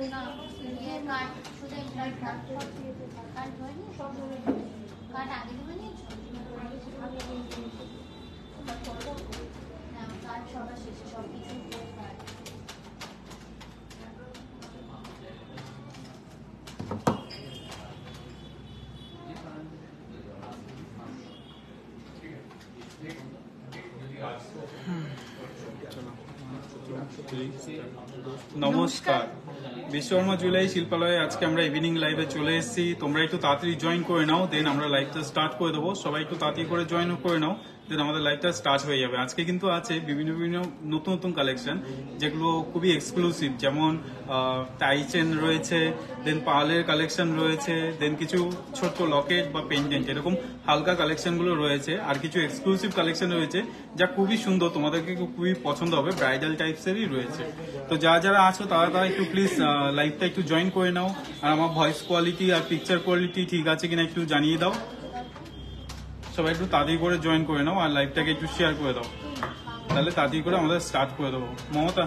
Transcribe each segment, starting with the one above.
না ये कार्ड শুধু এমপ্লয়েড কার্ড হয়নি কার্ড আগে দেবে নিয়েছো না কার্ড সবার শেষে সব কিছু কার্ড নমস্কার, বিশ্বকর্মা জুয়েলারি শিল্পালয়ে আজকে আমরা ইভিনিং লাইভে চলে এসেছি। তোমরা একটু তাড়াতাড়ি জয়েন করে নাও, দেন আমরা লাইভটা স্টার্ট করে দেবো। সবাই একটু তাড়াতাড়ি করে জয়েন করে নাও, দেন আমাদের লাইভটা স্টার্ট হয়ে যাবে। আজকে কিন্তু আছে বিভিন্ন বিভিন্ন নতুন নতুন কালেকশন, যেগুলো খুবই এক্সক্লুসিভ, যেমন টাই চেন রয়েছে, দেন পার্লের কালেকশন রয়েছে, দেন কিছু ছোট্ট লকেট বা পেন্ডেন্ট, এরকম হালকা কালেকশনগুলো রয়েছে। আর কিছু এক্সক্লুসিভ কালেকশন রয়েছে যা খুবই সুন্দর, তোমাদেরকে খুবই পছন্দ হবে, ব্রাইডাল টাইপসেরই রয়েছে। তো যারা আছো তারা একটু প্লিজ লাইভটা একটু জয়েন করে নাও। আর আমার ভয়েস কোয়ালিটি আর পিকচার কোয়ালিটি ঠিক আছে কিনা একটু জানিয়ে দাও। সবাই একটু তাড়াতাড়ি করে জয়েন করে নাও আর লাইভটাকে একটু শেয়ার করে দাও, তাহলে তাড়াতাড়ি করে আমাদের স্টার্ট করে দেবো। মমতা,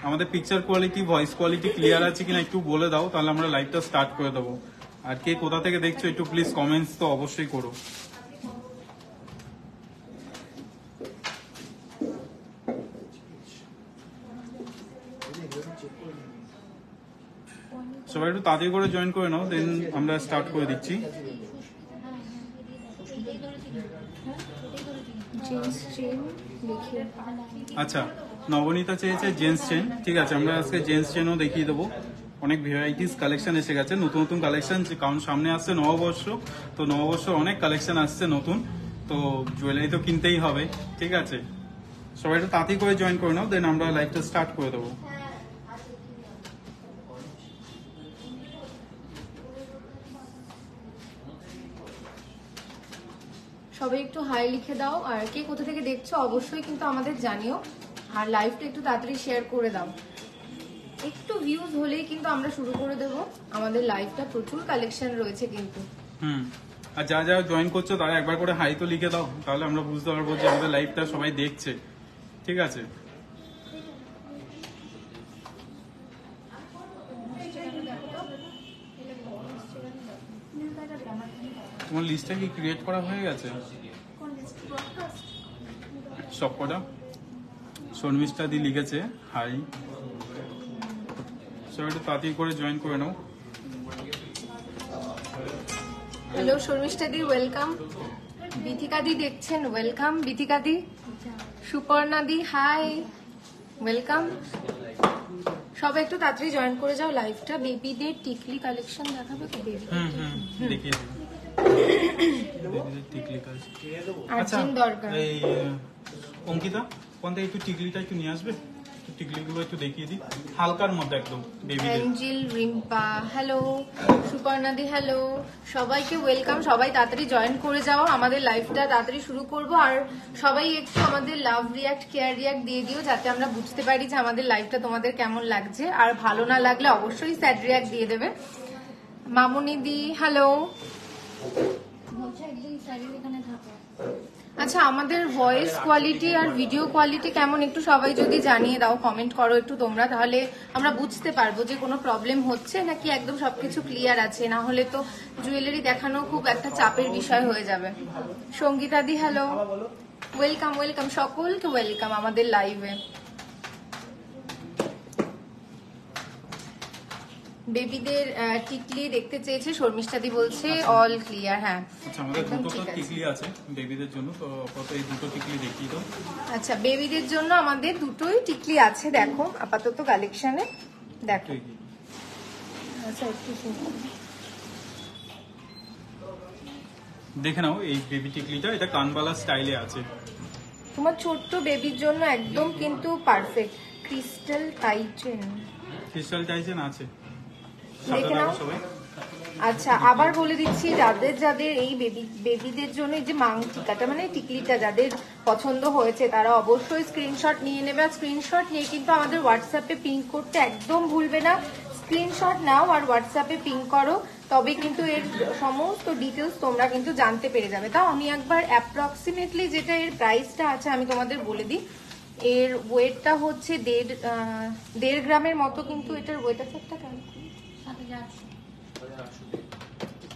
আমাদের picture quality voice quality clear আছে কিনা একটু বলে দাও, তাহলে আমরা লাইভটা স্টার্ট করে দেবো। আর কে কোথা থেকে দেখছো একটু প্লিজ কমেন্টস তো অবশ্যই করো। সবাই একটু তাড়াতাড়ি করে জয়েন করে নাও, দেন আমরা স্টার্ট করে দিচ্ছি। আচ্ছা, নবনীতা চেয়েছে জেন্টস চেন, ঠিক আছে, আমরা আজকে জেন্টস চেনও দেখিয়ে দেবো। অনেক ভ্যারাইটিস কালেকশন এসে গেছে, নতুন নতুন কালেকশন, কারণ সামনে আসছে নববর্ষ। তো নববর্ষ অনেক কালেকশন আসছে নতুন, তো জুয়েলারি তো কিনতেই হবে, ঠিক আছে। সবাই একটু তাড়াতাড়ি করে জয়েন করে নাও, দেন আমরা লাইভটা স্টার্ট করে দেবো। সবাই একটু হাই লিখে দাও, আর কে কোথা থেকে দেখছো অবশ্যই কিন্তু আমাদের জানিও। আর লাইভটা একটু তাড়াতাড়ি শেয়ার করে দাও, একটু ভিউজ হলেই কিন্তু আমরা শুরু করে দেব আমাদের লাইভটা। প্রচুর কালেকশন রয়েছে কিন্তু। আর যারা জয়েন করছো তারা একবার করে হাই তো লিখে দাও, তাহলে আমরা বুঝতে পারবো যে আমাদের লাইভটা সবাই দেখছে, ঠিক আছে। তোমার লিস্টটা কি ক্রিয়েট করা হয়ে গেছে সব কটা? শর্মিষ্ঠা দি লিখেছে হাই, সবাই একটু তাড়াতাড়ি করে জয়েন করে নাও। হ্যালো শর্মিষ্ঠা দি, ওয়েলকাম। বিথিকা দি দেখছেন, ওয়েলকাম বিথিকা দি। সুপর্ণা দি হাই, ওয়েলকাম। সবাই একটু তাড়াতাড়ি জয়েন করে যাও লাইভটা। বেবিদের টিকলি কালেকশন দেখাবে তো? বেবি দেখিয়ে দিই। টিকলি আচ্ছা দরকার। এই অঙ্কিতা, কোন থেকে একটু টিকলিটা একটু নিয়ে আসবে, টিকলিগুলো একটু দেখিয়ে দিই, হালকার মধ্যে একদম। অ্যাঞ্জেল, রিম্পা হ্যালো, সুপর্ণাদি হ্যালো, সবাইকে ওয়েলকাম। সবাই তাড়াতাড়ি জয়েন করে যাও, আমাদের লাইভটা তাড়াতাড়ি শুরু করব। আর সবাই একটু আমাদের লাভ রিয়াক্ট, কেয়ার রিয়াক্ট দিয়ে দিও, যাতে আমরা বুঝতে পারি যে আমাদের লাইভটা তোমাদের কেমন লাগছে। আর ভালো না লাগলে অবশ্যই স্যাড রিয়াক্ট দিয়ে দেবে। মামুনি দি হ্যালো। আচ্ছা, আমাদের ভয়েস কোয়ালিটি আর ভিডিও কোয়ালিটি কেমন একটু সবাই যদি জানিয়ে দাও, কমেন্ট করো একটু তোমরা, তাহলে আমরা বুঝতে পারবো যে কোনো প্রবলেম হচ্ছে নাকি একদম সবকিছু ক্লিয়ার আছে। না হলে তো জুয়েলারি দেখানো খুব একটা চাপের বিষয় হয়ে যাবে। সঙ্গীতাদি হ্যালো, ওয়েলকাম ওয়েলকাম, সকলকে ওয়েলকাম আমাদের লাইভে। বেবিদের টিকলি দেখতে চেয়েছে শর্মিষ্ঠাদি, বলছে অল ক্লিয়ার। হ্যাঁ, আচ্ছা, আমাদের দুটো টিকলি আছে বেবিদের জন্য, তো কত এই দুটো টিকলি দেখিয়ে দাও। আচ্ছা, বেবিদের জন্য আমাদের দুটোই টিকলি আছে, দেখো আপাতত কালেকশনে দেখো। আচ্ছা, একটু দেখে নাও এই বেবি টিকলিটা, এটা কানবালা স্টাইলে আছে। তোমার ছোট্ট বেবির জন্য একদম কিন্তু perfect. Crystal titan, crystal titan আছে, দেখে নাও। আচ্ছা, আবার বলে দিচ্ছি, যাদের এই বেবিদের জন্য এই যে মাংটিকাটা মানে টিকলিটা যাদের পছন্দ হয়েছে তারা অবশ্যই স্ক্রিনশট নিয়ে নেবে। আর স্ক্রিনশট নিয়ে কিন্তু আমাদের হোয়াটসঅ্যাপে পিং করতে একদম ভুলবে না। স্ক্রিনশট নাও আর হোয়াটসঅ্যাপে পিং করো, তবে কিন্তু এর সমস্ত ডিটেলস তোমরা কিন্তু জানতে পেরে যাবে। তাও আমি একবার অ্যাপ্রক্সিমেটলি যেটা এর প্রাইসটা আছে আমি তোমাদের বলে দিই। এর ওয়েটটা হচ্ছে 1.5 গ্রামের মতো, কিন্তু এটার ওয়েট আছে একটা সাথে যাচ্ছে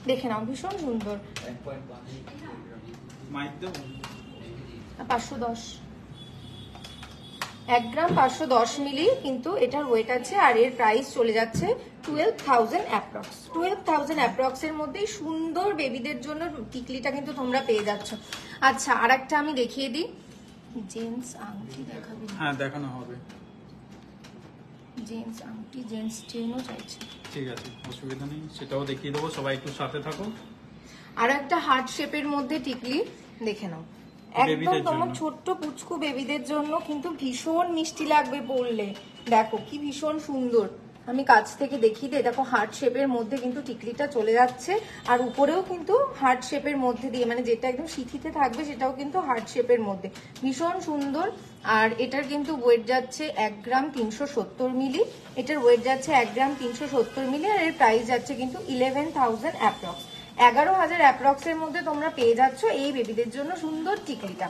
দেখে নাও, ভীষণ সুন্দর। 510, 1 গ্রাম 510 মিলি কিন্তু এটার ওয়েট আছে। আর এর প্রাইস চলে যাচ্ছে 12,000 অ্যাপ্রক্স। 12,000 অ্যাপ্রক্স এর মধ্যেই সুন্দর বেবিদের জন্য টিকলিটা কিন্তু তোমরা পেয়ে যাচ্ছ। আচ্ছা, আর একটা আমি দেখিয়ে দিই, জেন্টস আংটি দেখাবি? হ্যাঁ, দেখানো হবে। জেন্টস আংটি, জেন্টস চেনও চাইছে। ঠিক আছে, অসুবিধা নেই, সেটাও দেখিয়ে দেবো, সবাই একটু সাথে থাকো। আর একটা হার্ট শেপের মধ্যে টিকলি দেখে নাও, একদম তোমার ছোট্ট পুচকু বেবিদের জন্য কিন্তু ভীষণ মিষ্টি লাগবে পরলে। দেখো কি ভীষণ সুন্দর, আমি কাছ থেকে দেখিয়ে দিই। দেখো হার্ট শেপের মধ্যে কিন্তু টিকলিটা চলে যাচ্ছে, আর উপরেও কিন্তু হার্ট শেপের মধ্যে দিয়ে, মানে যেটা একদম সিঁথিতে থাকবে সেটাও কিন্তু হার্ট শেপের মধ্যে, ভীষণ সুন্দর। আর এটার কিন্তু ওয়েট যাচ্ছে 1 গ্রাম 370 মিলি। এটার ওয়েট যাচ্ছে 1 গ্রাম 370 মিলি। আর এর প্রাইস যাচ্ছে কিন্তু 11,000 অ্যাপ্রক্স। 11,000 অ্যাপ্রক্স এর মধ্যে তোমরা পেয়ে যাচ্ছ এই বেবিদের জন্য সুন্দর টিকলিটা।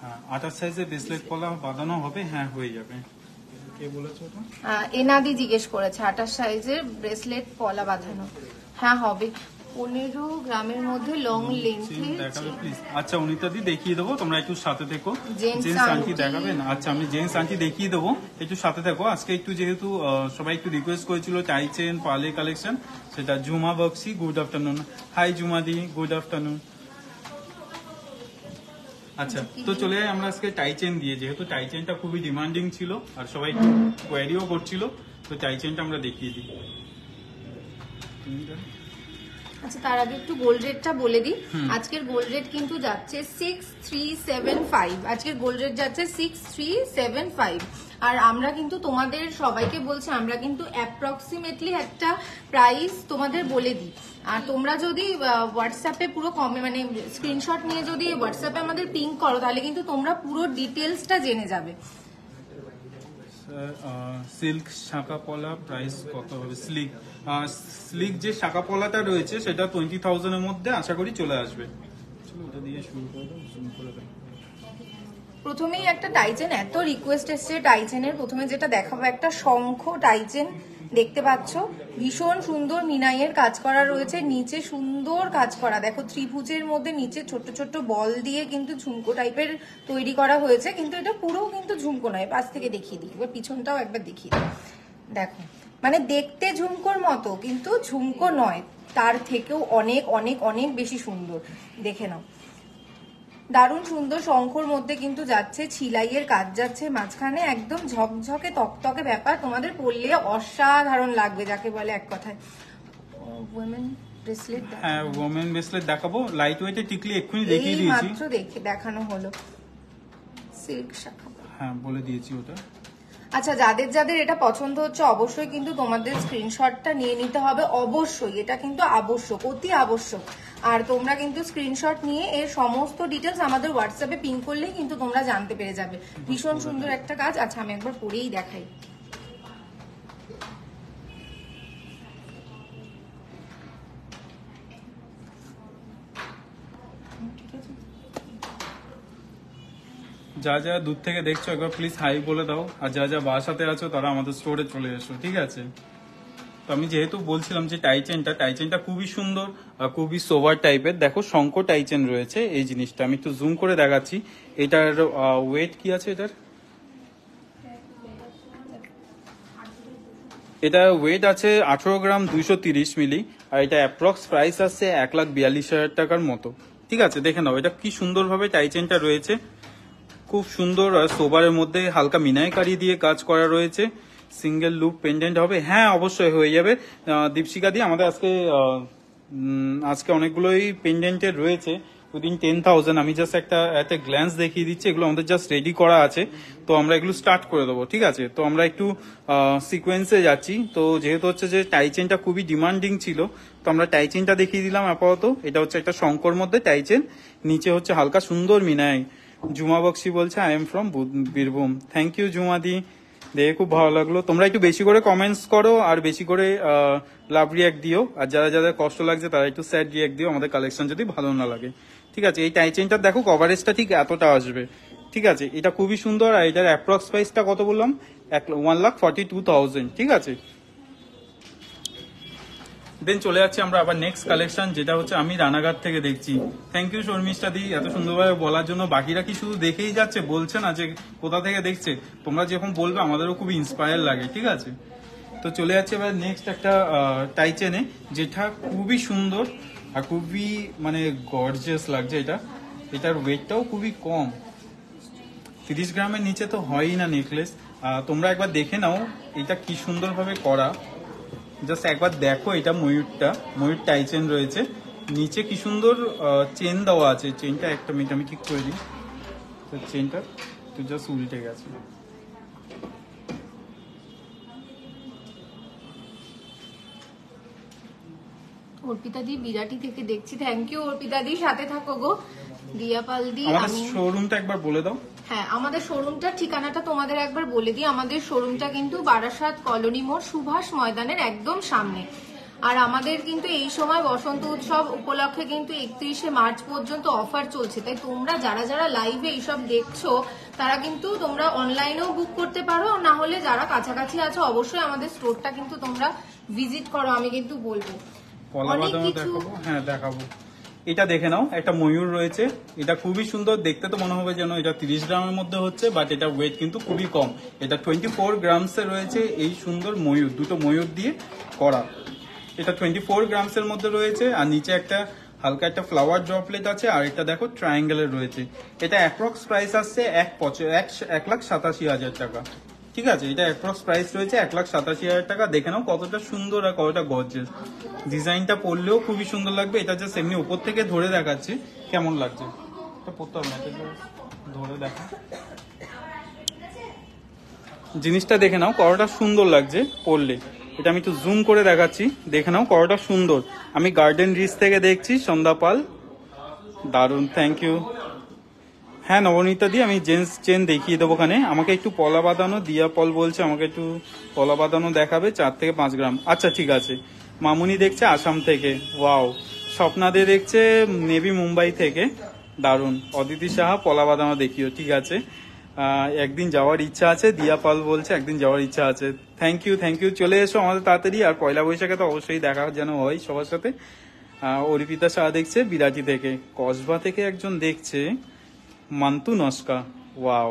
হ্যাঁ, 28 সাইজের ব্রেসলেট পলা বাঁধানো হবে। হ্যাঁ, হয়ে যাবে। কে বলেছে ওটা? এনাদি জিজ্ঞেস করেছে 28 সাইজের ব্রেসলেট পলা বাঁধানো। হ্যাঁ হবে, 15 গ্রামের মধ্যে লং লেন্থে। দেখাবে প্লিজ। আচ্ছা, অনিতাদি দেখিয়ে দেবো, তোমরা একটু সাথে থেকো। জেন্টস জেন্টস আন্টি আংটি দেখাবেন? আচ্ছা, আমি জেন্টস আন্টি দেখিয়ে দেবো, একটু সাথে থাকো। আজকে একটু যেহেতু সবাই একটু রিকোয়েস্ট করেছিল টাই চেন পার্লে কালেকশন, সেটা Juma Bakshi. Good afternoon. Hi জুমাদি, গুড আফটারনুন। আচ্ছা, তো চলে যাই আমরা আজকে টাই চেন দিয়ে, যেহেতু টাই চেনটা খুবই ডিমান্ডিং ছিল আর সবাই একটু কোয়ারিও করছিল, তো টাই চেনটা আমরা দেখিয়ে দিই। আচ্ছা, তার আগে একটু গোল্ড রেটটা বলে দিই। আজকের গোল্ড রেট কিন্তু যাচ্ছে 6375। আজকের গোল্ড রেট যাচ্ছে 6375। আর আমরা কিন্তু তোমাদের সবাইকে বলছি, আমরা কিন্তু অ্যাপ্রক্সিমেটলি একটা প্রাইস তোমাদের বলে দিই। আর তোমরা যদি হোয়াটসঅ্যাপে পুরো মানে স্ক্রিনশট নিয়ে যদি হোয়াটসঅ্যাপে আমাদের পিং করো, তাহলে কিন্তু তোমরা পুরো ডিটেলসটা জেনে যাবে। সিল্ক শাখা পলা প্রাইস কত হবে? স্লিক যে শাখা পলাটা রয়েছে সেটা 20,000 এর মধ্যে আশা করি চলে আসবে। চলো ওটা দিয়ে শুরু করে দাও, শুরু করে দাও। প্রথমেই একটা টাইচেন, এত রিকোয়েস্ট এসছে টাইচেনের। প্রথমে যেটা দেখাবো একটা শঙ্খ টাইচেন, দেখতে পাচ্ছ ভীষণ সুন্দর মিনাইয়ের কাজ করা রয়েছে, নিচে সুন্দর কাজ করা। দেখো ত্রিভুজের মধ্যে নিচে ছোট্ট ছোট্ট বল দিয়ে কিন্তু ঝুমকো টাইপের তৈরি করা হয়েছে, কিন্তু এটা পুরো কিন্তু ঝুমকো নয়। পাশ থেকে দেখিয়ে দিই, এবার পিছনটাও একবার দেখিয়ে দিই। দেখো মানে দেখতে ঝুমকোর মতো, কিন্তু ঝুমকো নয়, তার থেকেও অনেক অনেক অনেক বেশি সুন্দর। দেখে নাও, দারুণ সুন্দর। শঙ্খর মধ্যে কিন্তু যাচ্ছে ছিলাইয়ের কাজ যাচ্ছে মাঝখানে, একদম ঝকঝকে তকতকে ব্যাপার। তোমাদের পরলে অসাধারণ লাগবে, যাকে বলে এক কথায়। ওমেন ব্রেসলেট, হ্যাঁ, ওমেন ব্রেসলেট দেখাবো। লাইট ওয়েটে টিকলি এক্ষুনি দেখিয়ে দিয়েছি, মাত্র দেখানো হলো। সিল্ক শাখা, হ্যাঁ বলে দিয়েছি ওটা। আচ্ছা, যাদের যাদের এটা পছন্দ হচ্ছে অবশ্যই কিন্তু তোমাদের স্ক্রিনশটটা নিয়ে নিতে হবে, অবশ্যই। এটা কিন্তু আবশ্যক, অতি আবশ্যক। আর তোমরা কিন্তু স্ক্রিনশট নিয়ে এর সমস্ত ডিটেলস আমাদের হোয়াটসঅ্যাপে পিং করলেই কিন্তু তোমরা জানতে পেরে যাবে। ভীষণ সুন্দর একটা কাজ। আচ্ছা, আমি একবার পরেই দেখাই। যা যা দূর থেকে দেখছো একবার প্লিজ হাই বলে দাও, আর যা যা বাসাতে আছো তারা আমাদের স্টোরে চলে এসো, ঠিক আছে? তো আমি যেহেতু বলছিলাম যে টাইচেনটা খুবই সুন্দর, খুবই সোভার টাইপের। দেখো শঙ্খ টাইচেন রয়েছে, এই জিনিসটা আমি একটু জুম করে দেখাচ্ছি। এটার ওয়েট কি আছে? এটা ওয়েট আছে 18 গ্রাম 230 মিলি। আর এটা অ্যাপ্রক্স প্রাইস আসছে 1,42,000 টাকার মতো, ঠিক আছে? দেখে নাও এটা কি সুন্দরভাবে টাইচেনটা রয়েছে, খুব সুন্দর। সোবারের মধ্যে হালকা মিনাইকারি দিয়ে কাজ করা রয়েছে। সিঙ্গেল লুপ পেন্ডেন্ট হবে, হ্যাঁ অবশ্যই হয়ে যাবে। দীপশিকা দিয়ে আমাদের আজকে অনেকগুলোই পেন্ডেন্টের রয়েছে উইদিন 10,000। আমি জাস্ট একটা গ্ল্যান্স দেখিয়ে দিচ্ছি, এগুলো আমাদের জাস্ট রেডি করা আছে, তো আমরা এগুলো স্টার্ট করে দেবো, ঠিক আছে? তো আমরা একটু সিকোয়েন্সে যাচ্ছি। তো যেহেতু হচ্ছে যে টাইচেনটা খুবই ডিমান্ডিং ছিল, তো আমরা টাইচেনটা দেখিয়ে দিলাম আপাতত। এটা হচ্ছে একটা শঙ্কর মধ্যে টাইচেন, নিচে হচ্ছে হালকা সুন্দর মিনাই। জুমা বক্সি বলছে I am from Birbhum. Thank you জুমাদি, দেখে খুব ভালো লাগলো। তোমরা একটু বেশি করে কমেন্টস করো আর বেশি করে লাভ রিয়াক্ট দিও, আর যারা যাদের কষ্ট লাগছে তারা একটু স্যাড রিয়াক্ট দিও আমাদের কালেকশন যদি ভালো না লাগে, ঠিক আছে? এই টাইচেনটা দেখো কভারেজটা ঠিক এতটা আসবে, ঠিক আছে, এটা খুবই সুন্দর। আর এটার অ্যাপ্রক্স প্রাইসটা কত বললাম, 1,42,000, ঠিক আছে। দেন চলে যাচ্ছি আমরা আবার নেক্সট কালেকশন, যেটা হচ্ছে আমি রানাঘাট থেকে দেখছি। থ্যাংক ইউ শর্মিষ্ঠা দি এত সুন্দরভাবে বলার জন্য। বাকিরা কি শুধু দেখেই যাচ্ছে, বলছে না যে কোথা থেকে দেখছে। তোমরা যখন বলবে আমাদেরও খুব ইন্সপায়ার লাগে, ঠিক আছে। তো চলে যাচ্ছে এবার নেক্সট একটা টাইচেনে, যেটা খুবই সুন্দর আর খুবই মানে গর্জিয়াস লাগছে। এটার ওয়েটটাও খুবই কম, 30 গ্রামের নিচে তো হয়ই না নেকলেস। তোমরা একবার দেখে নাও এটা কি সুন্দরভাবে করা, জাস্ট একবার দেখো। এটা ময়ূর টাইচেন রয়েছে, নিচে কি সুন্দর চেন দেওয়া আছে। চেনটা একটা মিনিট আমি ঠিক করে দিই, তো চেনটা তো জাস্ট উল্টে গেছে। অর্পিতা দি বিরাটি থেকে দেখছি, থ্যাংক ইউ অর্পিতা দি, সাথে থাকো গো। দিয়াপাল দি, আমাদের শোরুমটা একবার বলে দাও। হ্যাঁ, আমাদের শোরুমটার ঠিকানাটা তোমাদের একবার বলে দিই। আমাদের শোরুমটা কিন্তু বারাসাত কলোনি মোড় সুভাষ ময়দানের একদম সামনে। আর আমাদের কিন্তু এই সময় বসন্ত উৎসব উপলক্ষে কিন্তু 31শে মার্চ পর্যন্ত অফার চলছে। তাই তোমরা যারা যারা লাইভে এইসব দেখছো তারা কিন্তু তোমরা অনলাইনেও বুক করতে পারো, না হলে যারা কাছাকাছি আছো অবশ্যই আমাদের স্টোরটা কিন্তু তোমরা ভিজিট করো, আমি কিন্তু বলবো। অনেক কিছু হ্যাঁ দেখাবো। এটা দেখে নাও, একটা ময়ূর রয়েছে, এটা খুবই সুন্দর দেখতে। তো মনে হবে যেন এটা 30 গ্রামের মধ্যে হচ্ছে, বাট এটা ওয়েট কিন্তু খুবই কম। এটা 24 গ্রামসে রয়েছে। এই সুন্দর ময়ূর, দুটো ময়ূর দিয়ে করা, এটা 24 গ্রামসের মধ্যে রয়েছে। আর নিচে একটা হালকা একটা ফ্লাওয়ার ড্রপলেট আছে, আর এটা দেখো ট্রায়াঙ্গেলের রয়েছে। এটা অ্যাপ্রক্স প্রাইস আসছে 1,87,000 টাকা, ঠিক আছে। এটা অ্যাপ্রক্স প্রাইস রয়েছে 1,87,000 টাকা। দেখে নাও কতটা সুন্দর আর কতটা গর্জিয়াস। ডিজাইনটা পরলেও খুবই সুন্দর লাগবে। এটা জাস্ট এমনি উপর থেকে ধরে দেখাচ্ছি কেমন লাগছে। এটা পরতে হবে না, ধরে দেখা, জিনিসটা দেখে নাও কতটা সুন্দর লাগছে পরলে। এটা আমি একটু জুম করে দেখাচ্ছি, দেখে নাও কতটা সুন্দর। আমি গার্ডেন রিচ থেকে দেখছি, সন্ধ্যা পাল, দারুন, থ্যাংক ইউ। হ্যাঁ নবনীতা দি, আমি জেন্টস চেন দেখিয়ে দেবো। ওখানে আমাকে একটু পলা বাঁধানো, দিয়া পল বলছে আমাকে একটু পলা বাঁধানো দেখাবে, 4 থেকে 5 গ্রাম। আচ্ছা ঠিক আছে। মামুনি দেখছে আসাম থেকে, ওয়াও। স্বপ্নাদে দেখছে নেভি মুম্বাই থেকে, দারুন। অদিতি সাহা পলা বাঁধানো দেখিও, ঠিক আছে। একদিন যাওয়ার ইচ্ছা আছে, দিয়া পাল বলছে একদিন যাওয়ার ইচ্ছা আছে। Thank you. চলে এসো আমাদের তাড়াতাড়ি। আর পয়লা বৈশাখে তো অবশ্যই দেখা যেন হয় সবার সাথে। অর্পিতা শাহ দেখছে বিরাটি থেকে, কসবা থেকে একজন দেখছে মান্তু নস্কা, ওয়াও।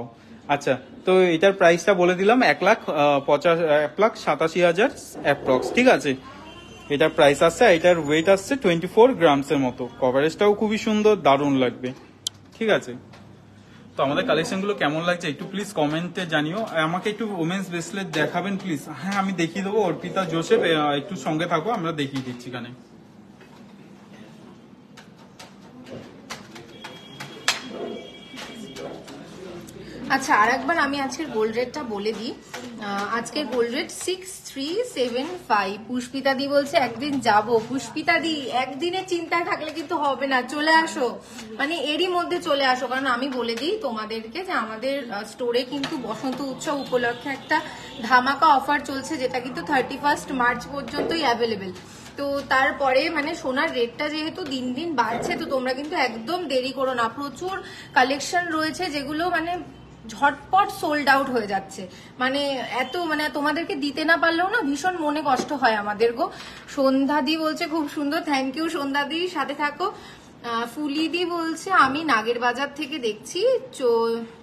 আচ্ছা, তো এটার প্রাইসটা বলে দিলাম, 1,87,000 অ্যাপ্রক্স, ঠিক আছে। এটার প্রাইস আসছে, এটার ওয়েট আসছে 24 গ্রামসের মতো। কভারেজটাও খুবই সুন্দর, দারুণ লাগবে, ঠিক আছে। তো আমাদের কালেকশন গুলো কেমন লাগছে একটু প্লিজ কমেন্টে জানিও। আমাকে একটু ওমেন্স ব্রেসলেট দেখাবেন প্লিজ। হ্যাঁ আমি দেখিয়ে দেবো। অর্পিতা জোসেফ একটু সঙ্গে থাকো, আমরা দেখিয়ে দিচ্ছি এখানে। আচ্ছা, আর একবার আমি আজকের গোল্ড রেটটা বলে দিই। আজকের গোল্ড রেট 6375। পুষ্পিতা দি বলছে একদিন যাব। পুষ্পিতা দি, একদিনের চিন্তায় থাকলে কিন্তু হবে না, চলে আসো, মানে এরই মধ্যে চলে আসো। কারণ আমি বলে দিই তোমাদেরকে যে আমাদের স্টোরে কিন্তু বসন্ত উৎসব উপলক্ষে একটা ধামাকা অফার চলছে, যেটা কিন্তু 31 মার্চ পর্যন্তই অ্যাভেলেবেল। তো তারপরে মানে সোনার রেটটা যেহেতু দিন দিন বাড়ছে, তো তোমরা কিন্তু একদম দেরি করো না। প্রচুর কালেকশন রয়েছে যেগুলো মানে ঝটপট সোল্ড আউট হয়ে যাচ্ছে। মানে এত মানে তোমাদেরকে দিতে না পারলেও না ভীষণ মনে কষ্ট হয় আমাদের গো। সন্ধ্যাদি বলছে খুব সুন্দর, থ্যাংক ইউ সন্ধ্যাদি, সাথে থাকো। ফুলিদি বলছে আমি নাগের বাজার থেকে দেখছি,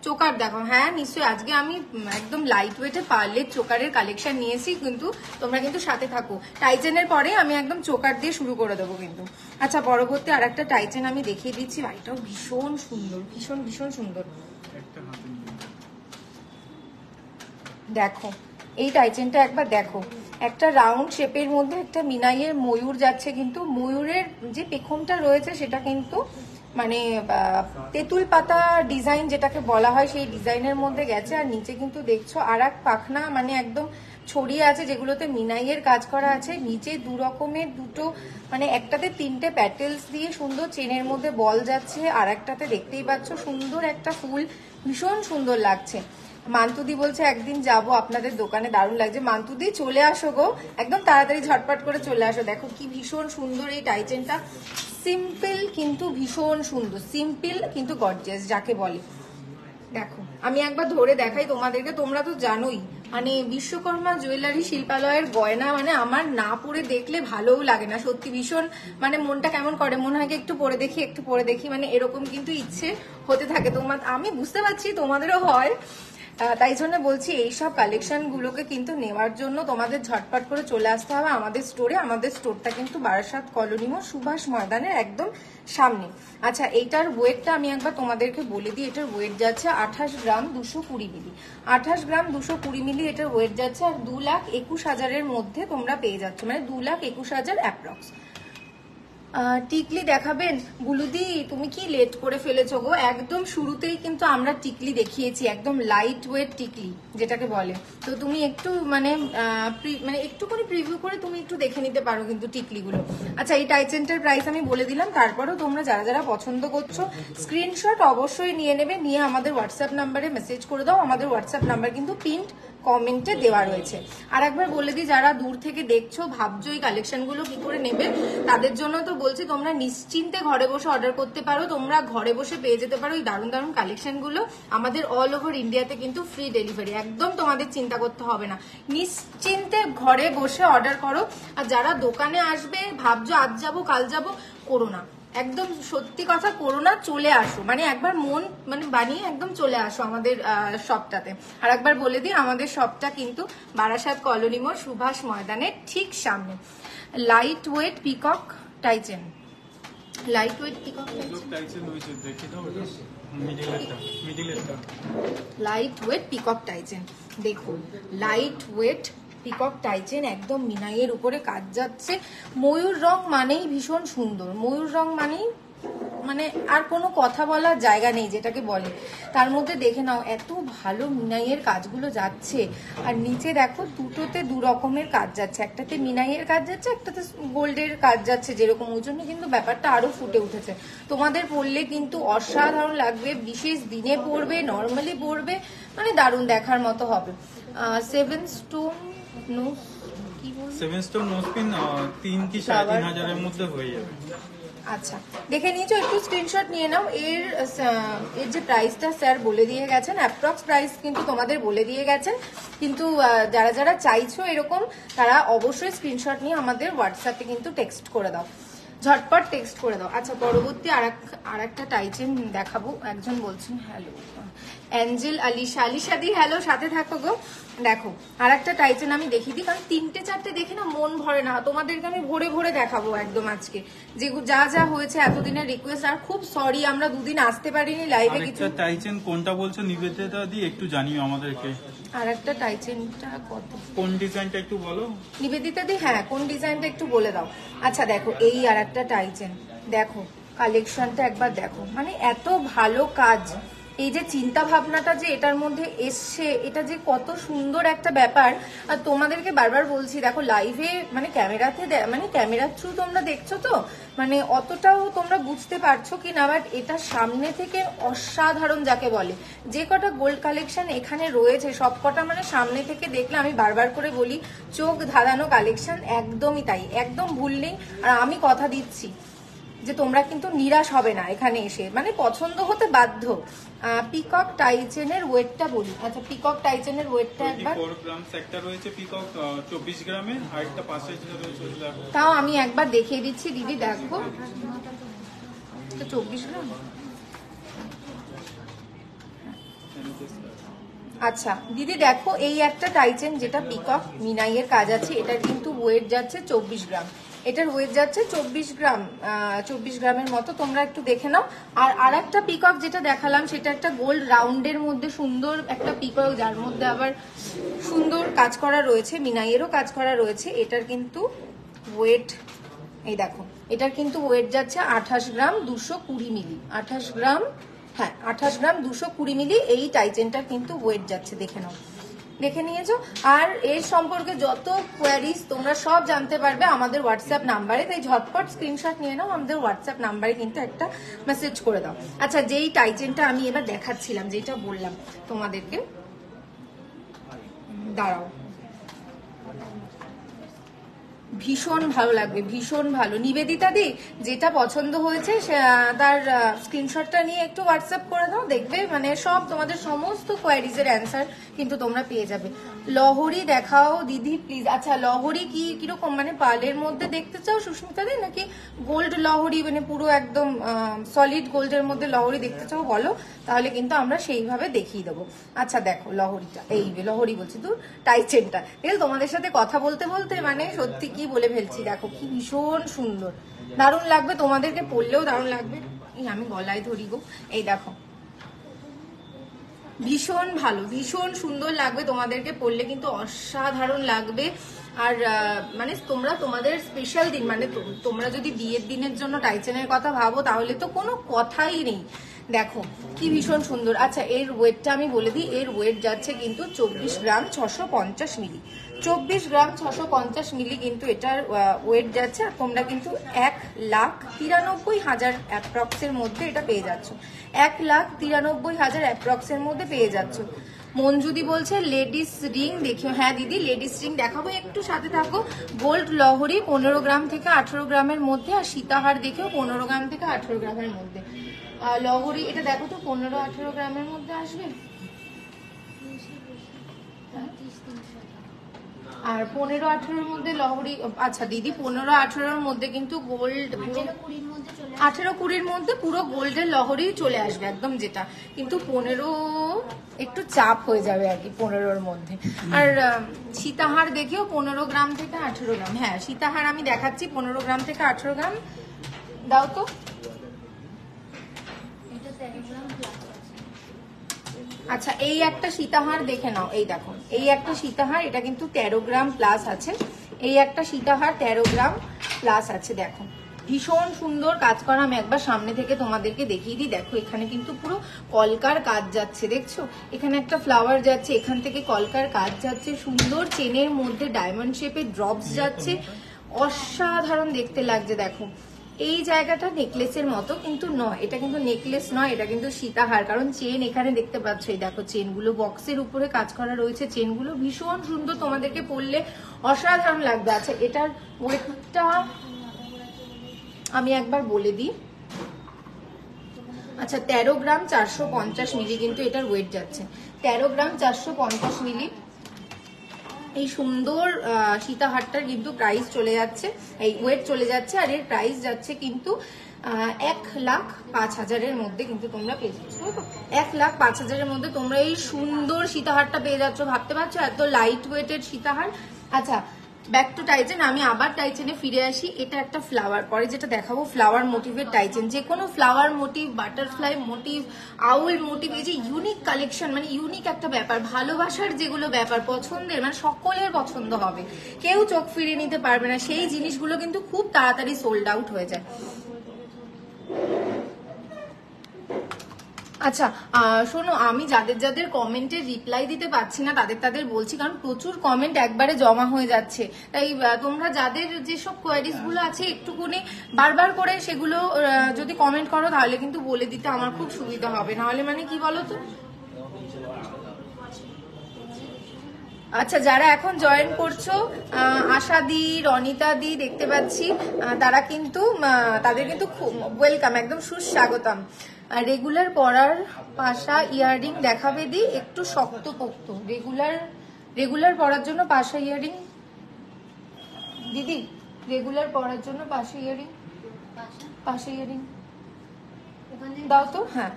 চোকার দেখো। হ্যাঁ নিশ্চয়ই, আজকে আমি একদম লাইট ওয়েটে পার্লের চোকারের কালেকশন নিয়েছি, কিন্তু তোমরা কিন্তু সাথে থাকো। টাইচেনের পরে আমি একদম চোকার দিয়ে শুরু করে দেবো কিন্তু। আচ্ছা, পরবর্তী আর একটা টাইচেন আমি দেখিয়ে দিচ্ছি, এটাও ভীষণ সুন্দর, ভীষণ ভীষণ সুন্দর। দেখো এই টাইচেনটা একবার দেখো, একটা রাউন্ড শেপের মধ্যে একটা মিনাইয়ের ময়ূর যাচ্ছে, কিন্তু ময়ূরের যে পেখমটা রয়েছে সেটা কিন্তু মানে তেঁতুল পাতা ডিজাইন যেটাকে বলা হয় সেই ডিজাইনের মধ্যে গেছে। আর নিচে কিন্তু দেখছো আর এক পাখনা মানে একদম ছড়িয়ে আছে, যেগুলোতে মিনাইয়ের কাজ করা আছে। নিচে দু রকমের দুটো মানে একটাতে 3টে প্যাটেলস দিয়ে সুন্দর চেনের মধ্যে বল যাচ্ছে, আর একটাতে দেখতেই পাচ্ছ সুন্দর একটা ফুল, ভীষণ সুন্দর লাগছে। মান্তুদি বলছে একদিন যাব আপনাদের দোকানে, দারুণ লাগছে। মান্তুদি চলে আসো গো, একদম তাড়াতাড়ি ঝটপট করে চলে আসো। দেখো কি ভীষণ সুন্দর এই টাইচেনটা, সিম্পল কিন্তু ভীষণ সুন্দর, সিম্পল কিন্তু গর্জিয়াস যাকে বলে। দেখো আমি একবার ধরে দেখাই তোমাদেরকে, তোমরা তো জানোই মানে বিশ্বকর্মা জুয়েলারি শিল্পালয়ের গয়না মানে আমার না পরে দেখলে ভালোও লাগে না, সত্যি ভীষণ মানে মনটা কেমন করে, মনে হয় একটু পরে দেখি একটু পরে দেখি, মানে এরকম কিন্তু ইচ্ছে হতে থাকে। তোমার আমি বুঝতে পারছি তোমাদেরও হয়, তাই জন্য বলছি এইসব কালেকশন গুলোকে কিন্তু নেওয়ার জন্য তোমাদের ঝটপট করে চলে আসতে হবে আমাদের স্টোরে। আমাদের স্টোরটা কিন্তু বারাসাত কলোনি মোড় সুভাষ ময়দানের একদম সামনে। আচ্ছা এইটার ওয়েটটা আমি একবার তোমাদেরকে বলে দিই, এটার ওয়েট যাচ্ছে 28 গ্রাম 220 মিলি, 28 গ্রাম 220 মিলি এটার ওয়েট যাচ্ছে। আর 2,21,000-এর মধ্যে তোমরা পেয়ে যাচ্ছ, মানে 2,21,000 অ্যাপ্রক্স। টিকলি দেখাবেন বুলুদি, তুমি কি লেট করে ফেলেছো গো, একদম শুরুতেই কিন্তু আমরা টিকলি দেখিয়েছি, একদম লাইট ওয়েট টিকলি যেটাকে বলে। তো তুমি একটু মানে একটু করে প্রিভিউ করে তুমি একটু দেখে নিতে পারো কিন্তু টিকলিগুলো। আচ্ছা এই টাইচেন্টের প্রাইস আমি বলে দিলাম, তারপরেও তোমরা যারা যারা পছন্দ করছো স্ক্রিনশট অবশ্যই নিয়ে নেবে, নিয়ে আমাদের হোয়াটসঅ্যাপ নাম্বারে মেসেজ করে দাও। আমাদের হোয়াটসঅ্যাপ নাম্বার কিন্তু পিন্ড কমেন্টে দেওয়া রয়েছে। আর একবার বলে দিই, যারা দূর থেকে দেখছো ভাবছো এই কালেকশনগুলো কি করে নেবে, তাদের জন্য তো বলছি তোমরা নিশ্চিন্তে ঘরে বসে অর্ডার করতে পারো, তোমরা ঘরে বসে পেয়ে যেতে পারো এই দারুণ দারুণ কালেকশনগুলো। আমাদের অল ওভার ইন্ডিয়াতে কিন্তু ফ্রি ডেলিভারি, একদম তোমাদের চিন্তা করতে হবে না, নিশ্চিন্তে ঘরে বসে অর্ডার করো। আর যারা দোকানে আসবে ভাবছো আজ যাবো কাল যাবো, করো না, একদম সত্যি কথা করো না, চলে আসো, মানে একবার মন মানে বানিয়ে একদম চলে আসো আমাদের শপটাতে। আর একবার বলে দিই আমাদের শপটা কিন্তু বারাসাত কলোনি মোড় সুভাষ ময়দানের ঠিক সামনে। Light weight peacock টাইচেন, light weight peacock টাইচেন হয়েছে, দেখি দাও এটা মিডিলেরটা লাইট ওয়েট পিকক টাইচেন। দেখুন লাইট ওয়েট পিকক টাইচেন, একদম মিনাইয়ের উপরে কাজ যাচ্ছে। ময়ূর রং মানেই ভীষণ সুন্দর, ময়ূর রং মানেই মানে আর কোনো কথা বলার জায়গা নেই যেটাকে বলে। তার মধ্যে দেখে নাও এত ভালো মিনাইয়ের কাজগুলো যাচ্ছে। আর নিচে দেখো দুটোতে দু রকমের কাজ যাচ্ছে, একটাতে মিনাইয়ের কাজ যাচ্ছে, একটাতে গোল্ডের কাজ যাচ্ছে যেরকম, ওই জন্য কিন্তু ব্যাপারটা আরো ফুটে উঠেছে। তোমাদের পরলে কিন্তু অসাধারণ লাগবে, বিশেষ দিনে পরবে, নর্মালি পরবে, মানে দারুণ দেখার মতো হবে। 7 স্টোন নোজ, কি বলবো 7 স্টোন নোজ পিন 3 কি 3,500 এর মধ্যে হয়ে যাবে। আচ্ছা দেখে নিয়েছো, একটু স্ক্রিনশট নিয়ে নাও। এর যে প্রাইসটা স্যার বলে দিয়ে গেছেন, অ্যাপ্রক্স প্রাইস কিন্তু তোমাদের বলে দিয়ে গেছেন, কিন্তু যারা যারা চাইছো এরকম তারা অবশ্যই স্ক্রিনশট নিয়ে আমাদের হোয়াটসঅ্যাপে কিন্তু টেক্সট করে দাও, ঝটপট টেক্সট করে দাও। আচ্ছা পরবর্তী আর একটা টাইচেন দেখাবো। একজন বলছেন হ্যালো অ্যাঞ্জেল আলিশা, আলিশা দি হ্যালো, সাথে থাকো গো। দেখো আর একটা টাইচেন আমি দেখিয়ে দিই, কারণ 3টে 4টে দেখে না মন ভরে না, তোমাদেরকে আমি ভরে ভরে দেখাবো একদম আজকে, যে যা যা হয়েছে এতদিনের রিকোয়েস্ট। আর খুব সরি আমরা দুদিন আসতে পারিনি লাইভে কিছু। আরেকটা টাইচেন কোনটা বলছো নিবেদিতা দি, একটু জানিও আমাদেরকে। আর একটা টাইচেনটা কত, কোন ডিজাইনটা একটু বলো নিবেদিতা দি, হ্যাঁ কোন ডিজাইনটা একটু বলে দাও। আচ্ছা দেখো এই আর একটা টাইচেন, দেখো কালেকশনটা একবার দেখো, মানে এত ভালো কাজ, এই যে চিন্তা ভাবনাটা যে এটার মধ্যে এসছে, এটা যে কত সুন্দর একটা ব্যাপার। আর তোমাদেরকে বারবার বলছি দেখো লাইভে মানে ক্যামেরাতে মানে ক্যামেরার থ্রু তোমরা দেখছো তো, মানে অতটাও তোমরা বুঝতে পারছো কি না, বাট এটা সামনে থেকে অসাধারণ যাকে বলে। যে কটা গোল্ড কালেকশন এখানে রয়েছে সব কটা মানে সামনে থেকে দেখলে আমি বারবার করে বলি চোখ ধাঁধানো কালেকশন, একদমই তাই, একদম ভুল নেই। আর আমি কথা দিচ্ছি যে তোমরা কিন্তু নিরাশ হবে না এখানে এসে, মানে পছন্দ হতে বাধ্য। পিকক টাইচেনের ওয়েটটা বলি। আচ্ছা পিকক টাইচেনের ওয়েটটা একবার, 4 গ্রাম একটা রয়েছে পিকক 24 গ্রামে, আর একটা 5 রয়েছে দেখো। তাও আমি একবার দেখিয়ে দিচ্ছি দিদি, দেখো 24 গ্রাম। আচ্ছা দিদি দেখো এই একটা টাইচেন যেটা পিকক মিনাইয়ের কাজ আছে, এটার কিন্তু ওয়েট যাচ্ছে 24 গ্রাম, এটার ওয়েট যাচ্ছে 24 গ্রাম, 24 গ্রামের মতো, তোমরা একটু দেখে নাও। আর একটা পিকক যেটা দেখালাম সেটা একটা গোল্ড রাউন্ডের মধ্যে সুন্দর একটা পিকক, যার মধ্যে আবার সুন্দর কাজ করা রয়েছে, মিনাইয়েরও কাজ করা রয়েছে। এটার কিন্তু ওয়েট এই দেখো, এটার কিন্তু ওয়েট যাচ্ছে 28 গ্রাম 220 মিলি, 28 গ্রাম, হ্যাঁ 28 গ্রাম 220 মিলি এই টাইচেনটার কিন্তু ওয়েট যাচ্ছে, দেখে নাও, দেখে নিয়েছো। আর এর সম্পর্কে যত কোয়ারিজ তোমরা সব জানতে পারবে আমাদের হোয়াটসঅ্যাপ নাম্বারে, তাই ঝটপট স্ক্রিনশট নিয়ে নাও, আমাদের হোয়াটসঅ্যাপ নাম্বারে কিন্তু একটা মেসেজ করে দাও। আচ্ছা যেই টাইচেনটা আমি এবার দেখাচ্ছিলাম, যেটা বললাম তোমাদেরকে, দাঁড়াও ভীষণ ভালো লাগবে, ভীষণ ভালো। নিবেদিতা দি, যেটা পছন্দ হয়েছে তার স্ক্রিনশটটা নিয়ে একটু হোয়াটসঅ্যাপ করে দাও, দেখবে মানে সব তোমাদের সমস্ত কোয়ারিজের অ্যান্সার কিন্তু তোমরা পেয়ে যাবে। লহরি দেখাও দিদি প্লিজ। আচ্ছা লহরি কিরকম মানে পার্লের মধ্যে দেখতে চাও সুস্মিতা দি, নাকি গোল্ড লহরি মানে পুরো একদম সলিড গোল্ডের মধ্যে লহরি দেখতে চাও বলো, তাহলে কিন্তু আমরা সেইভাবে দেখিয়ে দেবো। আচ্ছা দেখো লহরিটা, এই লহরি বলছি তোর টাইচেনটা, দেখো তোমাদের সাথে কথা বলতে বলতে মানে সত্যি কি বলে ফেলছি। দেখো কি ভীষণ সুন্দর, দারুণ লাগবে তোমাদেরকে, পরলেও দারুণ লাগবে। এই আমি গলায় ধরি গো, এই দেখো ভীষণ ভালো, ভীষণ সুন্দর লাগবে তোমাদেরকে পরলে, কিন্তু অসাধারণ লাগবে। আর মানে তোমরা তোমাদের স্পেশাল দিন মানে তোমরা যদি বিয়ের দিনের জন্য টাইচেনের কথা ভাবো তাহলে তো কোনো কথাই নেই। দেখো কি ভীষণ সুন্দর। আচ্ছা এর ওয়েটটা আমি বলে দিই, এর ওয়েট যাচ্ছে কিন্তু 24 গ্রাম 650 মিলি। 24 গ্রাম 650 মিলি কিন্তু এটার ওয়েট যাচ্ছে। আর তোমরা কিন্তু 1,93,000 অ্যাপ্রক্সের মধ্যে এটা পেয়ে যাচ্ছ, 1,93,000 অ্যাপ্রক্সের মধ্যে পেয়ে যাচ্ছ। মঞ্জুদি বলছে লেডিস রিং দেখিও। হ্যাঁ দিদি লেডিস রিং দেখাবো, একটু সাথে থাকো। গোল্ড লহরি 15 গ্রাম থেকে 18 গ্রামের মধ্যে, আর সীতাহার দেখেও 15 গ্রাম থেকে 18 গ্রামের মধ্যে। লহরি এটা দেখো তো 15-18 গ্রামের মধ্যে আসবে। আর 15-18 মধ্যে লহরি। আচ্ছা দিদি 15-18 মধ্যে কিন্তু গোল্ড, 18-20 মধ্যে পুরো গোল্ডের লহরি চলে আসবে একদম, যেটা কিন্তু 15 একটু চাপ হয়ে যাবে আর কি 15-র মধ্যে। আর সীতাহার দেখেও 15 গ্রাম থেকে 18 গ্রাম। হ্যাঁ সীতাহার আমি দেখাচ্ছি 15 গ্রাম থেকে 18 গ্রাম, দাও তো। আচ্ছা এই একটা সীতাহার দেখে নাও, এই দেখো এই একটা সীতাহার, এটা কিন্তু 13 গ্রাম প্লাস আছে। এই একটা সীতাহার 13 গ্রাম প্লাস আছে। দেখো ভীষণ সুন্দর কাজ করা, আমি একবার সামনে থেকে তোমাদেরকে দেখিয়ে দিই। দেখো এখানে কিন্তু পুরো কলকার কাজ যাচ্ছে, দেখছো এখানে একটা ফ্লাওয়ার যাচ্ছে, এখান থেকে কলকার কাজ যাচ্ছে, সুন্দর চেনের মধ্যে ডায়মন্ড শেপের ড্রপস যাচ্ছে, অসাধারণ দেখতে লাগছে। দেখো এই জায়গাটা নেকলেসের মতো কিন্তু নয়, এটা কিন্তু নেকলেস নয়, এটা কিন্তু সীতাহার, কারণ চেন এখানে দেখতে পাচ্ছ, এই দেখো চেনগুলো বক্সের উপরে কাজ করা রয়েছে, চেনগুলো ভীষণ সুন্দর, তোমাদেরকে পরলে অসাধারণ লাগবে। আচ্ছা এটার ওয়েটটা আমি একবার বলে দিই। আচ্ছা 13 গ্রাম 450 মিলি কিন্তু এটার ওয়েট যাচ্ছে, 13 গ্রাম 450 মিলি। এই সুন্দর সীতাহারটার কিন্তু প্রাইস চলে যাচ্ছে, এই ওয়েট চলে যাচ্ছে, আর এর প্রাইস যাচ্ছে কিন্তু 1,05,000 মধ্যে কিন্তু তোমরা পেয়ে যাচ্ছ। 1,05,000 মধ্যে তোমরা এই সুন্দর সীতাহারটা পেয়ে যাচ্ছ, ভাবতে পারছো এত লাইট ওয়েটের সীতাহার। আচ্ছা ব্যাক টু টাইচেন, আমি আবার টাইচেনে ফিরে আসি। এটা একটা ফ্লাওয়ার, পরে যেটা দেখাবো ফ্লাওয়ার মোটিভের টাইচেন, যে কোনো ফ্লাওয়ার মোটিভ, বাটারফ্লাই মোটিভ, আউল মোটিভ, এই যে ইউনিক কালেকশন, মানে ইউনিক একটা ব্যাপার, ভালোবাসার যেগুলো ব্যাপার পছন্দের, মানে সকলের পছন্দ হবে, কেউ চোখ ফিরিয়ে নিতে পারবে না, সেই জিনিসগুলো কিন্তু খুব তাড়াতাড়ি সোল্ড আউট হয়ে যায়। আচ্ছা শোনো, আমি যাদের যাদের কমেন্টে রিপ্লাই দিতে পারছি না তাদের বলছি, কারণ প্রচুর কমেন্ট একবারে জমা হয়ে যাচ্ছে, তাই তোমরা যাদের যেসব কোয়ারিজ গুলো আছে একটুখানি বারবার করে সেগুলো যদি কমেন্ট করো তাহলে কিন্তু বলে দিতে আমার খুব সুবিধা হবে, নাহলে মানে কি বলো তো। আচ্ছা যারা এখন জয়েন করছো, আশা দি, রনিতা দি দেখতে পাচ্ছি, তারা কিন্তু তাদের কিন্তু ওয়েলকাম, একদম সুস্বাগতম। রেগুলার পরার পাশা ইয়াররিং দেখাবে দি, একটু শক্তপোক্ত, রেগুলার পরার জন্য পাশা ইয়াররিং দিদি, রেগুলার পরার জন্য পাশা ইয়াররিং দাও তো। হ্যাঁ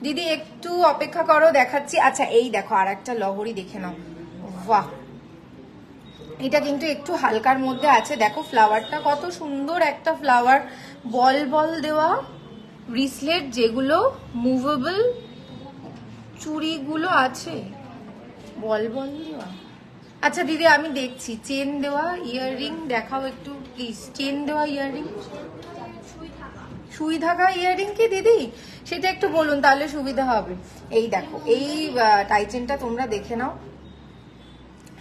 দিদি একটু অপেক্ষা করো, দেখাচ্ছি। আচ্ছা এই দেখো আর একটা লহরি দেখে নাও, বাহ এটা কিন্তু একটু হালকার মধ্যে আছে, দেখো ফ্লাওয়ারটা কত সুন্দর একটা ফ্লাওয়ার, বল বল দেওয়া ব্রেসলেট, যেগুলো মুভেবল চুড়িগুলো আছে, বল বল দেওয়া। আচ্ছা দিদি আমি দেখছি, চেন দেওয়া ইয়াররিং দেখাও একটু প্লিজ, চেন দেওয়া ইয়াররিং, সুই থাকা ইয়াররিং কি দিদি, সেটা একটু বলুন তাহলে সুবিধা হবে। এই দেখো এই টাইচেনটা তোমরা দেখে নাও,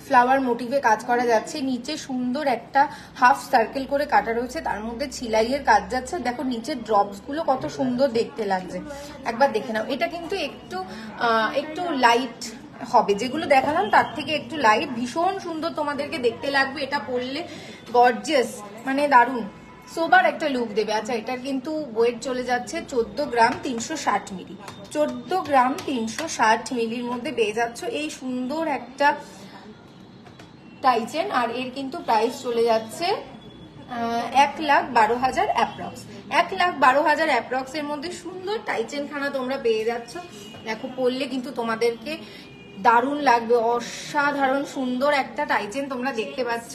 ফ্লাওয়ার মোটিভে কাজ করা যাচ্ছে, নিচে সুন্দর একটা হাফ সার্কেল করে কাটা রয়েছে, তার মধ্যে ছিলাইয়ের কাজ যাচ্ছে, দেখো নিচের ড্রপস গুলো কত সুন্দর দেখতে লাগছে, একবার দেখে নাও। এটা কিন্তু একটু লাইট হবে, যেগুলো দেখালাম তার থেকে একটু লাইট, ভীষণ সুন্দর তোমাদেরকে দেখতে লাগবে। এটা পরলে গর্জিয়াস, মানে দারুণ সোবার একটা লুক দেবে। আচ্ছা, এটার কিন্তু ওয়েট চলে যাচ্ছে 14 গ্রাম 360 মিলি। 14 গ্রাম 360 মিলির মধ্যে পেয়ে যাচ্ছ এই সুন্দর একটা টাইচেন। আর এর কিন্তু প্রাইস চলে যাচ্ছে 1,12,000 অ্যাপ্রক্স। 1,12,000 অ্যাপ্রক্স এর মধ্যে সুন্দর টাইচেন খানা তোমরা পেয়ে যাচ্ছ। দেখো পরলে কিন্তু তোমাদেরকে দারুণ লাগবে, অসাধারণ সুন্দর একটা টাইচেন তোমরা দেখতে পাচ্ছ।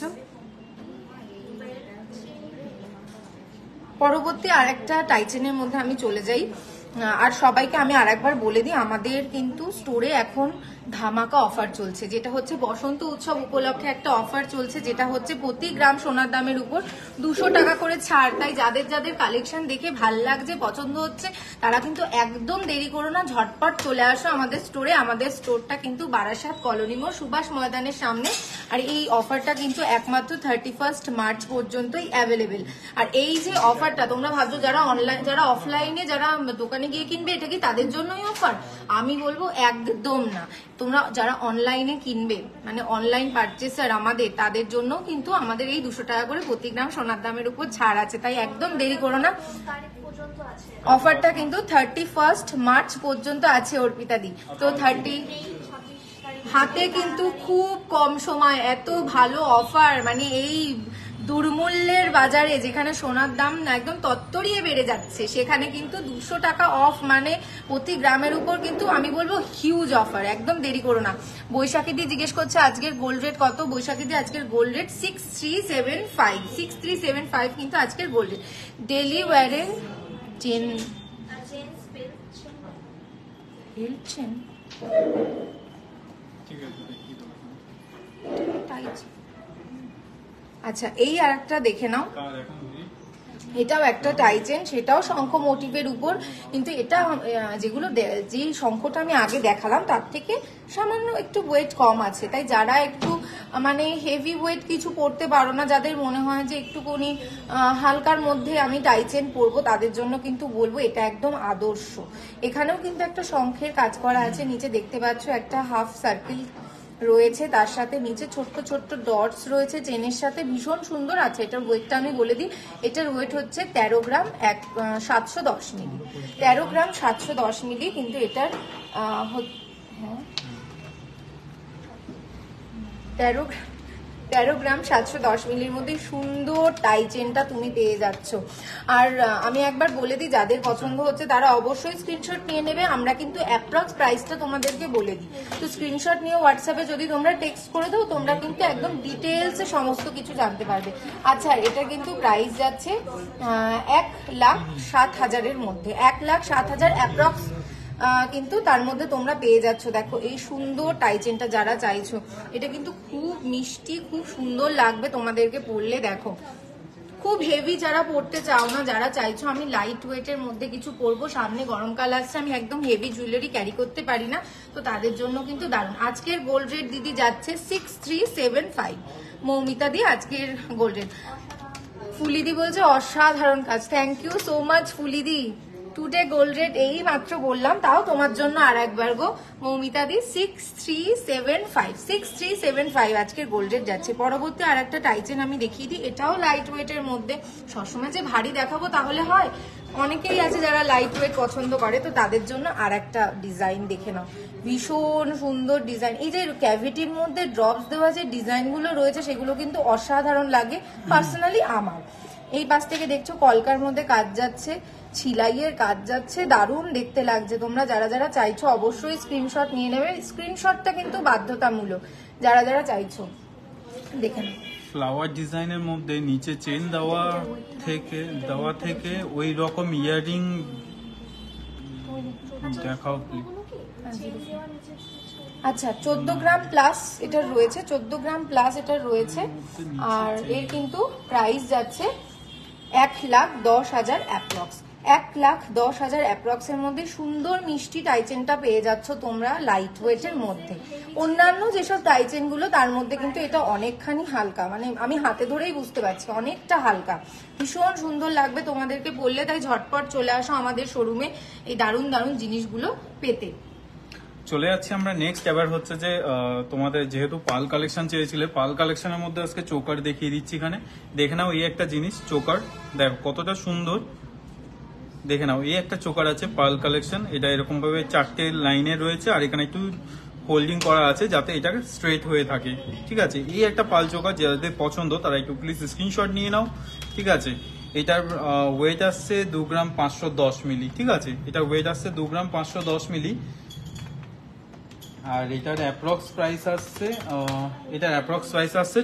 পরবর্তী আর একটা টাইচেনের মধ্যে আমি চলে যাই। আর সবাইকে আমি আরেকবার বলে দিই, আমাদের কিন্তু স্টোরে এখন ধামাকা অফার চলছে, যেটা হচ্ছে বসন্ত উৎসব উপলক্ষে একটা অফার চলছে, যেটা হচ্ছে প্রতি গ্রাম সোনার দামের উপর 200 টাকা করে ছাড়। তাই যাদের যাদের কালেকশন দেখে ভাল লাগছে, পছন্দ হচ্ছে, তারা কিন্তু একদম দেরি করো না, ঝটপট চলে আসো আমাদের স্টোরে। আমাদের স্টোরটা কিন্তু বারাসাত কলোনি মোড় সুভাষ ময়দানের সামনে। আর এই অফারটা কিন্তু একমাত্র 31 মার্চ পর্যন্তই অ্যাভেলেবেল। আর এই যে অফারটা, তোমরা ভাবছো যারা অনলাইন, যারা অফলাইনে, যারা দোকানে গিয়ে কিনবে, এটা কি তাদের জন্যই অফার? আমি বলবো একদম না। তোমরা যারা অনলাইনে কিনবে, মানে অনলাইন পারচেসার আমাদের, তাদের জন্য কিন্তু আমাদের এই 200 টাকা করে প্রতি গ্রাম সোনার দামের উপর ছাড় আছে। তাই একদম দেরি করো না, অফারটা কিন্তু 31 মার্চ পর্যন্ত আছে অর্পিতা দি। তো 30 হাতে কিন্তু খুব কম সময়, এত ভালো অফার, মানে এই দুর্মূল্যের বাজারে যেখানে সোনার দাম একদম তত্তরিয়ে বেড়ে যাচ্ছে, সেখানে কিন্তু 200 টাকা অফ, মানে প্রতি গ্রামের উপর কিন্তু আমি বলবো হিউজ অফার। একদম দেরি করো না। বৈশাখী দি জিজ্ঞেস করছে আজকের গোল্ড রেট কত। বৈশাখী দি আজকের গোল্ড রেট 6375। 6375 কিন্তু আজকের গোল্ড রেট। ডেলি ওয়ারের চেন চেন আচ্ছা, এই আর একটা দেখে নাও, এটাও একটা টাইচেন, সেটাও শঙ্খ মোটিভের উপর, কিন্তু এটা যেগুলো যে শঙ্খটা আমি আগে দেখালাম তার থেকে সামান্য একটু ওয়েট কম আছে। তাই যারা একটু মানে হেভি ওয়েট কিছু পরতে পারো না, যাদের মনে হয় যে একটুখানি হালকার মধ্যে আমি টাইচেন পরবো, তাদের জন্য কিন্তু বলবো এটা একদম আদর্শ। এখানেও কিন্তু একটা শঙ্খের কাজ করা আছে, নিচে দেখতে পাচ্ছ একটা হাফ সার্কেল রয়েছে, তার সাথে নিচে ছোট্ট ছোট্ট ডটস রয়েছে চেনের সাথে, ভীষণ সুন্দর আছে। এটার ওয়েটটা আমি বলে দিই, এটার ওয়েট হচ্ছে 13 গ্রাম 710 মিলি। 13 গ্রাম 710 মিলি কিন্তু এটার 13 গ্রাম 710 মিলির মধ্যে সুন্দর টাইচেনটা তুমি পেয়ে যাচ্ছ। আর আমি একবার বলে দিই, যাদের পছন্দ হচ্ছে তারা অবশ্যই স্ক্রিনশট নিয়ে নেবে। আমরা কিন্তু অ্যাপ্রক্স প্রাইসটা তোমাদেরকে বলে দিই, তো স্ক্রিনশট নিয়ে হোয়াটসঅ্যাপে যদি তোমরা টেক্সট করে দাও, তোমরা কিন্তু একদম ডিটেলসে সমস্ত কিছু জানতে পারবে। আচ্ছা, এটা কিন্তু প্রাইস যাচ্ছে 1,07,000 মধ্যে, 1,07,000 অ্যাপ্রক্স কিন্তু তার মধ্যে তোমরা পেয়ে যাচ্ছ। দেখো এই সুন্দর টাইচেনটা যারা চাইছো, এটা কিন্তু খুব মিষ্টি, খুব সুন্দর লাগবে তোমাদেরকে পরলে। দেখো খুব হেভি যারা পরতে চাও না, যারা চাইছো আমি লাইট ওয়েটের মধ্যে কিছু পরবো, সামনে গরমকাল আসছে, আমি একদম হেভি জুয়েলারি ক্যারি করতে পারি না, তো তাদের জন্য কিন্তু দারুণ। আজকের গোল্ড রেট দিদি যাচ্ছে 6375। মৌমিতা দি আজকের গোল্ড রেট। ফুলিদি বলছে অসাধারণ কাজ। থ্যাংক ইউ সো মাচ ফুলিদি। টুডে গোল্ড রেট এই মাত্র বললাম, তাও তোমার জন্য আর একবার গো মৌমিতা দি 6375। 6375 আজকের গোল্ড রেট যাচ্ছে। পরবর্তী আর একটা টাইচেন আমি দেখিয়ে দিই, এটাও লাইট ওয়েটের মধ্যে। সবসময় যে ভারী দেখাবো তাহলে হয়, অনেকেই আছে যারা লাইট ওয়েট পছন্দ করে, তো তাদের জন্য আর একটা ডিজাইন দেখে নাও, ভীষণ সুন্দর ডিজাইন। এই যে ক্যাভিটির মধ্যে ড্রপস দেওয়া যে ডিজাইনগুলো রয়েছে, সেগুলো কিন্তু অসাধারণ লাগে পার্সোনালি আমার। এই পাশ থেকে দেখছো কলকার মধ্যে কাজ যাচ্ছে, ছিলাইয়ের কাজ যাচ্ছে, দারুণ দেখতে লাগছে। তোমরা যারা যারা চাইছো অবশ্যই স্ক্রিনশট নিয়ে নেবে, স্ক্রিনশটটা কিন্তু বাধ্যতামূলক যারা যারা চাইছো। দেখে নাও ফ্লাওয়ার ডিজাইনের মধ্যে নিচে চেন দেওয়া থেকে ওই রকম ইয়ারিং দেখাও। আচ্ছা 14 গ্রাম প্লাস এটার রয়েছে, 14 গ্রাম প্লাস এটার রয়েছে। আর এর কিন্তু প্রাইস যাচ্ছে 1,10,000 অ্যাপ্রক্স। 1,10,000 অ্যাপ্রক্স এর মধ্যে সুন্দর মিষ্টি টাইচেনটা পেয়ে যাচ্ছ তোমরা লাইট ওয়েটের মধ্যে। অন্যান্য যেসব টাইচেন গুলো তার মধ্যে কিন্তু এটা অনেকখানি হালকা, মানে আমি হাতে ধরেই বুঝতে পারছি অনেকটা হালকা, ভীষণ সুন্দর লাগবে তোমাদেরকে পরলে। তাই ঝটপট চলে আসো আমাদের শোরুমে এই দারুণ দারুণ জিনিসগুলো পেতে। চলে যাচ্ছি আমরা নেক্সট। এবার হচ্ছে যে তোমাদের যেহেতু পাল কালেকশন চেয়েছিলে, পাল কালেকশনের মধ্যে আজকে চোকার দেখিয়ে দিচ্ছি। এখানে দেখে নাও, এই একটা জিনিস চোকার দেখো কতটা সুন্দর, দেখে নাও এই একটা চোকার আছে পাল কালেকশন। এটা এরকম ভাবে 4টে লাইনে রয়েছে, আর এখানে একটু হোল্ডিং করা আছে যাতে এটা স্ট্রেট হয়ে থাকে। ঠিক আছে, এই একটা পাল চোকার যাদের পছন্দ তারা একটু প্লিজ স্ক্রিনশট নিয়ে নাও। ঠিক আছে, এটার ওয়েট আসছে 2 গ্রাম 510 মিলি। ঠিক আছে, এটার ওয়েট আসছে 2 গ্রাম 510 মিলি। আর এটার অ্যাপ্রক্স প্রাইস আসছে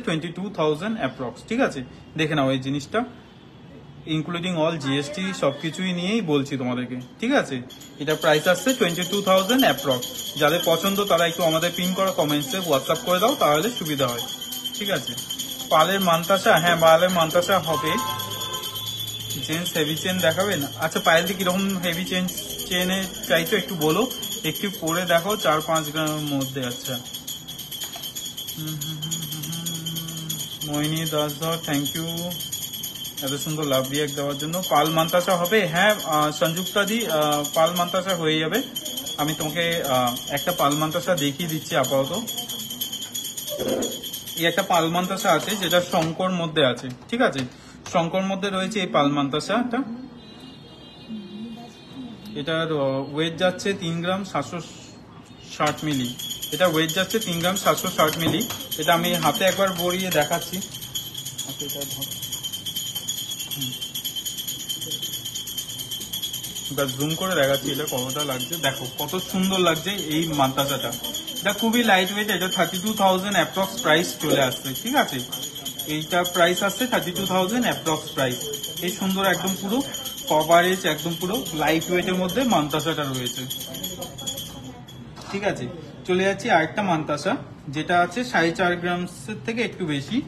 22,000 অ্যাপ্রক্স। ঠিক আছে, দেখে নাও এই জিনিসটা ইনক্লুডিং অল জিএসটি সবকিছুই নিয়েই বলছি তোমাদেরকে। ঠিক আছে, এটা প্রাইস আসছে 22,000 অ্যাপ্রক্স। যাদের পছন্দ তারা একটু আমাদের পিন করা কমেন্টসে হোয়াটসঅ্যাপ করে দাও, তাহলে সুবিধা হয়। ঠিক আছে, পালের মান্তাসা, হ্যাঁ পালের মান্তাসা হবে। জেন্টস হেভি চেন দেখাবেন? আচ্ছা পায়েল দি কিরকম হেভি চেনে চাইছো একটু বলো, একটু পরে দেখো 4-5 গ্রামের মধ্যে। আচ্ছা মোহিনী দাস ধর, থ্যাংক ইউ এত সুন্দর লাভ রিয়াক্ট দেওয়ার জন্য। পাল মান্তাসা হবে? হ্যাঁ সংযুক্তা দি, পাল মান্তাসা হয়ে যাবে। আমি তোমাকে একটা পাল মান্তাসা দেখিয়ে দিচ্ছি আপাতত। এই একটা পাল মান্তাসা আছে যেটা শঙ্কর মধ্যে আছে। ঠিক আছে, শঙ্কর মধ্যে রয়েছে এই পাল মান্তাসাটা। এটার ওয়েট যাচ্ছে 3 গ্রাম 760 মিলি। এটা ওয়েট যাচ্ছে 3 গ্রাম 760 মিলি। এটা আমি হাতে একবার বড়িয়ে দেখাচ্ছি। জুম করে দেখাচ্ছি এটা কতটা লাগছে। দেখো কত সুন্দর লাগছে এই মান্তাসাটা। এটা খুবই লাইট ওয়েট। এটা 32,000 অ্যাপ্রক্স প্রাইস চলে আসছে। ঠিক আছে, এইটা প্রাইস আসছে 32,000 অ্যাপ্রক্স প্রাইস। এই সুন্দর একদম পুরো কভারেজ, একদম পুরো লাইট ওয়েটের মধ্যে মান্তাসাটা রয়েছে। ঠিক আছে, চলে যাচ্ছি আরেকটা মান্তাসা যেটা আছে 4.5 গ্রামসের থেকে একটু বেশি।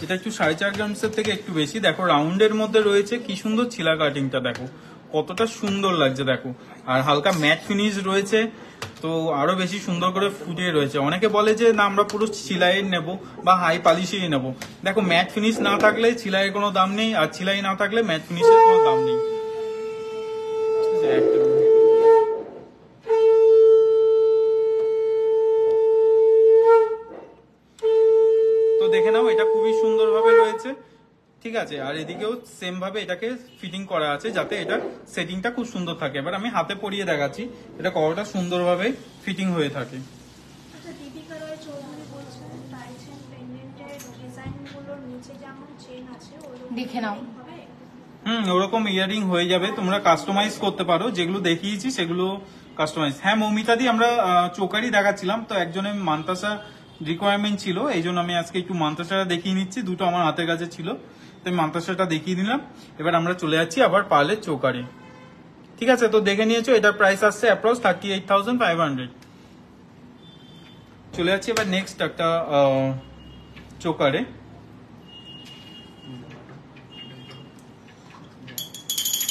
এটা একটু 4.5 গ্রামসের থেকে একটু বেশি। দেখো রাউন্ডের মধ্যে রয়েছে, কি সুন্দর ছিলা কাটিংটা দেখো কতটা সুন্দর লাগছে দেখো। আর হালকা ম্যাট ফিনিশ রয়েছে, তো আরো বেশি সুন্দর করে ফুটিয়ে রয়েছে। অনেকে বলে যে না আমরা পুরো ছিলাইয়ের নেব বা হাই পলিশেরই নেব। দেখো ম্যাট ফিনিশ না থাকলে ছিলাইয়ের কোনো দাম নেই, আর ছিলাই না থাকলে ম্যাট ফিনিশের কোনো দাম নেই। তো দেখে নাও এটা খুবই সুন্দর ভাবে রয়েছে। ঠিক আছে, আর এদিকেও সেম ভাবে এটাকে ফিটিং করা আছে যাতে এটা সেটিংটা খুব সুন্দর থাকে। এবার আমি হাতে পরিয়ে দেখাচ্ছি এটা কতটা সুন্দরভাবে ফিটিং হয়ে থাকে। দেখে নাও, ওরকম ইয়ারিং হয়ে যাবে। তোমরা কাস্টমাইজ করতে পারো, যেগুলো দেখিয়েছি সেগুলো কাস্টমাইজ। হ্যাঁ মৌমিতা দি, আমরা চোকারই দেখাচ্ছিলাম, তো একজনের মান্তাসা রিকোয়ারমেন্ট ছিল, এই জন্য আমি আজকে একটু মান্তাসাটা দেখিয়ে নিচ্ছি। দুটো আমার হাতের কাছে ছিল, তাই মান্তাসাটা দেখিয়ে দিলাম। এবার আমরা চলে যাচ্ছি আবার পার্লের চোকারে। ঠিক আছে, তো দেখে নিয়েছো এটার প্রাইস আসছে অ্যাপ্রক্স 38,500। চলে যাচ্ছি এবার নেক্সট একটা চোকারে।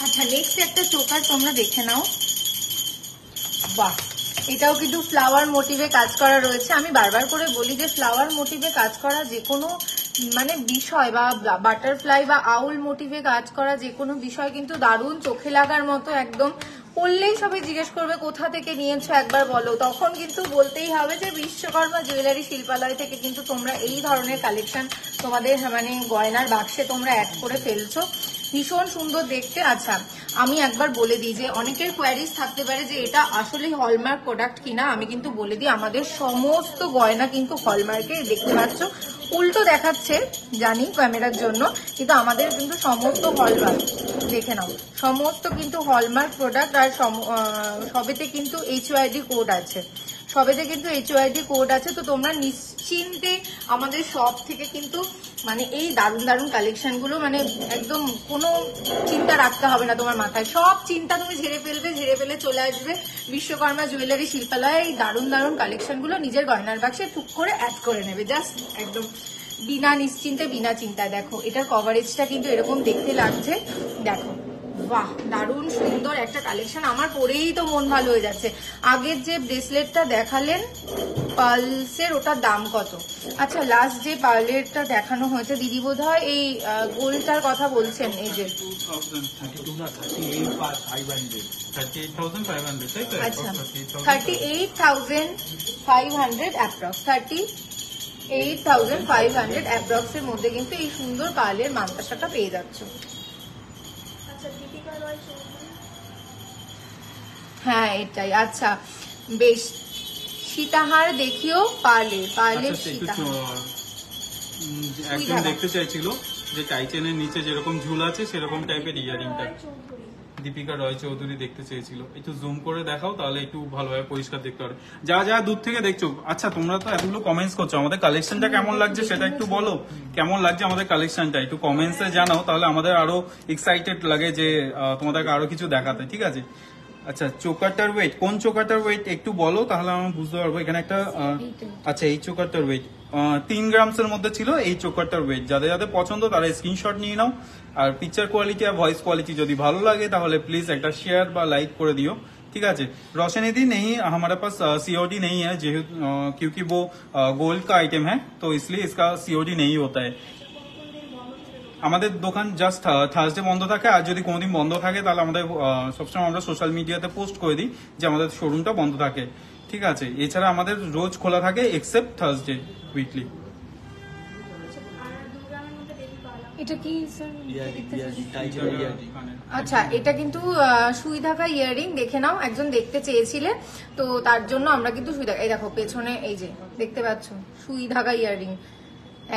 আচ্ছা নেক্সট একটা চোকার তোমরা দেখে নাও। বাহ, এটাও কিন্তু ফ্লাওয়ার মোটিভে কাজ করা রয়েছে। আমি বারবার করে বলি যে ফ্লাওয়ার মোটিভে কাজ করা যে কোনো মানে বিষয় বা বাটারফ্লাই বা আউল মোটিভে কাজ করা যে কোনো বিষয় কিন্তু দারুণ, চোখে লাগার মতো। একদম পড়লেই সবাই জিজ্ঞেস করবে কোথা থেকে নিয়েছো একবার বলো, তখন কিন্তু বলতেই হবে যে বিশ্বকর্মা জুয়েলারি শিল্পালয় থেকে কিন্তু তোমরা এই ধরনের কালেকশন তোমাদের মানে গয়নার বাক্সে তোমরা অ্যাড করে ফেলছো। ভীষণ সুন্দর দেখতে। আচ্ছা আমি একবার বলে দিই যে অনেকের কোয়ারিজ থাকতে পারে যে এটা আসলে হলমার্ক প্রোডাক্ট কিনা। আমি কিন্তু বলে দিই আমাদের সমস্ত গয়না কিন্তু হলমার্কের। দেখতে পাচ্ছ উল্টো দেখাচ্ছে জানি ক্যামেরার জন্য, কিন্তু আমাদের কিন্তু সমস্ত হলমার্ক। দেখে নাও সমস্ত কিন্তু হলমার্ক প্রোডাক্ট। আর সবেতে কিন্তু HYD কোড আছে, সবেতে কিন্তু HYD কোড আছে। তো তোমরা নিশ্চিন্তে আমাদের শপ থেকে কিন্তু মানে এই দারুণ দারুণ কালেকশন গুলো মানে একদম কোনো চিন্তা রাখতে হবে না তোমার মাথায়। সব চিন্তা তুমি ঝেড়ে ফেলবে, ঝেড়ে ফেলে চলে আসবে বিশ্বকর্মা জুয়েলারি শিল্পালয়ে। এই দারুণ দারুণ কালেকশন গুলো নিজের গয়নার বাক্সে টুক করে অ্যাড করে নেবে, জাস্ট একদম বিনা নিশ্চিন্তে বিনা চিন্তায়। দেখো এটার কভারেজটা কিন্তু এরকম দেখতে লাগছে। দেখো বাহ, দারুণ সুন্দর একটা কালেকশন। আমার পরেই তো মন ভালো হয়ে যাচ্ছে। আগের যে ব্রেসলেটটা দেখালেন পার্লসের ওটার দাম কত? আচ্ছা লাস্ট যে পার্লেরটা দেখানো হয়েছে দিদি বোধহয় এই গোলটার কথা বলছেন, এই যে 38,500 তাই তো? আচ্ছা 38,500 অ্যাপ্রক্স, 38,500 অ্যাপ্রক্স এর মধ্যে কিন্তু এই সুন্দর পার্লের মানতাসাটা পেয়ে যাচ্ছ। হ্যাঁ এটাই। আচ্ছা বেশ, সীতাহার দেখিও পার্লের আচ্ছা, একটু সীতাহার। একজন দেখতে চাইছিল যে টাইটেনের নিচে যেরকম ঝুল আছে সেরকম টাইপের ইয়ারিংটা দীপিকা রয় চৌধুরী দেখতে চেয়েছিল। একটু জুম করে দেখাও, তাহলে একটু ভালোভাবে পরিষ্কার দেখতে পারে। যা যা দূর থেকে দেখছো। আচ্ছা তোমরা তো এতগুলো কমেন্টস করছো, আমাদের কালেকশনটা কেমন লাগছে সেটা একটু বলো। কেমন লাগছে আমাদের কালেকশনটা একটু কমেন্টসে জানাও, তাহলে আমাদের আরো এক্সাইটেড লাগে যে তোমাদেরকে আরো কিছু দেখাতে, ঠিক আছে? আচ্ছা চোকারটার ওয়েট, কোন চোকারটার ওয়েট একটু বলো, তাহলে আমি বুঝতে পারবো। এখানে একটা আচ্ছা এই চোকারটার ওয়েট 3 গ্রামসের মধ্যে ছিল এই চোকারটার ওয়েট। যাদের যাদের পছন্দ তারা স্ক্রিনশট নিয়ে নাও। আর পিকচার কোয়ালিটি আর ভয়েস কোয়ালিটি যদি ভালো লাগে তাহলে প্লিজ একটা শেয়ার বা লাইক করে দিও, ठीक है। रोशनी दी नहीं, हमारे पास सीओडी नहीं है क्योंकि वो गोल्ड का आइटम है, तो इसलिए इसका सीओडी नहीं होता है। আমাদের দোকান জাস্ট থার্সডে বন্ধ থাকে, আর যদি কোনোদিন বন্ধ থাকে তাহলে আমাদের সবসময় আমরা সোশ্যাল মিডিয়াতে পোস্ট করে দিই যে আমাদের শোরুমটা বন্ধ থাকে, ঠিক আছে। এছাড়া আমাদের রোজ খোলা থাকে এক্সেপ্ট থার্সডে উইকলি। এটা কি আচ্ছা, এটা কিন্তু সুই ঢাকা ইয়াররিং, দেখে নাও, একজন দেখতে চেয়েছিলে তো তার জন্য আমরা কিন্তু সুই ঢাকা, এই দেখো পেছনে এই যে দেখতে পাচ্ছ সুই ঢাকা ইয়াররিং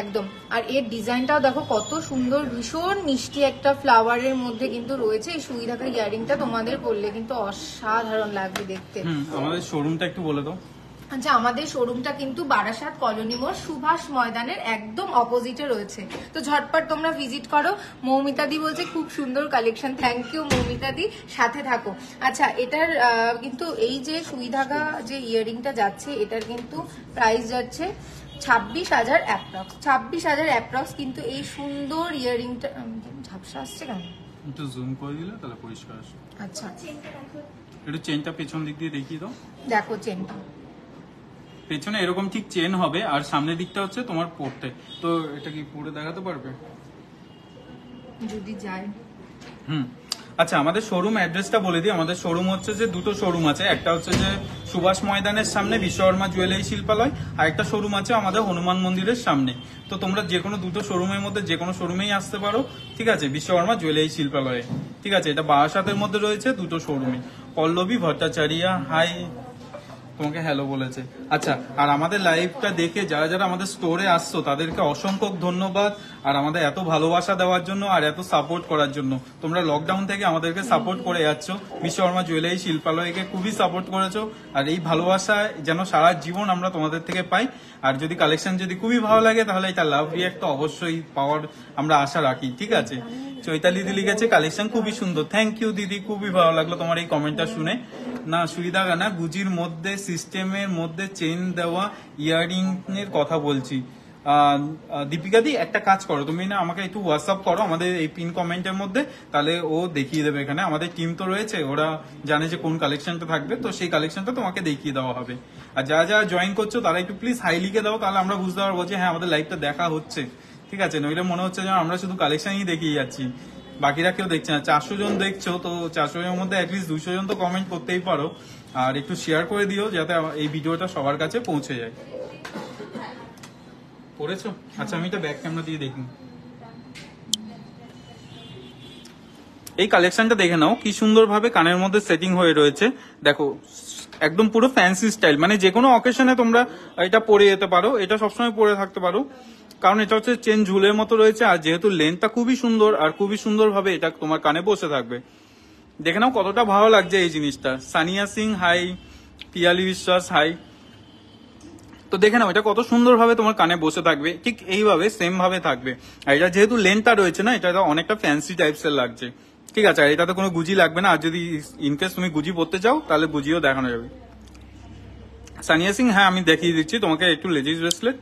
একদম। আর এর ডিজাইনটাও দেখো কত সুন্দর, ভীষণ মিষ্টি একটা ফ্লাওয়ারের মধ্যে কিন্তু রয়েছে। এই সুই ঢাকা ইয়াররিংটা তোমাদের পরলে কিন্তু অসাধারণ লাগবে দেখতে। আমাদের শোরুমটা একটু বলে দাও। আচ্ছা, আমাদের শোরুমটা কিন্তু বারাসাত কলোনি মোড় সুভাষ ময়দানের একদম অপোজিটে রয়েছে, তো ঝটপট তোমরা ভিজিট করো। মৌমিতা দি বলছে খুব সুন্দর কালেকশন, থ্যাংক ইউ মৌমিতা দি, সাথে থাকো। আচ্ছা, এটার কিন্তু এই যে সুই ধাগা যে ইয়াররিংটা যাচ্ছে এটার কিন্তু প্রাইস যাচ্ছে 26,000 অ্যাপ্রক্স, 26,000 অ্যাপ্রক্স। কিন্তু এই সুন্দর ইয়াররিংটা ঝাপসা আসছে কেন, একটু জুম করে দিলে তাহলে পরিষ্কার আসে। আচ্ছা একটু চেনটা পেছন দিক দিয়ে দেখিয়ে দাও। দেখো চেনটা পেছনে এরকম ঠিক চেন হবে, আর সামনের দিকটা হচ্ছে তোমার পড়তে। তো এটা কি পরে দেখাতে পারবে যদি যায়? আচ্ছা, আমাদের শোরুম অ্যাড্রেসটা বলে দিই। আমাদের শোরুম হচ্ছে যে দুটো শোরুম আছে, একটা হচ্ছে যে সুভাষ ময়দানের সামনে বিশ্বকর্মা জুয়েলারি শিল্পালয়, আর একটা শোরুম আছে আমাদের হনুমান মন্দিরের সামনে। তো তোমরা যে কোনো দুটো শোরুমের মধ্যে যে কোনো শোরুমেই আসতে পারো, ঠিক আছে, বিশ্বকর্মা জুয়েলারি শিল্পালয়ে, ঠিক আছে। এটা বারাসাতের মধ্যে রয়েছে দুটো শোরুমে। পল্লবী ভট্টাচারিয়া হাই তোমাকে হ্যালো বলেছে। আচ্ছা, আর আমাদের লাইভটা দেখে যারা যারা আমাদের স্টোরে আসছো তাদেরকে অসংখ্য ধন্যবাদ, আর আমাদের এত ভালোবাসা দেওয়ার জন্য আর এত সাপোর্ট করার জন্য। তোমরা লকডাউন থেকে আমাদেরকে সাপোর্ট করে যাচ্ছ, বিশ্বকর্মা জুয়েলারি শিল্পালয়কে খুবই সাপোর্ট করেছো, আর এই ভালোবাসা যেন সারা জীবন আমরা তোমাদের থেকে পাই। আর যদি কালেকশন যদি খুবই ভালো লাগে তাহলে এটা লাভ রিয়াক্ট তো অবশ্যই পাওয়ার আমরা আশা রাখি, ঠিক আছে। চৈতালি দিদি লিখেছে কালেকশন খুবই সুন্দর, থ্যাংক ইউ দিদি, খুবই ভালো লাগলো তোমার এই কমেন্টটা শুনে। না সুবিধা না, গুজির মধ্যে সিস্টেমের মধ্যে চেন দেওয়া ইয়াররিং এর কথা বলছি। দীপিকা দি একটা কাজ করো, তুমি না আমাকে একটু হোয়াটসঅ্যাপ করো আমাদের এই পিন কমেন্টের মধ্যে, তাহলে ও দেখিয়ে দেবে। এখানে আমাদের টিম তো রয়েছে, ওরা জানে যে কোন কালেকশনটা থাকবে, তো সেই কালেকশনটা তোমাকে দেখিয়ে দেওয়া হবে। আর যারা যারা জয়েন করছো তারা একটু প্লিজ হাই লিখে দাও, তাহলে আমরা বুঝতে পারবো যে হ্যাঁ আমাদের লাইভটা দেখা হচ্ছে, ঠিক আছে। নইলে মনে হচ্ছে যেন আমরা শুধু কালেকশনই দেখিয়ে যাচ্ছি, বাকিরা কেউ দেখছে না। 400 জন দেখছো, তো 400 জনের মধ্যে অ্যাটলিস্ট 200 জন তো কমেন্ট করতেই পারো, আর একটু শেয়ার করে দিও যাতে এই ভিডিওটা সবার কাছে পৌঁছে যায়। পড়েছো? আচ্ছা, আমি এটা ব্যাক ক্যামেরা দিয়ে দেখি। এই কালেকশনটা দেখে নাও কি সুন্দর ভাবে কানের মধ্যে সেটিং হয়ে রয়েছে, দেখো একদম পুরো ফ্যান্সি স্টাইল, মানে যে কোনো অকেশনে তোমরা এটা পরে যেতে পারো, এটা সবসময় পরে থাকতে পারো, কারণ এটা হচ্ছে চেন ঝুলের মতো রয়েছে, আর যেহেতু লেন্থটা খুবই সুন্দর আর খুবই সুন্দর ভাবে এটা তোমার কানে বসে থাকবে। দেখে নাও কতটা ভালো লাগছে এই জিনিসটা। সানিয়া সিং হাই, পিয়ালি বিশ্বাস হাই। তো দেখে নাও এটা কত সুন্দর ভাবে তোমার কানে বসে থাকবে, ঠিক এইভাবে সেম ভাবে থাকবে। আর এটা যেহেতু লেন্থটা রয়েছে না, এটা অনেকটা ফ্যান্সি টাইপস এর লাগছে, ঠিক আছে। আর এটাতে কোনো গুজি লাগবে না, আর যদি ইনকেস তুমি গুজি পড়তে চাও তাহলে গুজিও দেখানো যাবে। সানিয়া সিং হ্যাঁ আমি দেখিয়ে দিচ্ছি তোমাকে একটু লেডিস ব্রেসলেট।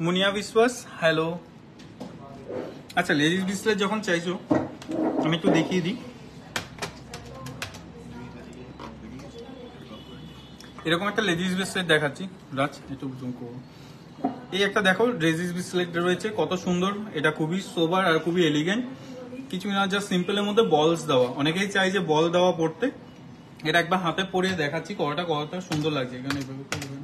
মুনিয়া বিশ্বাস হ্যালো। আচ্ছা, লেডিস ব্রেসলেট যখন চাইছো আমি একটু দেখিয়ে দিই। এরকম একটা লেডিস ব্রেসলেট দেখাচ্ছি রাজ, একটু জুম করবো। এই একটা দেখো লেডিস ব্রেসলেট রয়েছে, কত সুন্দর। এটা খুবই সোবার আর খুবই এলিগেন্ট, কিছু না জাস্ট সিম্পলের মধ্যে বলস দেওয়া। অনেকেই চাই যে বল দেওয়া পড়তে। এটা একবার হাতে পরিয়ে দেখাচ্ছি কতটা সুন্দর লাগছে। এখানে এভাবে করবেন।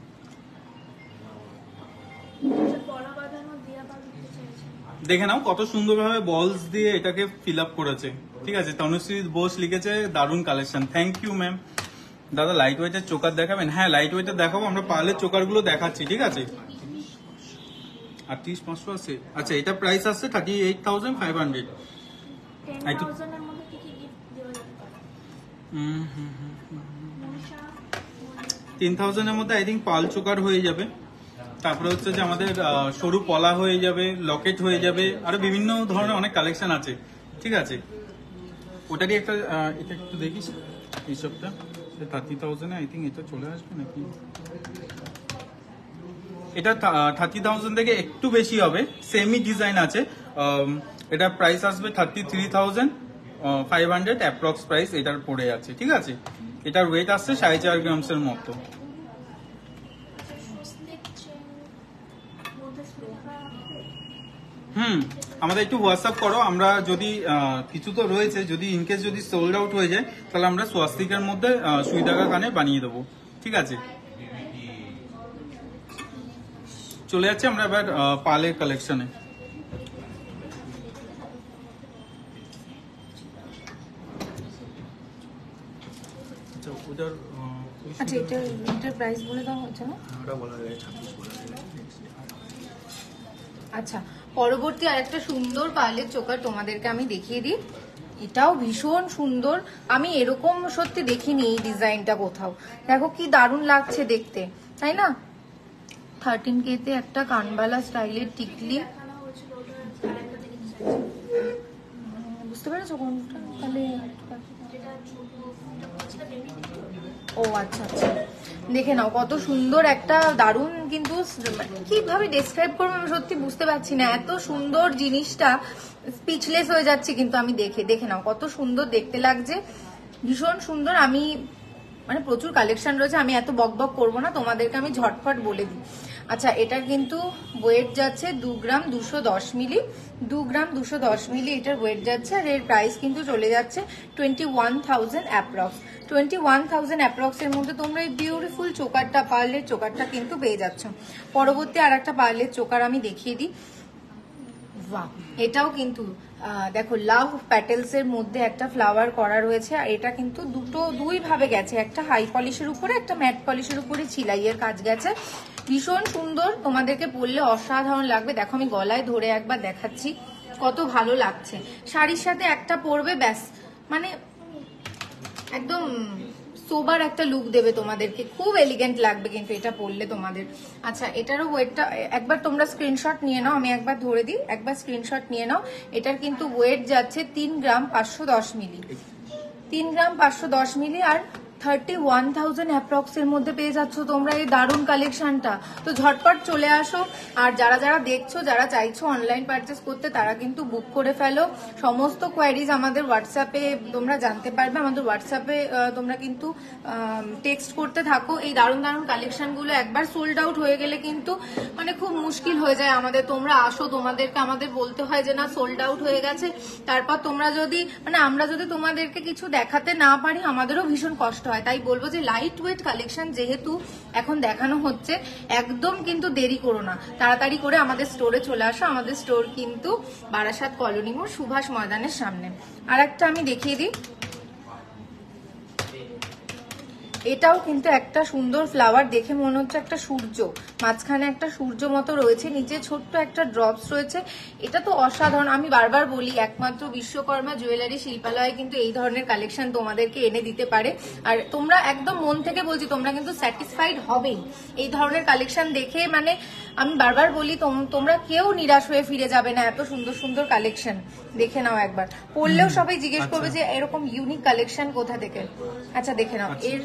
দেখে নাও কত সুন্দরভাবে বলস দিয়ে এটাকে ফিল আপ করেছে। ঠিক আছে, তনুশ্রী বোস লিখেছে দারুণ কালেকশন, থ্যাংক ইউ ম্যাম। দাদা লাইট ওয়েটের চোকার দেখাবেন? হ্যাঁ লাইট ওয়েটের দেখাবো, আমরা পার্লের চোকার গুলো দেখাচ্ছি। ঠিক আছে, 38,500 আছে। আচ্ছা, এটা প্রাইস আছে 38,500। 3,000 এর মধ্যে আই থিঙ্ক পাল চোকার হয়ে যাবে। তারপরে হচ্ছে যে আমাদের সরু পলা হয়ে যাবে, লকেট হয়ে যাবে, আরো বিভিন্ন ধরনের অনেক কালেকশন আছে। ঠিক আছে, ওটারই একটা এটা একটু দেখিস এইসবটা 30,000 আই থিঙ্ক এটা চলে আসবে নাকি। এটা 30,000 থেকে একটু বেশি হবে, সেমি ডিজাইন আছে। এটা প্রাইস আসবে 33,500 অ্যাপ্রক্স প্রাইস এটার পড়ে আছে। ঠিক আছে, এটার ওয়েট আসছে 4.5 গ্রামসের মতো। আমাদের একটু হোয়াটসঅ্যাপ করো, আমরা যদি কিছু তো রয়েছে, যদি ইনকেস যদি সোল্ড আউট হয়ে যায় তাহলে আমরা স্বাস্তিকের মধ্যে সুই দাগা কানে বানিয়ে দেবো। ঠিক আছে, চলে যাচ্ছে আমরা এবার পালের কালেকশনে। আচ্ছা, এটার প্রাইস বলে দেওয়া হচ্ছে না? আচ্ছা, পরবর্তী আরেকটা সুন্দর পার্লের চোকার তোমাদেরকে আমি দেখিয়ে দিই। এটাও ভীষণ সুন্দর, আমি এরকম সত্যি দেখিনি এই ডিজাইনটা কোথাও। দেখো কি দারুণ লাগছে দেখতে, তাই না? 13K তে একটা কানবালা স্টাইলের টিকলি, বুঝতে পেরেছো কোনটা? তাহলে ও আচ্ছা আচ্ছা, দেখে নাও কত সুন্দর একটা দারুণ, কিন্তু কিভাবে ডেসক্রাইব করবো আমি সত্যি বুঝতে পারছি না। এত সুন্দর জিনিসটা, স্পিচলেস হয়ে যাচ্ছে কিন্তু আমি দেখে নাও কত সুন্দর দেখতে লাগছে, ভীষণ সুন্দর। আমি মানে প্রচুর কালেকশন রয়েছে, আমি এত বক বক করবো না, তোমাদেরকে আমি ঝটফট বলে দিই। আচ্ছা, এটার কিন্তু ওয়েট যাচ্ছে 2 গ্রাম 210 মিলি, 2 গ্রাম 210 মিলি এটার ওয়েট যাচ্ছে। আর এর প্রাইস কিন্তু চলে যাচ্ছে 21,000 অ্যাপ্রক্স। 21,000 অ্যাপ্রক্স এর মধ্যে তোমরা এই বিউটিফুল চোকারটা, পার্লের চোকারটা কিন্তু পেয়ে যাচ্ছ। পরবর্তী আর একটা পার্লের চোকার আমি দেখিয়ে দিই। বাহ, এটাও কিন্তু দেখো লাভ প্যাটেলস এর মধ্যে একটা ফ্লাওয়ার করা রয়েছে। আর এটা কিন্তু দুই ভাবে গেছে, একটা হাই পলিশের উপরে, একটা ম্যাট পলিশের উপরে ছিলাইয়ের কাজ গেছে। ভীষণ সুন্দর, তোমাদেরকে পরলে অসাধারণ লাগবে। দেখো আমি গলায় ধরে একবার দেখাচ্ছি, কত ভালো লাগছে। শাড়ির সাথে একটা পরবে, ব্যাস মানে একদম সোবার একটা লুক দেবে তোমাদেরকে, খুব এলিগেন্ট লাগবে কিন্তু এটা পরলে তোমাদের। আচ্ছা, এটারও ওয়েটটা একবার তোমরা স্ক্রিনশট নিয়ে নাও, আমি একবার ধরে দিই, একবার স্ক্রিনশট নিয়ে নাও। এটার কিন্তু ওয়েট যাচ্ছে 3 গ্রাম 510 মিলি, 3 গ্রাম 510 মিলি। আর 31,000 অ্যাপ্রক্স এর মধ্যে পেয়ে যাচ্ছ তোমরা এই দারুণ কালেকশনটা। তো ঝটপট চলে আসো। আর যারা যারা দেখছো, যারা চাইছো অনলাইন পারচেস করতে, তারা কিন্তু বুক করে ফেলো। সমস্ত কোয়ারিজ আমাদের হোয়াটসঅ্যাপে তোমরা জানতে পারবে। আমাদের হোয়াটসঅ্যাপে তোমরা কিন্তু টেক্সট করতে থাকো। এই দারুণ দারুণ কালেকশনগুলো একবার সোল্ড আউট হয়ে গেলে কিন্তু মানে খুব মুশকিল হয়ে যায় আমাদের। তোমরা আসো, তোমাদেরকে আমাদের বলতে হয় যে না সোল্ড আউট হয়ে গেছে। তারপর তোমরা যদি মানে আমরা যদি তোমাদেরকে কিছু দেখাতে না পারি, আমাদেরও ভীষণ কষ্ট হয়। তাই বলবো যে লাইট ওয়েট কালেকশন যেহেতু এখন দেখানো হচ্ছে, একদম কিন্তু দেরি করো না, তাড়াতাড়ি করে আমাদের স্টোরে চলে আসো। আমাদের স্টোর কিন্তু বারাসাত কলোনি মোড়, সুভাষ ময়দানের সামনে। আর একটা আমি দেখিয়ে দিই, এটাও কিন্তু একটা সুন্দর ফ্লাওয়ার, দেখে মনে হচ্ছে একটা সূর্য, মাঝখানে একটা সূর্য মতো রয়েছে, নিচে ছোট্ট একটা ড্রপস রয়েছে। এটা তো অসাধারণ। আমি বারবার বলি, একমাত্র বিশ্বকর্মা জুয়েলারি শিল্পালয় কিন্তু এই ধরনের কালেকশন তোমাদেরকে এনে দিতে পারে। আর তোমরা একদম মন থেকে বলছি, তোমরা কিন্তু স্যাটিসফাইড হবেই এই ধরনের কালেকশন দেখে। মানে আমি বারবার বলি, তোমরা কেউ নিরাশ হয়ে ফিরে যাবে না। এত সুন্দর সুন্দর কালেকশন দেখে নাও একবার, পড়লেও সবাই জিজ্ঞেস করবে যে এরকম ইউনিক কালেকশন কোথা থেকে। আচ্ছা, দেখে নাও। এর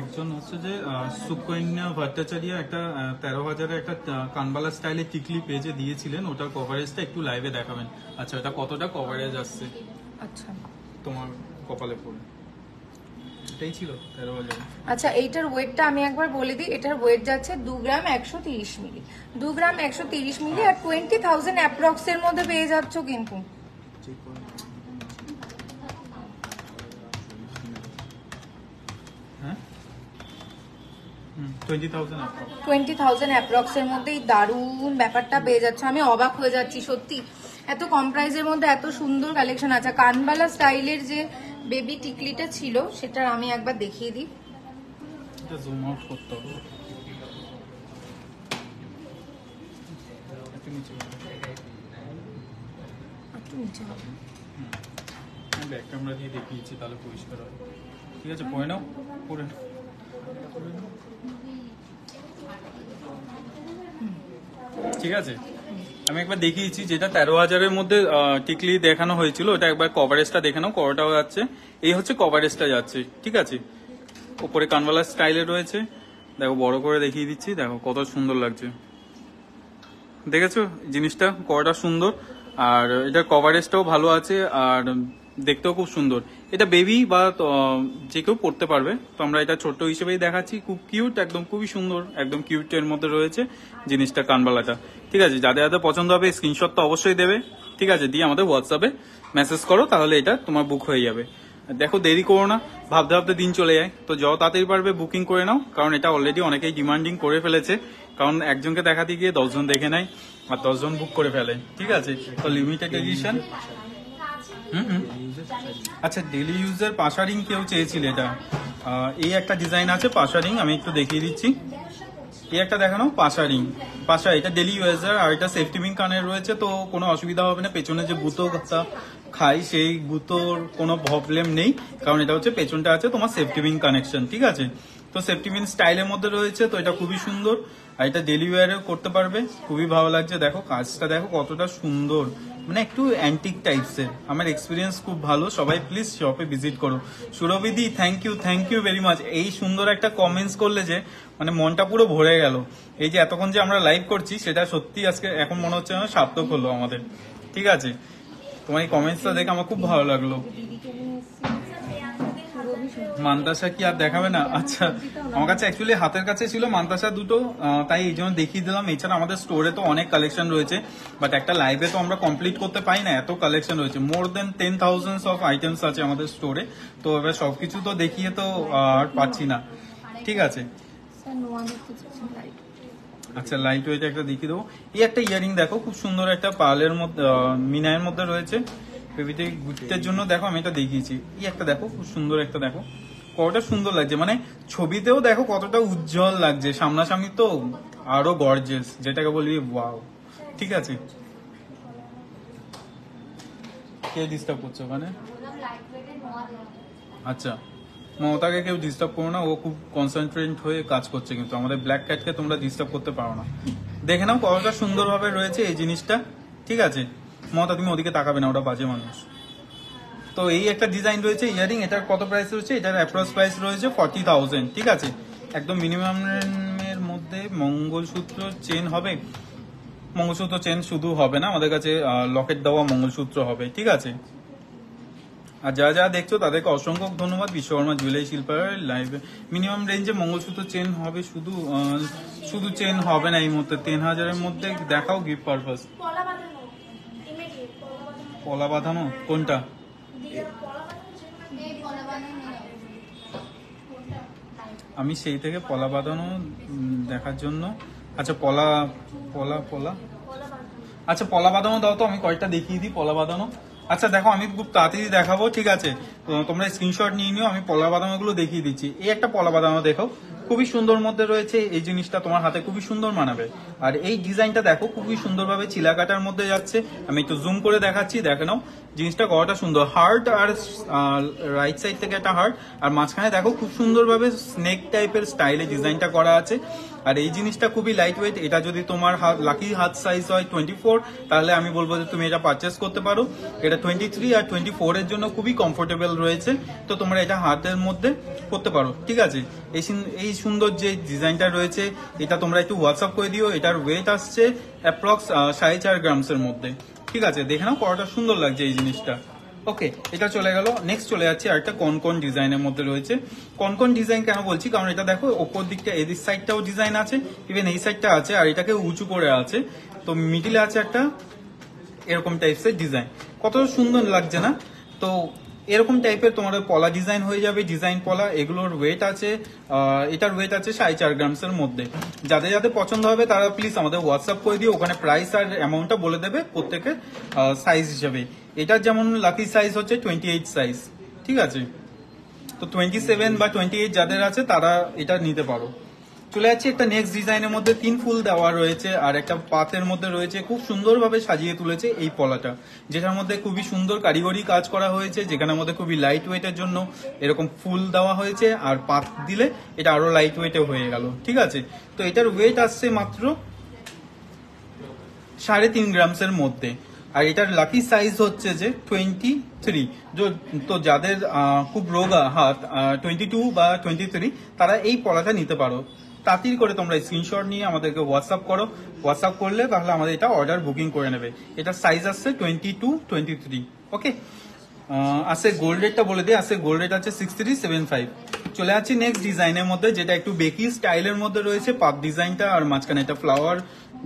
একজন হচ্ছে যে সুকন্যা ভট্টাচার্য একটা 13,000 একটা কানবালা স্টাইলের টিকলি পেজে দিয়েছিলেন, ওটার কভারেজটা একটু লাইভে দেখাবেন। আচ্ছা, এটা কতটা কভারেজ আসছে আচ্ছা তোমার কপালে পড়ে? এটাই ছিল 13,000। আচ্ছা এইটার ওয়েটটা আমি একবার বলে দিই, এটার ওয়েট যাচ্ছে 2 গ্রাম 130 মিলি, 2 গ্রাম 130 মিলি, আর 20,000 অ্যাপ্রক্স এর মধ্যে পেয়ে যাচ্ছ কিন্তু। হ্যাঁ 20,000 20,000 অ্যাপ্রক্স এর মধ্যে এই দারুণ ব্যাপারটা পেয়ে যাচ্ছ। আমি অবাক হয়ে যাচ্ছি সত্যি, এত কম প্রাইসের মধ্যে এত সুন্দর কালেকশন আছে। কানবালা স্টাইলের যে বেবি টিকলিটা ছিল সেটা আমি একবার দেখিয়ে দিই। এটা জুম আউট করতে হবে একটু নিচে আমি ব্যাক ক্যামেরা দিয়ে দেখিয়েছি তাহলে পরিষ্কার হবে। ঠিক আছে পরে নাও, পরে নাও। ঠিক আছে আমি একবার দেখিয়েছি যেটা 13,000-এর মধ্যে টিকলি দেখানো হয়েছিল, ওটা একবার কভারেজটা দেখে নাও, কভারটাও যাচ্ছে, এই হচ্ছে কভারেজটা যাচ্ছে। ঠিক আছে উপরে কানবালা স্টাইলে রয়েছে, দেখো বড় করে দেখিয়ে দিচ্ছি, দেখো কত সুন্দর লাগছে, দেখেছো জিনিসটা কতটা সুন্দর, আর এটার কভারেজটাও ভালো আছে আর দেখতেও খুব সুন্দর। এটা বেবি বা যে কেউ পড়তে পারবে, তো আমরা এটা ছোট্ট হিসেবেই দেখাচ্ছি, খুব কিউট, একদম খুবই সুন্দর, একদম কিউটের মধ্যে রয়েছে জিনিসটা কানবালাটা। ঠিক আছে যাদের যাদের পছন্দ হবে স্ক্রিনশট তো অবশ্যই দেবে, ঠিক আছে দিয়ে আমাদের হোয়াটসঅ্যাপে মেসেজ করো, তাহলে এটা তোমার বুক হয়ে যাবে। দেখো দেরি করো না, ভাবতে ভাবতে দিন চলে যায়, তো যত তাড়াতাড়ি পারবে বুকিং করে নাও, কারণ এটা অলরেডি অনেকেই ডিমান্ডিং করে ফেলেছে, কারণ একজনকে দেখাতে গিয়ে 10 জন দেখে নেয় আর 10 জন বুক করে ফেলে। ঠিক আছে তো লিমিটেড এডিশন। আচ্ছা ডেলি ইউজের পাশা রিং কেউ চেয়েছিল, এটা এই একটা ডিজাইন আছে পাশা রিং, আমি একটু দেখিয়ে দিচ্ছি, এই একটা দেখানো পাশা রিং, পাশা এটা ডেলি ইউজের, আর এটা সেফটি পিন কানের রয়েছে, তো কোনো অসুবিধা হবে না, পেছনে যে গুঁতো খাই সেই গুঁতোর কোনো প্রবলেম নেই, কারণ এটা হচ্ছে পেছনটা আছে তোমার সেফটি পিন কানেকশন। ঠিক আছে তো সেফটি পিন স্টাইলের মধ্যে রয়েছে, তো এটা খুবই সুন্দর, আর এটা ডেলি ওয়্যারও করতে পারবে, খুবই ভালো লাগছে, দেখো কাজটা দেখো কতটা সুন্দর, মানে একটু অ্যান্টিক টাইপসের, আমার এক্সপিরিয়েন্স খুব ভালো, সবাই প্লিজ শপে ভিজিট করো। সুরভিদি থ্যাংক ইউ ভেরি মাচ, এই সুন্দর একটা কমেন্টস করলে যে মানে মনটা পুরো ভরে গেল, এই যে এতক্ষণ যে আমরা লাইভ করছি সেটা সত্যি আজকে এখন মনে হচ্ছে সার্থক হলো আমাদের। ঠিক আছে তোমার এই কমেন্টসটা দেখে আমার খুব ভালো লাগলো। মান্তাসা কি আর দেখাবে না? আচ্ছা আমার কাছে অ্যাকচুয়ালি হাতের কাছে ছিল মান্তাসা দুটো, তাই এই জন্য দেখিয়ে দিলাম। এছাড়া আমাদের স্টোরে তো অনেক কালেকশন রয়েছে, বাট একটা লাইভে তো আমরা কমপ্লিট করতে পারি না, এত কালেকশন রয়েছে, মোর দেন 10,000 অফ আইটেমস আছে আমাদের স্টোরে, তো এবার সবকিছু তো দেখিয়ে তো আর পাচ্ছি না। ঠিক আছে আচ্ছা লাইট ওয়েট একটা দেখিয়ে দেবো, এই একটা ইয়ারিং দেখো খুব সুন্দর, একটা পার্লের মধ্যে মিনায়ের মধ্যে রয়েছে, বেবিতে গিফটের জন্য দেখো আমি এটা দেখিয়েছি, এই একটা দেখো খুব সুন্দর একটা, দেখো কতটা সুন্দর লাগছে, মানে ছবিতেও দেখো কতটা উজ্জ্বল লাগছে, সামনাসামনি তো আরো গর্জিয়াস, যেটাকে বলবি ওয়াও। ঠিক আছে কে ডিস্টার্ব করছে ওখানে? আচ্ছা মমতাকে কেউ ডিস্টার্ব করো না, ও খুব কনসেন্ট্রেট হয়ে কাজ করছে, কিন্তু আমাদের ব্ল্যাক ক্যাটকে তোমরা ডিস্টার্ব করতে পারো না। দেখে নাও কতটা সুন্দরভাবে রয়েছে এই জিনিসটা। ঠিক আছে মমতা তুমি ওদিকে তাকাবে না, ওটা বাজে মানুষ। তো এই একটা ডিজাইন রয়েছে ইয়ারিং, এটার কত প্রাইস রয়েছে? এটার অ্যাপ্রক্স প্রাইস রয়েছে 40,000। ঠিক আছে একদম মিনিমামের মধ্যে। মঙ্গলসূত্র চেন হবে, মঙ্গলসূত্র চেন শুধু হবে না, আমাদের কাছে লকেট দেওয়া মঙ্গলসূত্র হবে। ঠিক আছে আর যারা যারা দেখছো তাদেরকে অসংখ্য ধন্যবাদ। বিশ্বকর্মা জুয়েলারি শিল্পার লাইভে মিনিমাম রেঞ্জে মঙ্গলসূত্র চেন হবে, শুধু চেন হবে না এই মুহূর্তে। 10,000-এর মধ্যে দেখাও গিফট পারপাস। পলা বাঁধানো কোনটা? আমি সেই থেকে পলা বাঁধানো দেখার জন্য, আচ্ছা পলা পলা পলা আচ্ছা পলা বাঁধানো দাও তো, আমি কয়েকটা দেখিয়ে দিই পলা বাঁধানো। আচ্ছা দেখো আমি খুব তাড়াতাড়ি দেখাবো, ঠিক আছে তোমরা স্ক্রিনশট নিয়ে নিও, আমি পলা বাঁধানো গুলো দেখিয়ে দিচ্ছি। এই একটা পলা বাঁধানো দেখো খুবই সুন্দর মধ্যে রয়েছে, এই জিনিসটা তোমার হাতে খুবই সুন্দর মানাবে। আর এই ডিজাইনটা দেখো খুবই সুন্দরভাবে চিলাকাটার মধ্যে যাচ্ছে, আমি একটু জুম করে দেখাচ্ছি, দেখে নাও জিনিসটা কতটা সুন্দর। হার্ট আর রাইট সাইড থেকে একটা হার্ট, আর মাঝখানে দেখো খুব সুন্দরভাবে স্নেক টাইপের স্টাইলে ডিজাইনটা করা আছে। আর এই জিনিসটা খুবই লাইট ওয়েট, এটা যদি তোমার লাকি হাত সাইজ হয় 24, তাহলে আমি বলবো যে তুমি এটা পারচেস করতে পারো। এটা 23 আর 24 এর জন্য খুবই কমফোর্টেবল রয়েছে, তো তোমরা এটা হাতের মধ্যে করতে পারো। ঠিক আছে এই সুন্দর যে ডিজাইনটা রয়েছে এটা তোমরা একটু হোয়াটসঅ্যাপ করে দিও। এটার ওয়েট আসছে অ্যাপ্রক্স 4.5 গ্রামসের মধ্যে। ঠিক আছে দেখে নাও কতটা সুন্দর লাগছে এই জিনিসটা, ওকে, এটা চলে গেল। নেক্সট চলে যাচ্ছে আরেকটা কনকন ডিজাইনের মধ্যে রয়েছে। কনকন ডিজাইন কেন বলছি, কারণ এটা দেখো ওপর দিকটা এদিক সাইডটাও ডিজাইন আছে, ইভেন এই সাইডটা আছে, আর এটাকে উঁচু করে আছে, তো মিডিলে আছে একটা এরকম টাইপসের ডিজাইন। কত সুন্দর লাগছে না? তো এরকম টাইপের তোমার পলা ডিজাইন হয়ে যাবে, ডিজাইন পলা। এগুলোর ওয়েট আছে, এটার ওয়েট আছে 4.5 গ্রামসের মধ্যে। যাদের যাদের পছন্দ হবে তারা প্লিজ আমাদের হোয়াটসঅ্যাপ করে দিয়ে ওখানে প্রাইস আর অ্যামাউন্টটা বলে দেবে প্রত্যেকের সাইজ হিসেবে। এটার যেমন লাকি সাইজ হচ্ছে 28 সাইজ, ঠিক আছে? তো 27 বা 28 যাদের আছে তারা এটা নিতে পারো। চলে যাচ্ছে একটা নেক্সট ডিজাইনের মধ্যে 3 ফুল দেওয়া রয়েছে আর একটা পাতের মধ্যে রয়েছে। খুব সুন্দরভাবে সাজিয়ে তুলেছে এই পলাটা, যেটার মধ্যে খুবই সুন্দর কারিগরি কাজ করা হয়েছে, যেখানের মধ্যে খুবই লাইট ওয়েটের জন্য এরকম ফুল দেওয়া হয়েছে, আর পাত দিলে এটা আরো লাইট ওয়েটে হয়ে গেল, ঠিক আছে? তো এটার ওয়েট আসছে মাত্র 3.5 গ্রামসের মধ্যে, আর এটার লাকি সাইজ হচ্ছে যে 23। তো যাদের খুব রোগা হাত 22 বা 23 তারা এই পলাটা নিতে পারো। তাড়াতাড়ি করে তোমরা স্ক্রিনশট নিয়ে আমাদেরকে হোয়াটসঅ্যাপ করো। হোয়াটসঅ্যাপ করলে তাহলে আমাদের এটা অর্ডার বুকিং করে নেবে। এটার সাইজ আসছে 22, 23। ওকে, আছে গোল্ড রেটটা বলে দিই, আছে গোল্ড রেট আছে 6375। চলে যাচ্ছি নেক্সট ডিজাইনের মধ্যে, যেটা একটু বেকি স্টাইলের মধ্যে রয়েছে। পাত ডিজাইনটা আর মাঝখানে একটা ফ্লাওয়ার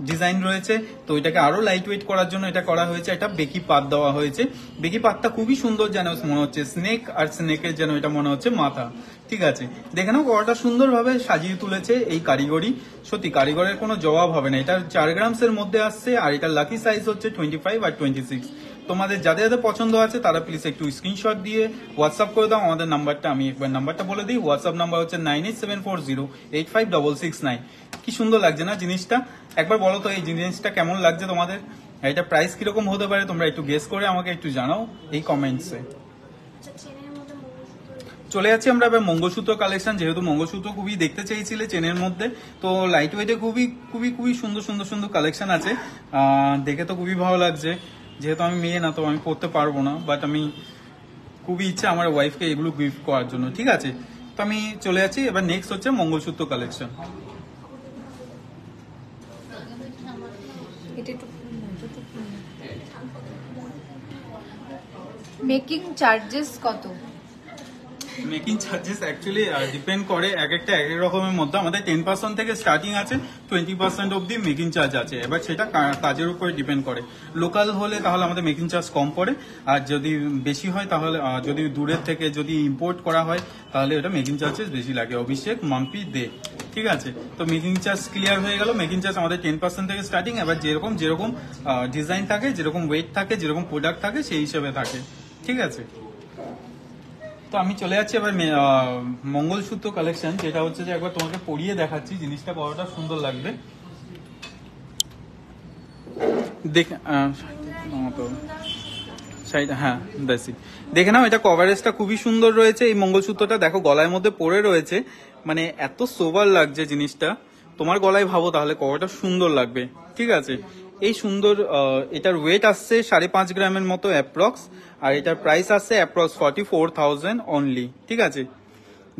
ডিজাইন রয়েছে, তো এটাকে আরো লাইট ওয়েট করার জন্য এটা করা হয়েছে, এটা বেকি পাত দেওয়া হয়েছে। বেকি পাতটা খুবই সুন্দর, যেন মনে হচ্ছে স্নেক, আর স্নেকের যেন এটা মনে হচ্ছে মাথা, ঠিক আছে? দেখে নাও কতটা সুন্দরভাবে সাজিয়ে তুলেছে এই কারিগরি। সত্যি কারিগরের কোনো জবাব হবে না। এটা 4 গ্রামসের মধ্যে আসছে, আর এটার লাকি সাইজ হচ্ছে 25 আর 26। তোমাদের যাদের যাদের পছন্দ আছে তারা প্লিজ একটু স্ক্রিনশট দিয়ে হোয়াটসঅ্যাপ করে দাও। আমাদের নাম্বারটা আমি একবার নাম্বারটা বলে দিই। হোয়াটসঅ্যাপ নাম্বার হচ্ছে 9874085669। কি সুন্দর লাগছে না জিনিসটা? একবার বলো তো এই জিনিসটা কেমন লাগছে তোমাদের? এটা প্রাইস কিরকম হতে পারে তোমরা একটু গেস করে আমাকে একটু জানাও এই কমেন্টসে। চলে যাচ্ছি আমরা এবার মঙ্গলসূত্র কালেকশন। যেহেতু মঙ্গলসূত্র খুবই দেখতে চেয়েছিলে চেনের মধ্যে, তো লাইট ওয়েটে খুবই খুবই খুবই সুন্দর সুন্দর সুন্দর কালেকশন আছে। দেখে তো খুবই ভালো লাগছে। যেহেতু আমি মেয়ে না, তো আমি পড়তে পারবো না, বাট আমি খুবই ইচ্ছা আমার ওয়াইফকে এগুলো গিফট করার জন্য, ঠিক আছে? তো আমি চলে যাচ্ছি এবার নেক্সট হচ্ছে মঙ্গলসূত্র কালেকশন। মেকিং চার্জেস কত? মেকিং চার্জেস অ্যাকচুয়ালি ডিপেন্ড করে এক একটা এক এক রকমের মধ্যে। আমাদের 10% থেকে স্টার্টিং আছে, 20% অব্দি মেকিং চার্জ আছে। এবার সেটা কাজের উপরে ডিপেন্ড করে। লোকাল হলে তাহলে আমাদের মেকিং চার্জ কম পড়ে, আর যদি বেশি হয় তাহলে যদি দূরের থেকে যদি ইম্পোর্ট করা হয় তাহলে ওটা মেকিং চার্জেস বেশি লাগে। অভিষেক মাম্পি দে, ঠিক আছে? তো মেকিং চার্জ ক্লিয়ার হয়ে গেল। মেকিং চার্জ আমাদের 10% থেকে স্টার্টিং। এবার যেরকম যেরকম ডিজাইন থাকে, যেরকম ওয়েট থাকে, যেরকম প্রোডাক্ট থাকে সেই হিসেবে থাকে, ঠিক আছে? তো আমি চলে যাচ্ছি এবার মঙ্গলসূত্র কালেকশন, যেটা হচ্ছে যে একবার তোমাকে পরিয়ে দেখাচ্ছি জিনিসটা কতটা সুন্দর লাগবে। হ্যাঁ বেশি দেখে নাও, এটা কভারেজটা খুবই সুন্দর রয়েছে। এই মঙ্গলসূত্রটা দেখো গলার মধ্যে পরে রয়েছে, মানে এত সোবার লাগছে জিনিসটা। তোমার গলায় ভাবো তাহলে কতটা সুন্দর লাগবে, ঠিক আছে? এই সুন্দর এটার ওয়েট আসছে 5.5 গ্রামের মতো অ্যাপ্রক্স, আর এটার প্রাইস আসছে অ্যাপ্রক্স 44,000 অনলি, ঠিক আছে?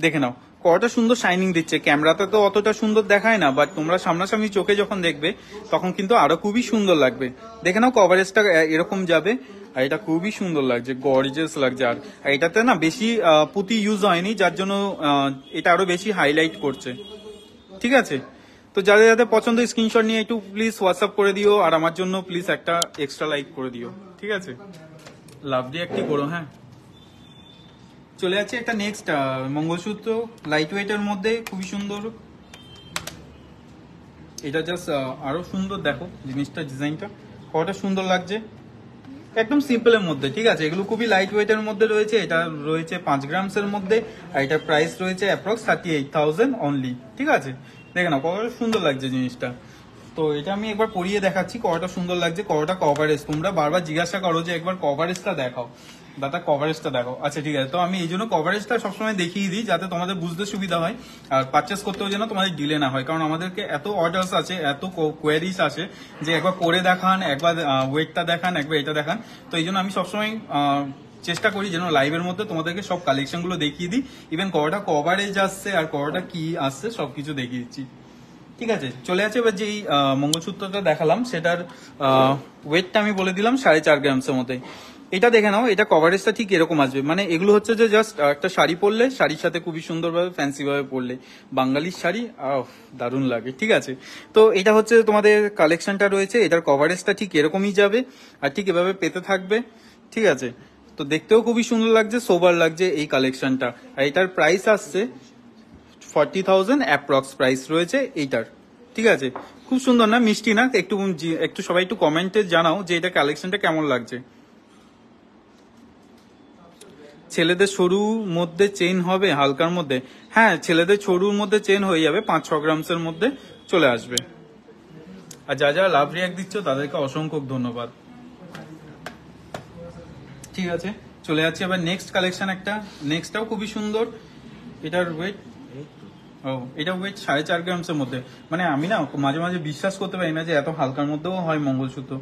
দেখে নাও কতটা সুন্দর শাইনিং দিচ্ছে। ক্যামেরাতে তো অতটা সুন্দর দেখায় না, বাট তোমরা সামনাসামনি চোখে যখন দেখবে তখন কিন্তু আরো খুবই সুন্দর লাগবে। দেখে নাও কভারেজটা এরকম যাবে, আর এটা খুবই সুন্দর লাগছে, গর্জিয়াস লাগছে। আর এটাতে না বেশি পুঁতি ইউজ হয়নি, যার জন্য এটা আরো বেশি হাইলাইট করছে, ঠিক আছে? তো যাদের যাদের পছন্দ স্ক্রিনশট নিয়ে একটু প্লিজ হোয়াটসঅ্যাপ করে দিও, আর আমার জন্য প্লিজ একটা এক্সট্রা লাইক করে দিও, ঠিক আছে? লাভ দিয়ে একটি করো। হ্যাঁ, চলে যাচ্ছে একটা নেক্সট মঙ্গলসূত্র লাইট ওয়েটের মধ্যে, খুবই সুন্দর। এটা জাস্ট আরো সুন্দর, দেখো জিনিসটা, ডিজাইনটা কতটা সুন্দর লাগছে। একদম সিম্পলের মধ্যে, ঠিক আছে? এগুলো খুবই লাইট ওয়েটের মধ্যে রয়েছে। এটা রয়েছে 5 গ্রামসের মধ্যে, আর এটার প্রাইস রয়েছে অ্যাপ্রক্স 38,000 অনলি, ঠিক আছে? দেখে নাও কতটা সুন্দর লাগছে জিনিসটা। তো এটা আমি একবার পরিয়ে দেখাচ্ছি কতটা সুন্দর লাগছে, কতটা কভারেজ। তোমরা বারবার জিজ্ঞাসা করো যে একবার কভারেজটা দেখাও দাদা, কভারেজটা দেখো। আচ্ছা ঠিক আছে, তো আমি এই জন্য কভারেজটা সবসময় দেখিয়ে দিই যাতে তোমাদের বুঝতে সুবিধা হয়, আর পারচেস করতেও যেন তোমাদের ডিলে না হয়। কারণ আমাদেরকে এত অর্ডার্স আছে, এত কোয়ারিজ আছে যে একবার পরে দেখান, একবার ওয়েটটা দেখান, একবার এটা দেখান। তো এই জন্য আমি সবসময় চেষ্টা করি যেন লাইভের মধ্যে তোমাদেরকে সব কালেকশন গুলো দেখিয়ে দিই। ইভেন কতটা কভারেজ আসছে আর কতটা কি আসছে সবকিছু দেখিয়ে দিচ্ছি, ঠিক আছে? চলে আছে এবার যেই মঙ্গলসূত্রটা দেখালাম সেটার ওয়েটটা আমি বলে দিলাম 4.5 গ্রামসের মধ্যে। এটা দেখে নাও, এটা কভারেজটা ঠিক এরকম আসবে, মানে এগুলো হচ্ছে যে জাস্ট একটা শাড়ি পরলে, শাড়ির সাথে খুবই সুন্দরভাবে ফ্যান্সি ভাবে পরলে বাঙালির শাড়ি দারুণ লাগে। ঠিক আছে, তো এটা হচ্ছে তোমাদের কালেকশনটা রয়েছে, এটার কভারেজটা ঠিক এরকমই যাবে আর ঠিক এভাবে পেতে থাকবে। ঠিক আছে, তো দেখতেও খুবই সুন্দর লাগছে, সোবার লাগছে এই কালেকশনটা। আর এটার প্রাইস আসছে 40,000 অ্যাপ্রক্স প্রাইস রয়েছে এইটার। ঠিক আছে, খুব সুন্দর না, মিষ্টি না? একটু সবাই একটু কমেন্টে জানাও যে এটা কালেকশনটা কেমন লাগছে। ছেলেদের সরুর মধ্যে চেইন হবে হালকার মধ্যে? হ্যাঁ, ছেলেদের সরুর মধ্যে চেইন হয়ে যাবে, 5-6 গ্রামসের মধ্যে চলে আসবে। আর যা যা লাভ রিয়াক্ট দিচ্ছ তাদেরকে অসংখ্য ধন্যবাদ। ঠিক আছে, চলে যাচ্ছি আবার নেক্সট কালেকশন একটা। নেক্সটটাও খুবই সুন্দর। এটার ওয়েট এটা ওয়েট 4.5 গ্রামসের মধ্যে। মানে আমি না মাঝে মাঝে বিশ্বাস করতে পারি না যে এত হালকার মধ্যেও হয় মঙ্গলসূত্র।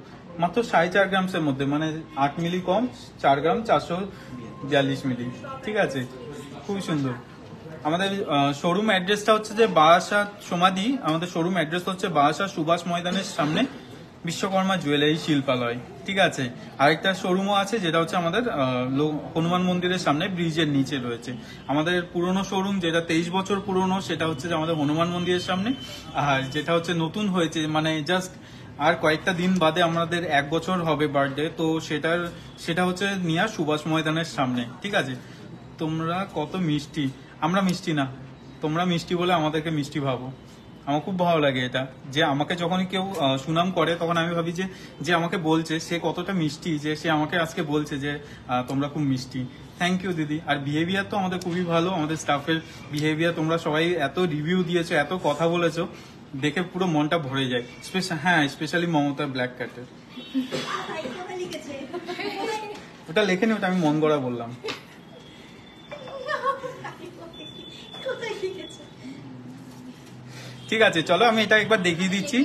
মাত্র 4.5 গ্রামসের মধ্যে, মানে 8 মিলি কম, 4 গ্রাম 442 মিলি। ঠিক আছে, খুবই সুন্দর। আমাদের শোরুম অ্যাড্রেসটা হচ্ছে যে বারাসাত সমাধি। আমাদের শোরুম অ্যাড্রেস হচ্ছে বারাসাত সুভাষ ময়দানের সামনে, বিশ্বকর্মা জুয়েলারি শিল্পালয়। ঠিক আছে, আরেকটা শোরুমও আছে যেটা হচ্ছে আমাদের হনুমান মন্দিরের সামনে ব্রিজের নিচে রয়েছে। আমাদের পুরনো শোরুম যেটা 23 বছর পুরনো, সেটা হচ্ছে যে আমাদের হনুমান মন্দিরের সামনে। আর যেটা হচ্ছে নতুন হয়েছে, মানে জাস্ট আর কয়েকটা দিন বাদে আমাদের 1 বছর হবে বার্থডে, তো সেটা হচ্ছে নিয়া সুভাষ ময়দানের সামনে। ঠিক আছে, তোমরা কত মিষ্টি। আমরা মিষ্টি না, তোমরা মিষ্টি বলে আমাদেরকে মিষ্টি ভাবো। আমার খুব ভালো লাগে এটা, যে আমাকে যখনই কেউ সুনাম করে তখন আমি ভাবি যে আমাকে বলছে সে কতটা মিষ্টি, যে সে আমাকে আজকে বলছে যে তোমরা খুব মিষ্টি। থ্যাংক ইউ দিদি। আর বিহেভিয়ার তো আমাদের খুবই ভালো, আমাদের স্টাফের বিহেভিয়ার। তোমরা সবাই এত রিভিউ দিয়েছো, এত কথা বলেছো, দেখে পুরো মনটা ভরে যায়। হ্যাঁ, স্পেশালি মমতা ব্ল্যাক ক্যাটের। ওটা লেখেনি, ওটা আমি মন গড়া বললাম। ঠিক আছে, চলো আমি এটা একবার দেখিয়ে দিচ্ছি।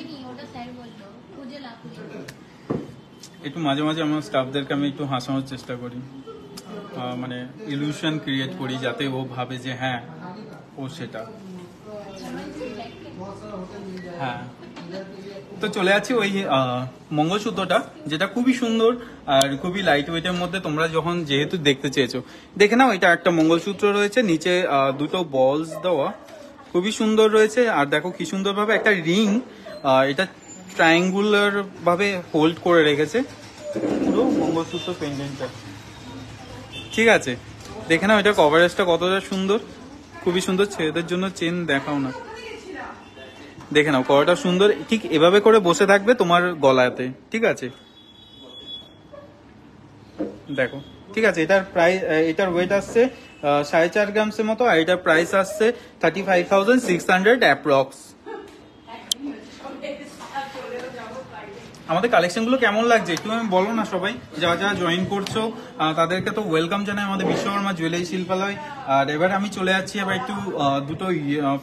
একটু মাঝে মাঝে আমার স্টাফদেরকে আমি একটু হাসানোর চেষ্টা করি, মানে ইলিউশন ক্রিয়েট করি, যাতে ও ভাবে যে হ্যাঁ ও সেটা। হ্যাঁ, তো চলে যাচ্ছি ওই মঙ্গলসূত্রটা, যেটা খুবই সুন্দর আর খুবই লাইট ওয়েটের মধ্যে। তোমরা যখন যেহেতু দেখতে চেয়েছো, দেখে নাও, এটা একটা মঙ্গলসূত্র রয়েছে, নিচে দুটো বলস দেওয়া, খুবই সুন্দর রয়েছে। আর দেখো কি সুন্দর ভাবে একটা রিং, এটা ট্রায়াঙ্গুলার ভাবে হোল্ড করে রেখেছে পুরো মঙ্গলসূত্র পেন্ডেন্টটা। ঠিক আছে, দেখে নাও এটা কভারেজটা কতটা সুন্দর, খুবই সুন্দর। ছেলেদের জন্য চেন দেখাও না, দেখে নাও কতটা সুন্দর। ঠিক এভাবে করে বসে থাকবে তোমার গলাতে। ঠিক আছে, দেখো। ঠিক আছে, এটার ওয়েট আসছে 4.5 গ্রামসের মতো, আর এটার প্রাইস আসছে 35,600 অ্যাপ্রক্স। আমাদের কালেকশন গুলো কেমন লাগছে একটু আমি বলো না। সবাই যা জয়েন করছো তাদেরকে তো ওয়েলকাম জানাই আমাদের বিশ্বকর্মা জুয়েলারি শিল্পালয়। আর এবার আমি চলে যাচ্ছি আবার একটু দুটো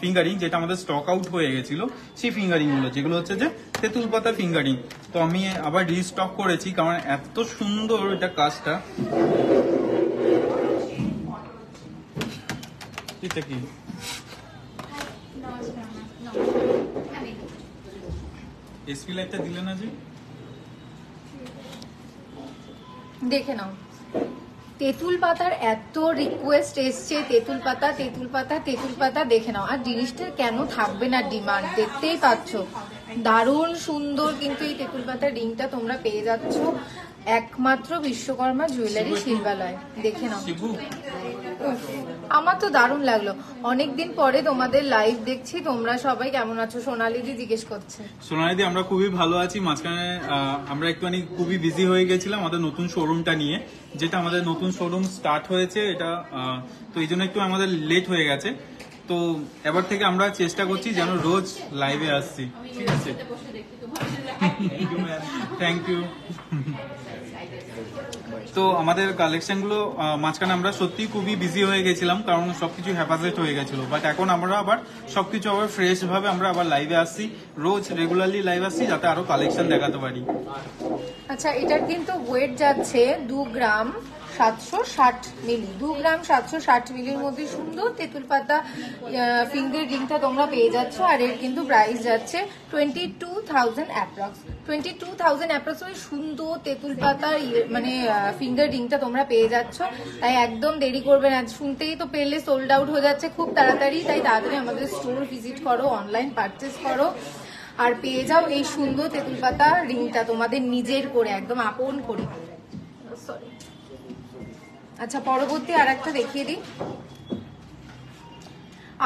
ফিঙ্গারিং, যেটা আমাদের স্টক আউট হয়ে গেছিল, সেই ফিঙ্গারিং গুলো, যেগুলো হচ্ছে যে তেঁতুল পাতা ফিঙ্গারিং। তো আমি আবার রিস্টক করেছি, কারণ এত সুন্দর এটা কাজটা। এটা কি এসপি লাইটটা দিলে না যে? দেখে নাও, তেঁতুল পাতার এত রিকোয়েস্ট এসছে, তেঁতুল পাতা তেঁতুল পাতা তেঁতুল পাতা। দেখে নাও, আর জিনিসটা কেন থাকবে না ডিমান্ড, দেখতেই পাচ্ছ দারুণ সুন্দর। কিন্তু এই তেঁতুল পাতার রিংটা তোমরা পেয়ে যাচ্ছ একমাত্র বিশ্বকর্মা জুয়েলারি শিল্পালয়। দেখে নাও, আমার তো দারুণ লাগলো। অনেকদিন পরে তোমাদের লাইভ দেখছি। তোমরা সবাই কেমন আছো? সোনালিদি জিজ্ঞেস করছে। সোনালিদি আমরা খুবই ভালো আছি। মাঝখানে আমরা একটুখানি খুবই বিজি হয়ে গেছিলাম আমাদের নতুন শোরুমটা নিয়ে, যেটা আমাদের নতুন শোরুম স্টার্ট হয়েছে এটা, তো এই জন্য একটু আমাদের লেট হয়ে গেছে। তো এবার থেকে আমরা চেষ্টা করছি যেন রোজ লাইভে আসছি। ঠিক আছে, থ্যাংক ইউ। তো আমাদের কালেকশন গুলো মাঝখানে আমরা সত্যি খুবই বিজি হয়ে গেছিলাম, কারণ সবকিছু হেফাজত হয়ে গেছিল। বাট এখন আমরা আবার সবকিছু আবার ফ্রেশ ভাবে আমরা আবার লাইভে আসছি, রোজ রেগুলারলি লাইভ আসছি, যাতে আরো কালেকশন দেখাতে পারি। আচ্ছা, এটার কিন্তু ওয়েট যাচ্ছে 2 গ্রাম 760 মিলি। 2 গ্রাম 760 মিলির মধ্যে সুন্দর তেঁতুল পাতা ফিঙ্গার রিংটা তোমরা পেয়ে যাচ্ছ। আর এর কিন্তু প্রাইস যাচ্ছে 22,000 অ্যাপ্রক্স। 22,000 অ্যাপ্রক্সিমেটলি সুন্দর তেঁতুল পাতার মানে ফিঙ্গার রিংটা তোমরা পেয়ে যাচ্ছ। তাই একদম দেরি করবে না, শুনতেই তো পেলে সোল্ড আউট হয়ে যাচ্ছে খুব তাড়াতাড়ি। তাই তাড়াতাড়ি আমাদের স্টোর ভিজিট করো, অনলাইন পারচেস করো, আর পেয়ে যাও এই সুন্দর তেঁতুল পাতা রিংটা তোমাদের নিজের করে, একদম আপন করে। সরি। আচ্ছা, পরবর্তী আর একটা দেখিয়ে দিই।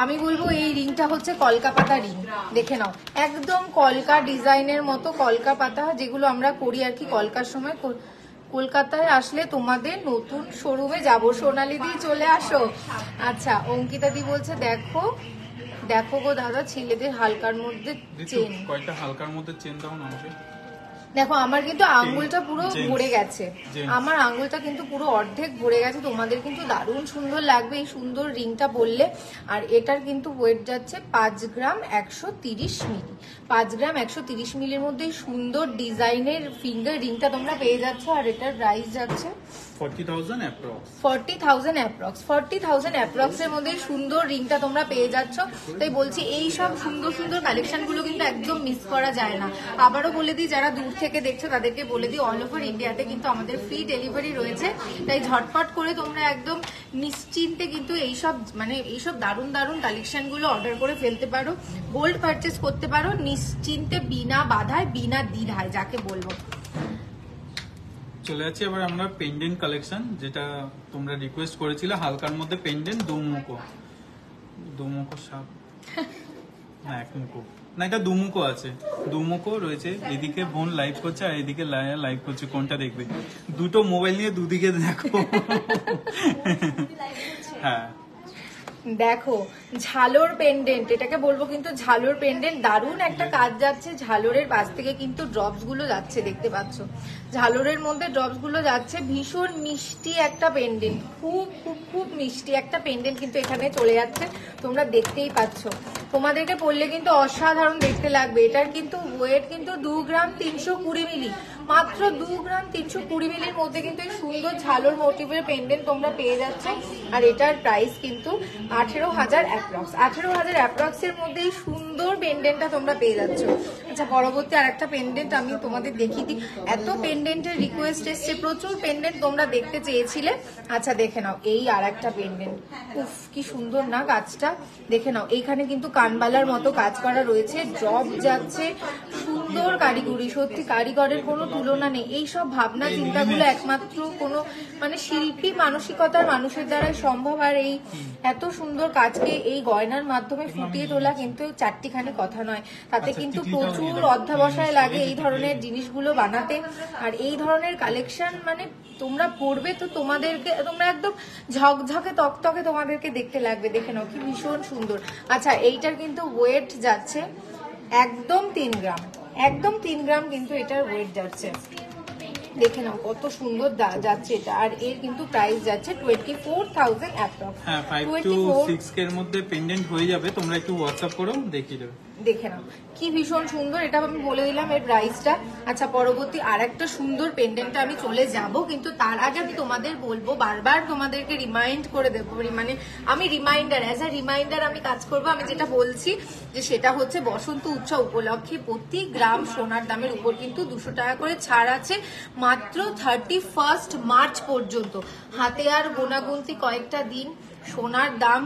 আমি বলবো এই রিংটা হচ্ছে কলকা পাতা রিং, দেখে নাও একদম কলকা ডিজাইনের মতো কলকা পাতা, যেগুলো আমরা করি আর কি কলকার সময়। কলকাতায় আসলে তোমাদের নতুন শোরুমে যাবো, সোনালি দি চলে আসো। আচ্ছা, অঙ্কিতা দি বলছে দেখো দেখো গো দাদা ছেলেদের হালকার মধ্যে চেন, কয়টা হালকার মধ্যে চেন দাও না আমাকে। দেখো আমার কিন্তু আঙ্গুলটা পুরো ভরে গেছে, আমার আঙ্গুলটা কিন্তু পুরো অর্ধেক ভরে গেছে। তোমাদের কিন্তু দারুণ সুন্দর লাগবে এই সুন্দর রিংটা পরলে। আর এটার কিন্তু ওয়েট যাচ্ছে 5 গ্রাম 130 মিলি। 5 গ্রাম 130 মিলির মধ্যে এই সুন্দর ডিজাইনের ফিঙ্গার রিংটা তোমরা পেয়ে যাচ্ছ। আর এটার প্রাইস যাচ্ছে 40,000 অ্যাপ্রক্স। 40,000 অ্যাপ্রক্স এর মধ্যে সুন্দর রিংটা তোমরা পেয়ে যাচ্ছ। তাই বলছি এই সব সুন্দর সুন্দর কালেকশন গুলো কিন্তু একদম মিস করা যায় না। আবারও বলে দিই, যারা দূর থেকে দেখছো তাদেরকে বলে দিই, অল ওভার ইন্ডিয়াতে কিন্তু আমাদের ফ্রি ডেলিভারি রয়েছে। তাই ঝটপট করে তোমরা একদম নিশ্চিন্তে কিন্তু এইসব মানে এইসব দারুণ দারুণ কালেকশন গুলো অর্ডার করে ফেলতে পারো, গোল্ড পারচেস করতে পারো নিশ্চিন্তে, বিনা বাধায়, বিনা দ্বিধায় যাকে বলবো। চলে যাচ্ছি এবার আমরা পেন্ডেন্ট কালেকশন, যেটা তোমরা রিকোয়েস্ট করেছিলে হালকার মধ্যে পেন্ডেন্ট, দুমুখো সাপ না একমুখো না, এটা দুমুখো আছে, দুমুখো রয়েছে। এদিকে বোন লাইভ করছে আর এদিকে লাইভ করছে, কোনটা দেখবে? দুটো মোবাইল নিয়ে দুদিকে দেখো। হ্যাঁ দেখো ঝালোর পেন্ডেন্ট, এটাকে বলবো কিন্তু ঝালোর পেন্ডেন্ট, দারুণ একটা কাজ যাচ্ছে। ঝালোরের পাশ থেকে কিন্তু ড্রপস গুলো যাচ্ছে, দেখতে পাচ্ছ ঝালোরের মধ্যে ড্রপস গুলো যাচ্ছে। ভীষণ মিষ্টি একটা পেন্ডেন্ট, খুব খুব খুব মিষ্টি একটা পেন্ডেন্ট কিন্তু এখানে চলে যাচ্ছে, তোমরা দেখতেই পাচ্ছ। তোমাদেরকে পড়লে কিন্তু অসাধারণ দেখতে লাগবে। এটার কিন্তু ওয়েট কিন্তু 2 গ্রাম 320 মিলি, মাত্র 2 গ্রাম 320 মিলির মধ্যে কিন্তু এই সুন্দর ঝালোর মোটিভের পেন্ডেন্ট তোমরা পেয়ে যাচ্ছ। আর এটার প্রাইস কিন্তু 18,000 অ্যাপ্রক্স। 18,000 অ্যাপ্রক্স এর মধ্যে এই সুন্দর পেন্ডেন্টটা তোমরা পেয়ে যাচ্ছ। আচ্ছা, পরবর্তী আর একটা পেন্ডেন্ট আমি তোমাদের দেখিয়ে দিই। এত পেন্ডেন্টের রিকোয়েস্ট এসছে, প্রচুর পেন্ডেন্ট তোমরা দেখতে চেয়েছিলে। আচ্ছা দেখে নাও, এই আর একটা পেন্ডেন্ট, উফ কি সুন্দর না কাজটা, দেখে নাও। এইখানে কিন্তু কানবালার মতো কাজ করা রয়েছে, ড্রপ যাচ্ছে, সুন্দর কারিগরি, সত্যি কারিগরের কোনো তুলনা নেই। এই সব ভাবনা চিন্তাগুলো একমাত্র কোনো মানে শিল্পী মানসিকতার মানুষের দ্বারাই সম্ভব। আর এই এত সুন্দর কাজকে এই গয়নার মাধ্যমে ফুটিয়ে তোলা কিন্তু চারটিখানি কথা নয়, তাতে কিন্তু প্রচুর অধ্যাবসায় লাগে এই ধরনের জিনিসগুলো বানাতে। আর এই ধরনের কালেকশন মানে তোমরা পড়বে তো তোমাদেরকে, তোমরা একদম ঝকঝকে তকতকে তোমাদেরকে দেখতে লাগবে। দেখে নাও কি ভীষণ সুন্দর। আচ্ছা, এইটার কিন্তু ওয়েট যাচ্ছে একদম 3 গ্রাম, একদম 3 গ্রাম কিন্তু এটার ওয়েট যাচ্ছে। দেখে নাও কত সুন্দর যাচ্ছে এটা। আর এর কিন্তু প্রাইস যাচ্ছে 24,000 অ্যাপ্রক্স। হ্যাঁ, 5 to 6 এর মধ্যে পেন্ডেন্ট হয়ে যাবে, তোমরা একটু হোয়াটসঅ্যাপ করো, দেখিয়ে দেবে। দেখে নাও কি ভীষণ সুন্দর, এটা আমি বলে দিলাম এর প্রাইসটা। আচ্ছা, পরবর্তী আর একটা সুন্দর পেন্ডেন্টটা আমি চলে যাব, কিন্তু তার আগে আমি তোমাদের বলবো, বারবার তোমাদেরকে রিমাইন্ড করে দেবো, মানে আমি রিমাইন্ডার, অ্যাজ আ রিমাইন্ডার আমি কাজ করবো। আমি যেটা বলছি যে সেটা হচ্ছে বসন্ত উৎসব উপলক্ষে প্রতি গ্রাম সোনার দামের উপর কিন্তু 200 টাকা করে ছাড় আছে মাত্র 31 মার্চ পর্যন্ত। হাতে আর গোনাগুনতি কয়েকটা দিন, সোনার দাম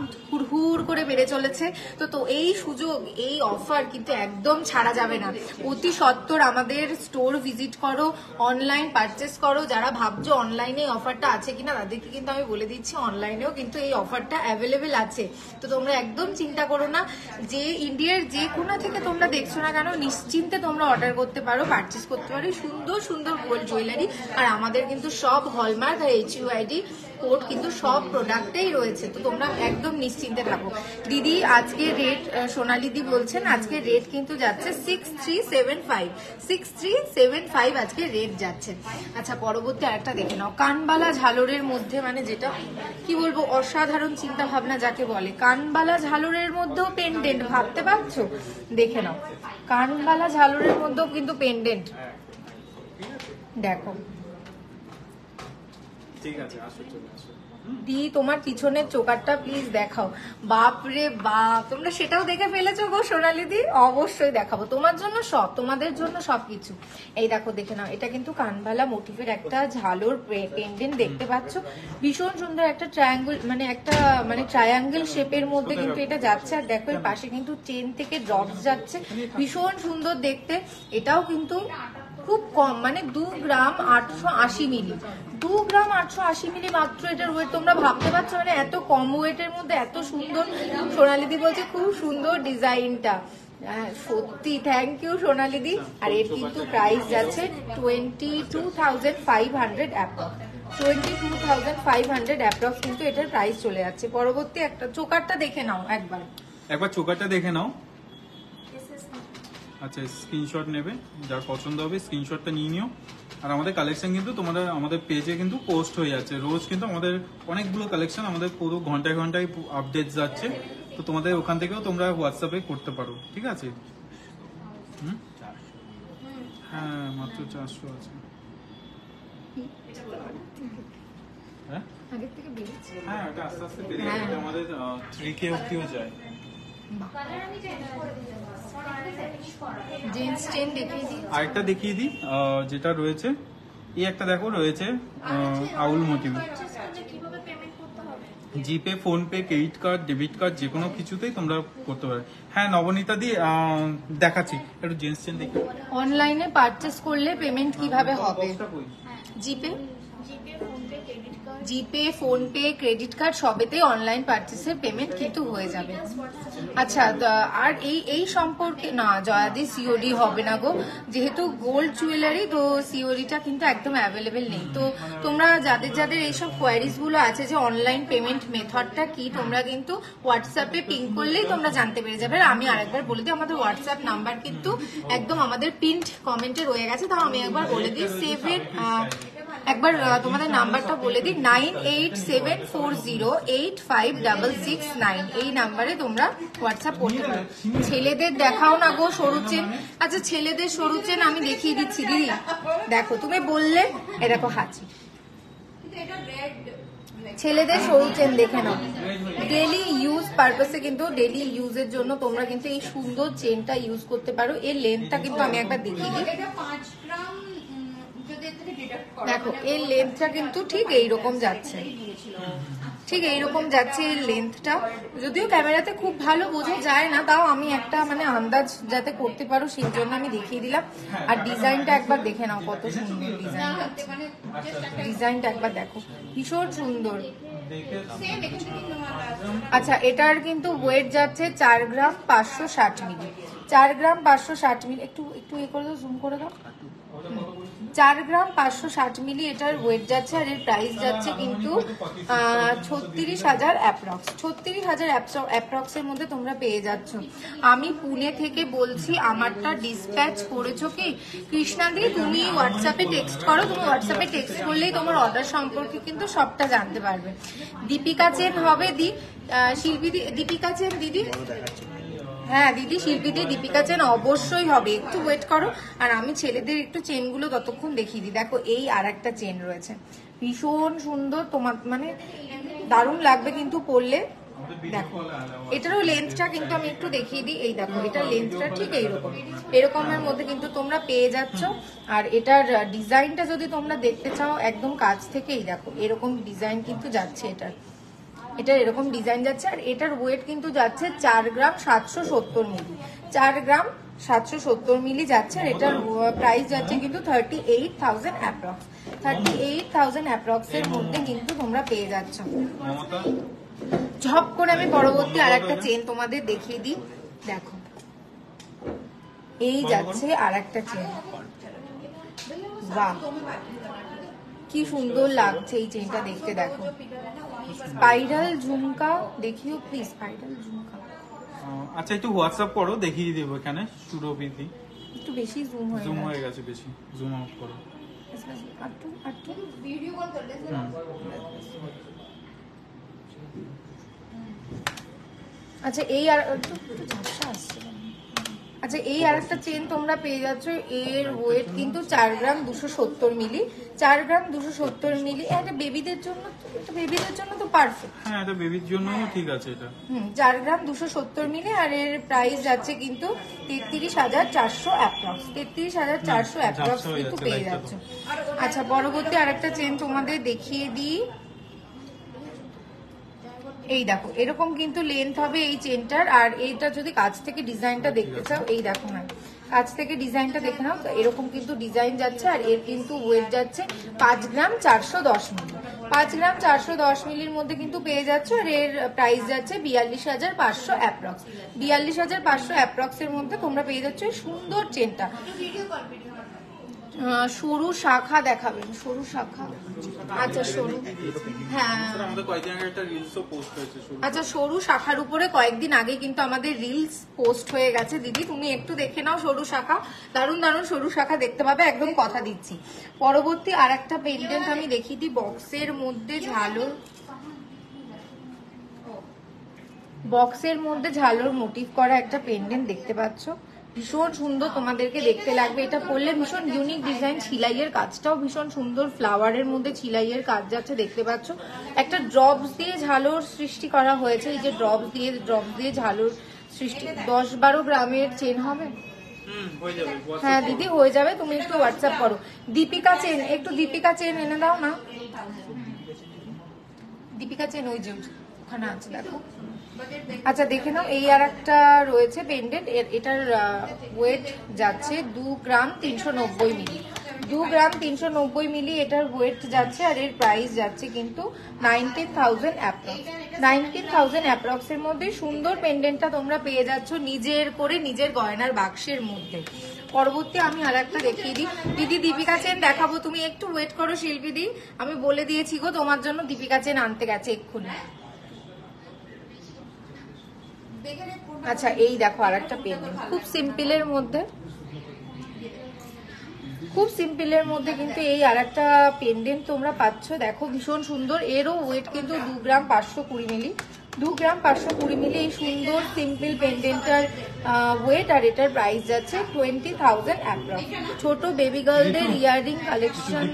হুড় করে বেড়ে চলেছে। তো এই সুযোগ, এই অফার কিন্তু একদম ছাড়া যাবে না। অতি সত্বর আমাদের স্টোর ভিজিট করো, অনলাইন পারচেস করো। যারা ভাবছো অনলাইনে এই অফারটা আছে কিনা, তাদেরকে কিন্তু আমি বলে দিচ্ছি অনলাইনেও কিন্তু এই অফারটা অ্যাভেলেবেল আছে। তো তোমরা একদম চিন্তা করো না, যে ইন্ডিয়ার যে কোনা থেকে তোমরা দেখছো না কেন, নিশ্চিন্তে তোমরা অর্ডার করতে পারো, পারচেস করতে পারো সুন্দর সুন্দর গোল্ড জুয়েলারি। আর আমাদের কিন্তু সব হলমার্ক আর HUID কোড কিন্তু সব প্রোডাক্টেই রয়েছে। তো তোমরা একদম নিশ্চিন্তে থাকো। দিদি আজকে রেট, সোনালি দি বলছেন আজকে রেট কিন্তু যাচ্ছে 6375 আজকে রেট যাচ্ছে। আচ্ছা, পরবর্তী আরেকটা দেখে নাও, কানবালা ঝালরের মধ্যে, মানে যেটা কি বলবো, অসাধারণ চিন্তা ভাবনা যাকে বলে। কানবালা ঝালরের মধ্যেও পেন্ডেন্ট, ভাবতে পারছো? দেখে নাও, কানবালা ঝালরের মধ্যেও কিন্তু পেন্ডেন্ট, দেখো। ঠিক আছে, আসো, চলে আসো। দি তোমার পিছনের চোকারটা প্লিজ দেখাও। বাপ রে বাপ, তোমরা সেটাও দেখে ফেলেছো গো সোনালি দি? অবশ্যই দেখাবো তোমার জন্য সব, তোমাদের জন্য সবকিছু। এই দেখো দেখে নাও, এটা কিন্তু কানবালা মোটিভের একটা ঝালোর পেন্ডেন্ট দেখতে পাচ্ছ, ভীষণ সুন্দর একটা ট্রায়াঙ্গেল মানে ট্রায়াঙ্গেল শেপের মধ্যে কিন্তু এটা যাচ্ছে। আর দেখো এর পাশে কিন্তু চেন থেকে ড্রপস যাচ্ছে, ভীষণ সুন্দর দেখতে। এটাও কিন্তু খুব কম, মানে 2 গ্রাম 880 মিলি, 2 গ্রাম 880 মিলি মাত্র এটার ওয়েট। তোমরা ভাবতে পারছো মানে এত কম ওয়েটের মধ্যে এত সুন্দর। সোনালিদি বলছে খুব সুন্দর ডিজাইনটা, সত্যি থ্যাংক ইউ সোনালিদি। আর এর কিন্তু প্রাইস যাচ্ছে 22,500 অ্যাপ্রক্স, 22,500 অ্যাপ্রক্স কিন্তু এটার প্রাইস চলে যাচ্ছে। পরবর্তী একটা চোকারটা দেখে নাও একবার চোকারটা দেখে নাও। আচ্ছা, স্ক্রিনশট নেবে, যার পছন্দ হবে স্ক্রিনশটটা নিয়ে নিও। আর আমাদের কালেকশন কিন্তু তোমাদের আমাদের পেজে কিন্তু পোস্ট হয়ে যাচ্ছে রোজ, কিন্তু আমাদের অনেকগুলো কালেকশন আমাদের পুরো ঘন্টায় ঘন্টায় আপডেট যাচ্ছে, তো তোমাদের ওখান থেকেও তোমরা হোয়াটসঅ্যাপে করতে পারো, ঠিক আছে? হ্যাঁ, মাত্র 400 আছে। হ্যাঁ, ওটা আস্তে আস্তে বেড়ে যাবে, আমাদের 3K অব্দিও যায়। আরেকটা দেখিয়ে দিই, যেটা রয়েছে এই একটা দেখো রয়েছে owl motif, GPay, PhonePe, credit card, debit card, যে কোনো কিছুতেই তোমরা করতে পারো। হ্যাঁ নবনীতা দি দেখাচ্ছি, একটু জিন্স চেন দেখি। অনলাইনে পারচেজ করলে পেমেন্ট কিভাবে হবে? জিপে, ফোন পে, ক্রেডিট কার্ড সবেতেই অনলাইন পারচেসের পেমেন্ট কিন্তু হয়ে যাবে। আচ্ছা, আর এই সম্পর্কে না জয়াদি সিওডি হবে না গো, যেহেতু গোল্ড জুয়েলারি, তো সিওডিটা কিন্তু একদম অ্যাভেলেবেল নেই। তো তোমরা যাদের এইসব কোয়ারিজ গুলো আছে যে অনলাইন পেমেন্ট মেথডটা কি, তোমরা কিন্তু হোয়াটসঅ্যাপে পিং করলেই তোমরা জানতে পেরে যাবে। আর আমি আরেকবার বলে দিই, আমাদের হোয়াটসঅ্যাপ নাম্বার কিন্তু একদম আমাদের পিন্ড কমেন্টে রয়ে গেছে, তাও আমি একবার বলে দিই, একবার তোমাদের নাম্বারটা বলে দিই, 9874085669, এই নাম্বারে তোমরা হোয়াটসঅ্যাপ করতে পারো। ছেলেদের দেখাও না গো সরু চেন। আচ্ছা, ছেলেদের সরু চেন আমি দেখিয়ে দিচ্ছি দিদি, দেখো তুমি বললে, এ দেখো হাঁচি, ছেলেদের সরু চেন দেখে নাও। ডেলি ইউজ পারপাসে কিন্তু ডেলি ইউজের জন্য তোমরা কিন্তু এই সুন্দর চেনটা ইউজ করতে পারো। এর লেন্থটা কিন্তু আমি একবার দেখিয়ে দিই, দেখো এর লেন্থটা কিন্তু ঠিক এইরকম যাচ্ছে, এর লেন্থটা। যদিও ক্যামেরাতে খুব ভালো বোঝা যায় না, তাও আমি একটা মানে আন্দাজ যাতে করতে পারো সেই জন্য আমি দেখিয়ে দিলাম। আর ডিজাইনটা একবার দেখে নাও, কত সুন্দর ডিজাইনটা একবার দেখো, ভীষণ সুন্দর। আচ্ছা, এটার কিন্তু ওয়েট যাচ্ছে 4 গ্রাম 560 মিলি, 4 গ্রাম 560 মিলি, একটু এ করে দাও, জুম করে দাও। 4 গ্রাম 560 মিলি এটার ওয়েট যাচ্ছে। আর এর প্রাইস যাচ্ছে কিন্তু 36,000 অ্যাপ্রক্স, 36,000 অ্যাপ্রক্স এর মধ্যে তোমরা পেয়ে যাচ্ছ। আমি পুনে থেকে বলছি, আমারটা ডিসপ্যাচ করেছো কি? কৃষ্ণাদি, তুমি হোয়াটসঅ্যাপে টেক্সট করো, তুমি হোয়াটসঅ্যাপে টেক্সট করলেই তোমার অর্ডার সম্পর্কে কিন্তু সবটা জানতে পারবে। দীপিকা চেন হবে দি, শিল্পী দীপিকা চেন দিদি, হ্যাঁ দিদি শিল্পী দিয়ে দীপিকা চেন অবশ্যই হবে, একটু ওয়েট করো। আর আমি ছেলেদের একটু চেনগুলো ততক্ষণ দেখিয়ে দিই। দেখো এই আর একটা চেন রয়েছে, ভীষণ সুন্দর, তোমার মানে দারুণ লাগবে কিন্তু পরলে। দেখো এটারও লেন্থটা কিন্তু আমি একটু দেখিয়ে দিই, এই দেখো এটার লেন্থটা ঠিক এরকমের মধ্যে কিন্তু তোমরা পেয়ে যাচ্ছ। আর এটার ডিজাইনটা যদি তোমরা দেখতে চাও একদম কাছ থেকে, এই দেখো এরকম ডিজাইন কিন্তু যাচ্ছে, এটা এরকম ডিজাইন যাচ্ছে। আর এটার ওয়েট কিন্তু যাচ্ছে 4 গ্রাম 770 মিলি, 4 গ্রাম 770 মিলি যাচ্ছে। আর এটার প্রাইস যাচ্ছে কিন্তু 38,000 অ্যাপ্রক্স, 38,000 অ্যাপ্রক্স এর মধ্যে কিন্তু তোমরা পেয়ে যাচ্ছ। ঝপ করে আমি পরবর্তী আর একটা চেন তোমাদের দেখিয়ে দিই, দেখো এই যাচ্ছে আর একটা চেন, বাহ কি সুন্দর লাগছে এই চেনটা দেখতে। দেখো স্পাইরাল ঝুমকা দেখিও প্লিজ, স্পাইরাল ঝুমকা। আচ্ছা, একটু হোয়াটসঅ্যাপ করো, দেখিয়ে দেবো এখানে সুরভিদি। একটু বেশি জুম হয়ে গেছে, বেশি জুম আউট করো, একটু ভিডিও কল করলে। আচ্ছা এই আর একটু ঝাপসা আসছে। আচ্ছা আচ্ছা এই আর একটা চেন তোমরা পেয়ে যাচ্ছ, এর ওয়েট কিন্তু 4 গ্রাম 270 মিলি। 4 গ্রাম 270 মিলি এটা বেবিদের জন্য, বেবিদের জন্য তো পারফেক্ট। হ্যাঁ এটা বেবির জন্যই ঠিক আছে এটা। 4 গ্রাম 270 মিলি আর এর প্রাইস যাচ্ছে কিন্তু 33,400 অ্যাপ্রক্স। 33,400 অ্যাপ্রক্স কিন্তু পেয়ে যাচ্ছ। আচ্ছা পরবর্তী আরেকটা চেন তোমাদের দেখিয়ে দিই। এই দেখো এরকম কিন্তু লেন্থ হবে এই চেনটার, আর এইটা যদি কাছ থেকে ডিজাইনটা দেখতে চাও, এই দেখো না কাছ থেকে ডিজাইনটা দেখে নাও, তো এরকম কিন্তু ডিজাইন যাচ্ছে। আর এর কিন্তু ওয়েট যাচ্ছে 5 গ্রাম 410 মিলি। 5 গ্রাম 410 মিলির মধ্যে কিন্তু পেয়ে যাচ্ছ। আর এর প্রাইস যাচ্ছে 42,500 অ্যাপ্রক্স। 42,500 অ্যাপ্রক্স এর মধ্যে তোমরা পেয়ে যাচ্ছ এই সুন্দর চেনটা। সরু শাখা দেখাবেন, সরু শাখা। আচ্ছা সরু, হ্যাঁ আমাদের কয়েকদিন আগে একটা রিলসও পোস্ট হয়েছে। আচ্ছা সরু শাখার উপরে কয়েকদিন আগে কিন্তু আমাদের রিলস পোস্ট হয়ে গেছে। দিদি তুমি একটু দেখে নাও সরু শাখা, দারুণ দারুণ সরু শাখা দেখতে পাবে, একদম কথা দিচ্ছি। পরবর্তী আর একটা পেন্ডেন্ট আমি দেখিয়ে দিই, বক্সের মধ্যে ঝালর, বক্সের মধ্যে ঝালর মোটিভ করা একটা পেন্ডেন্ট দেখতে পাচ্ছ, ভীষণ সুন্দর তোমাদেরকে দেখতে লাগবে। এটা পরলে ভীষণ ইউনিক ডিজাইন, ছিলাইয়ের কাজটাও ভীষণ সুন্দর, ফ্লাওয়ারের মধ্যে ছিলাইয়ের কাজ যাচ্ছে দেখতে পাচ্ছ। একটা ড্রপস দিয়ে ঝালর সৃষ্টি করা হয়েছে, এই যে ড্রপস দিয়ে ঝালর সৃষ্টি। 10-12 গ্রামের চেন হবে। হ্যাঁ দিদি হয়ে যাবে, তুমি একটু হোয়াটসঅ্যাপ করো। দীপিকা চেন, একটু দীপিকা চেন এনে দাও না, দীপিকা চেন ওই যে ওখানে আছে দেখো। আচ্ছা দেখে নাও এই আর একটা রয়েছে পেন্ডেন্ট, এটার ওয়েট যাচ্ছে 2 গ্রাম 390 মিলি। 2 গ্রাম 390 মিলি এটার ওয়েট যাচ্ছে। আর এর প্রাইস যাচ্ছে কিন্তু 19,000 অ্যাপ্রক্স। 19,000 অ্যাপ্রক্স এর মধ্যে সুন্দর পেন্ডেন্টটা তোমরা পেয়ে যাচ্ছ নিজের করে নিজের গয়নার বাক্সের মধ্যে। পরবর্তী আমি আর একটা দেখিয়ে দিই। দিদি দীপিকা চেন দেখাবো, তুমি একটু ওয়েট করো শিল্পী দি, আমি বলে দিয়েছি গো তোমার জন্য দীপিকা চেন আনতে গেছে এক্ষুনি। আচ্ছা এই দেখো আর একটা পেন্ডেন্ট, খুব সিম্পলের মধ্যে, খুব সিম্পলের মধ্যে কিন্তু এই আর একটা পেন্ডেন্ট তোমরা পাচ্ছ, দেখো ভীষণ সুন্দর। এরও ওয়েট কিন্তু 2 গ্রাম 520 মিলি। 2 গ্রাম 520 মিলি এই সুন্দর সিম্পল পেন্ডেন্টটার ওয়েট। আর এটার প্রাইস যাচ্ছে 20,000 অ্যাপ্রক্স। ছোট বেবি গার্লদের ইয়াররিং কালেকশন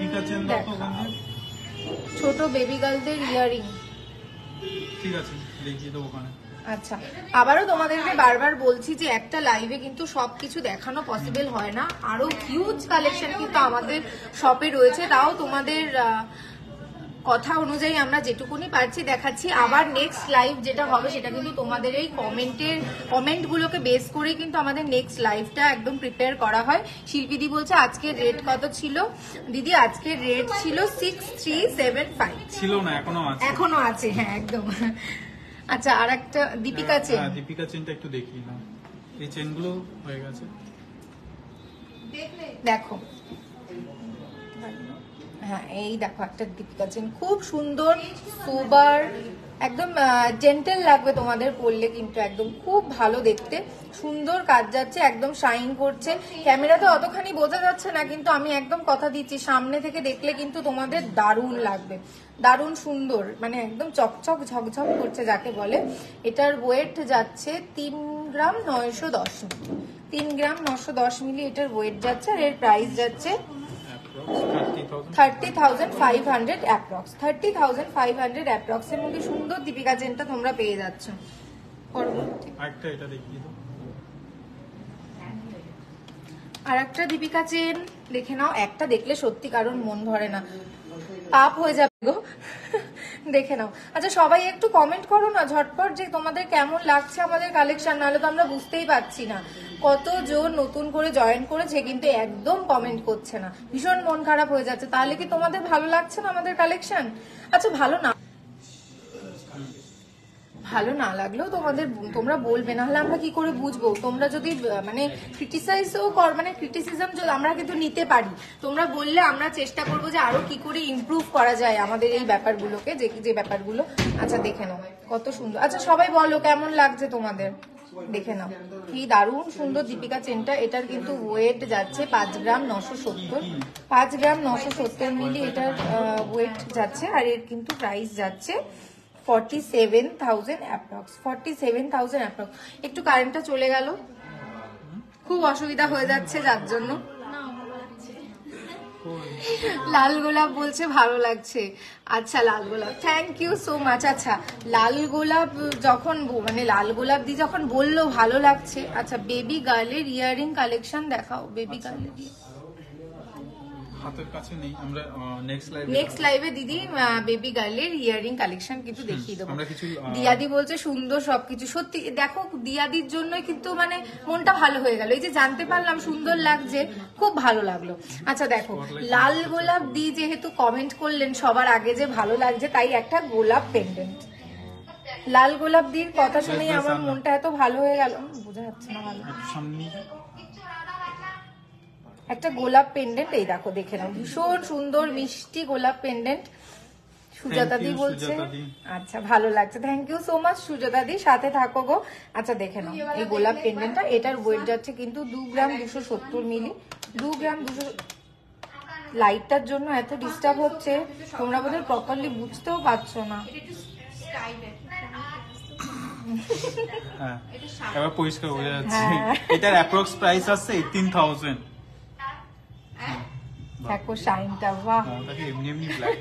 দেখো, ছোট বেবি গার্লদের ইয়াররিং, ঠিক আছে দেখিয়ে দেবো ওখানে। আচ্ছা আবারও তোমাদেরকে বারবার বলছি যে একটা লাইভে কিন্তু সবকিছু দেখানো পসিবল হয় না, আরো হিউজ কালেকশন কিন্তু আমাদের শপে রয়েছে, তাও তোমাদের কথা অনুযায়ী আমরা যেটুকুনি পারছি দেখাচ্ছি। আবার নেক্সট লাইভ যেটা হবে সেটা কিন্তু তোমাদের এই কমেন্টগুলোকে বেস করে কিন্তু আমাদের নেক্সট লাইভটা একদম প্রিপেয়ার করা হয়। শিল্পীদি বলছে আজকের রেট কত ছিল? দিদি আজকের রেট ছিল 6375। ছিল না, এখনো আছে, হ্যাঁ একদম। আচ্ছা আর একটা দীপিকা চেন, দীপিকা চেনটা একটু দেখিয়ে নাও, এই চেনগুলো হয়ে গেছে দেখো। হ্যাঁ এই দেখো একটা দীপিকা চেন, খুব সুন্দর সোবার, একদম জেন্টেল লাগবে তোমাদের পরলে, কিন্তু একদম খুব ভালো দেখতে, সুন্দর কাজ যাচ্ছে, একদম শাইন করছে। ক্যামেরাতে অতখানি বোঝা যাচ্ছে না, কিন্তু আমি একদম কথা দিচ্ছি সামনে থেকে দেখলে কিন্তু তোমাদের দারুণ লাগবে, দারুণ সুন্দর, মানে একদম চকচক ঝকঝক করছে যাকে বলে। এটার ওয়েট যাচ্ছে 3 গ্রাম 910 মিলি। 3 গ্রাম 910 মিলি এটার ওয়েট যাচ্ছে। আর এর প্রাইস যাচ্ছে 30,500 অ্যাপ্রক্স। 30,500 অ্যাপ্রক্স এর মধ্যে সুন্দর দীপিকা চেনটা তোমরা পেয়ে যাচ্ছ। পরবর্তী একটা এটা দেখিয়ে দাও, আর একটা দীপিকা চেন দেখে নাও, একটা দেখলে সত্যি কারণ মন ভরে না, পাপ হয়ে যাবে গো। দেখে নাও। আচ্ছা সবাই একটু কমেন্ট করো না ঝটপট যে তোমাদের কেমন লাগছে আমাদের কালেকশন, নাহলে তো আমরা বুঝতেই পারছি না। কতজন নতুন করে জয়েন করেছে কিন্তু একদম কমেন্ট করছে না, ভীষণ মন খারাপ হয়ে যাচ্ছে। তাহলে কি তোমাদের ভালো লাগছে না আমাদের কালেকশন? আচ্ছা ভালো না লাগলেও তোমরা বলবে, না হলে আমরা কি করে বুঝবো? তোমরা যদি মানে ক্রিটিসিজম যদি আমরা কিন্তু নিতে পারি, তোমরা বললে আমরা চেষ্টা করবো যে আরো কি করে ইমপ্রুভ করা যায় আমাদের এই ব্যাপারগুলোকে, যে ব্যাপারগুলো। আচ্ছা দেখে নাও কত সুন্দর। আচ্ছা সবাই বলো কেমন লাগছে তোমাদের, দেখে নাও কি দারুণ সুন্দর দীপিকা চেনটা। এটার কিন্তু ওয়েট যাচ্ছে 5 গ্রাম 970। 5 গ্রাম 970 মিলি এটার ওয়েট যাচ্ছে। আর এর কিন্তু প্রাইস যাচ্ছে 47,000 অ্যাপ্রক্স। 47,000 অ্যাপ্রক্স। একটু কারেন্টটা চলে গেল, খুব অসুবিধা হয়ে যাচ্ছে যার জন্য। লাল গোলাপ বলছে ভালো লাগছে। আচ্ছা লাল গোলাপ, থ্যাংক ইউ সো মাচ। আচ্ছা লাল গোলাপ যখন মানে লাল গোলাপ দি যখন বললো ভালো লাগছে, আচ্ছা বেবি গার্লের ইয়ারিং কালেকশন দেখাও। বেবি গার্লের হাতের কাছে নেই, আমরা নেক্সট লাইভে দিদি বেবি গার্লের ইয়ারিং কালেকশন কিন্তু দেখিয়ে দেবো। আমরা কিছু দিয়াদি বলছে সুন্দর সবকিছু, সত্যি দেখো দিয়াদির জন্যই কিন্তু মানে মনটা ভালো হয়ে গেল, এই যে জানতে পারলাম সুন্দর লাগছে, খুব ভালো লাগলো। আচ্ছা দেখো লাল গোলাপ দি যেহেতু কমেন্ট করলেন সবার আগে যে ভালো লাগছে, তাই একটা গোলাপ পেন্ডেন্ট। লাল গোলাপ দির কথা শুনেই আমার মনটা এত ভালো হয়ে গেল, বোঝা যাচ্ছে না ভালো। একটা গোলাপ পেন্ডেন্ট, এই দেখো দেখে নাও, ভীষণ সুন্দর মিষ্টি গোলাপ পেন্ডেন্ট। সুজাতা দি বলছে আচ্ছা ভালো লাগছে, thank you so much Sujata di, সাথে থাকো গো। আচ্ছা দেখে নাও এই গোলাপ পেন্ডেন্টটা, এটার ওয়েট যাচ্ছে কিন্তু 2 গ্রাম 270 মিলি। 2 গ্রাম 200। লাইটটার জন্য এত ডিস্টার্ব হচ্ছে, তোমরা বোধহয় প্রপারলি বুঝতেও পারছো না। হ্যাঁ এবার পরিষ্কার হয়ে যাচ্ছে। এটার অ্যাপ্রক্স প্রাইস আছে 18,000। দেখো শাইনটা, বাহ এমনি এমনি ব্ল্যাক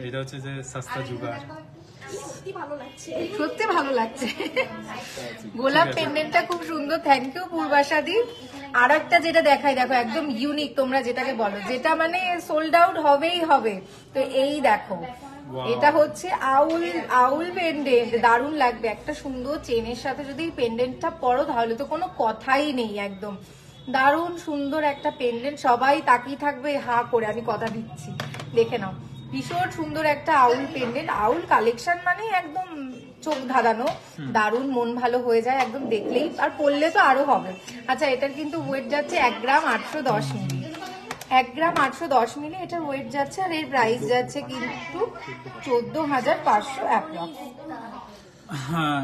এটা হচ্ছে যে সস্তা জুগাড়, সত্যি ভালো লাগছে। গোলাপ পেন্ডেন্টটা খুব সুন্দর, থ্যাংক ইউ পূর্বাশা দি। আর একটা যেটা দেখাই দেখো একদম ইউনিক, তোমরা যেটাকে বলো যেটা মানে সোল্ড আউট হবেই হবে, তো এই দেখো এটা হচ্ছে আউল পেন্ডেন্ট, দারুণ লাগবে। একটা সুন্দর চেনের সাথে যদি পেন্ডেন্টটা পরো তাহলে তো কোনো কথাই নেই, একদম দারুণ সুন্দর একটা পেন্ডেন্ট, সবাই তাকিয়ে থাকবে হা করে, আমি কথা দিচ্ছি। দেখে নাও ভীষণ সুন্দর একটা আউল পেন্ডেন্ট, আউল কালেকশন মানে একদম চোখ ধাঁধানো, দারুণ মন ভালো হয়ে যায় একদম দেখলেই, আর পরলে তো আরো হবে। আচ্ছা এটার কিন্তু ওয়েট যাচ্ছে 1 গ্রাম 810 মিলি। 1 গ্রাম 810 মিলি এটার ওয়েট যাচ্ছে, আর এর প্রাইস যাচ্ছে কিন্তু 14,500 অ্যাপ্রক্স। হ্যাঁ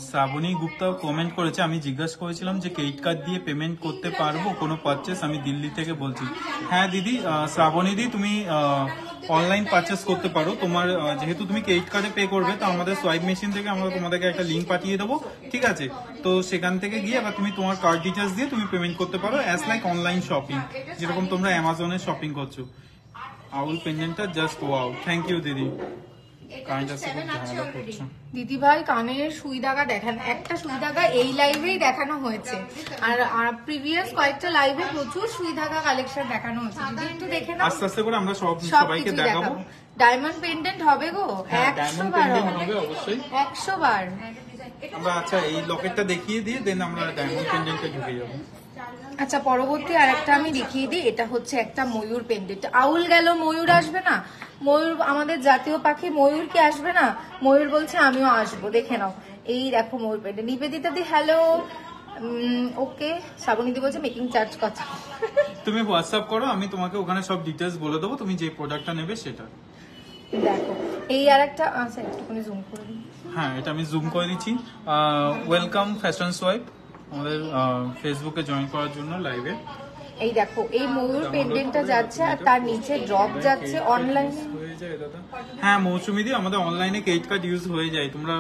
শ্রাবণী গুপ্তা কমেন্ট করেছে, আমি জিজ্ঞাসা করেছিলাম যে ক্রেডিট কার্ড দিয়ে পেমেন্ট করতে পারবো কোনো পারচেস, আমি দিল্লি থেকে বলছি। হ্যাঁ দিদি, শ্রাবণী দি তুমি অনলাইন পারচেস করতে পারো, তোমার যেহেতু তুমি ক্রেডিট কার্ডে পে করবে তো আমাদের সোয়াইপ মেশিন থেকে আমরা তোমাদেরকে একটা লিঙ্ক পাঠিয়ে দেবো, ঠিক আছে? তো সেখান থেকে গিয়ে আবার তুমি তোমার কার্ড ডিটেলস দিয়ে তুমি পেমেন্ট করতে পারো, অ্যাজ লাইক অনলাইন শপিং, যেরকম তোমরা অ্যামাজনে শপিং করছো। আউল পেন্ডেন্টটা জাস্ট ওয়াও, থ্যাংক ইউ দিদি। দিদি ভাই কানের সুই দাগা দেখান, একটা সুই দাগা এই লাইভেই দেখানো হয়েছে, আর প্রিভিয়াস কয়েকটা লাইভে প্রচুর সুই দাগা কালেকশন দেখানো হয়েছে, দিদি একটু দেখে নাও। আস্তে আস্তে করে আমরা সবাইকে দেখাবো। ডায়মন্ড পেন্ডেন্ট হবে গো, 100 বার হবে অবশ্যই, 100 বার। আমরা আচ্ছা এই লকেটটা দেখিয়ে দিয়ে দেন আমরা ডায়মন্ড পেন্ডেন্টে ঢুকে যাবো। আচ্ছা পরবর্তী আরেকটা আমি দেখিয়ে দিই, এটা হচ্ছে একটা ময়ূর পেন্ডেন্ট। আউল গেল, ময়ূর আসবে না? ময়ূর আমাদের জাতীয় পাখি, ময়ূর কি আসবে না? ময়ূর বলছে আমিও আসবো, দেখে নাও এই দেখো ময়ূর পেন্ডেন্ট। নিবেদিতা দি হ্যালো, ওকে। শ্রাবণী দি বলছে মেকিং চার্জ কত? তুমি হোয়াটসঅ্যাপ করো, আমি তোমাকে ওখানে সব ডিটেলস বলে দেবো, তুমি যে প্রোডাক্টটা নেবে সেটা। দেখো এই আরেকটা, আচ্ছা একটুখানি জুম করে দিই। হ্যাঁ এটা আমি জুম করে দিচ্ছি। ওয়েলকাম ফ্যাশন সোয়াইপ আমাদের ফেসবুকে জয়েন করার জন্য লাইভে। এই দেখো এই ময়ূর পেন্ডেন্টটা যাচ্ছে, আর তার নিচে ড্রপ যাচ্ছে অনলাইন। হ্যাঁ মৌসুমী দি, আমাদের অনলাইনে ক্রেডিট কার্ড ইউজ হয়ে যায়, তোমরা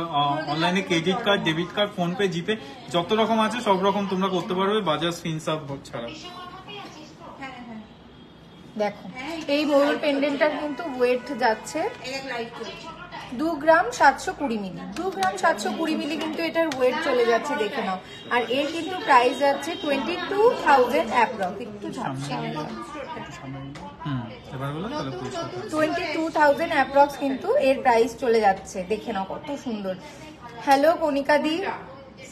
অনলাইনে credit card, debit card, PhonePe, GPay যত রকম আছে সব রকম তোমরা করতে পারবে, বাজাজ ফিনসার্ভ ছাড়া। দেখো এই ময়ূর পেন্ডেন্টটার কিন্তু ওয়েট যাচ্ছে 2 গ্রাম 720 মিলি। 2 গ্রাম 720 মিলি কিন্তু এটার ওয়েট চলে যাচ্ছে, দেখে নাও। আর এর কিন্তু প্রাইস যাচ্ছে 22,000 অ্যাপ্রক্স। একটু ঝাপসা 22,000 অ্যাপ্রক্স কিন্তু এর প্রাইস চলে যাচ্ছে, দেখে নাও কত সুন্দর। হ্যালো কণিকা দি,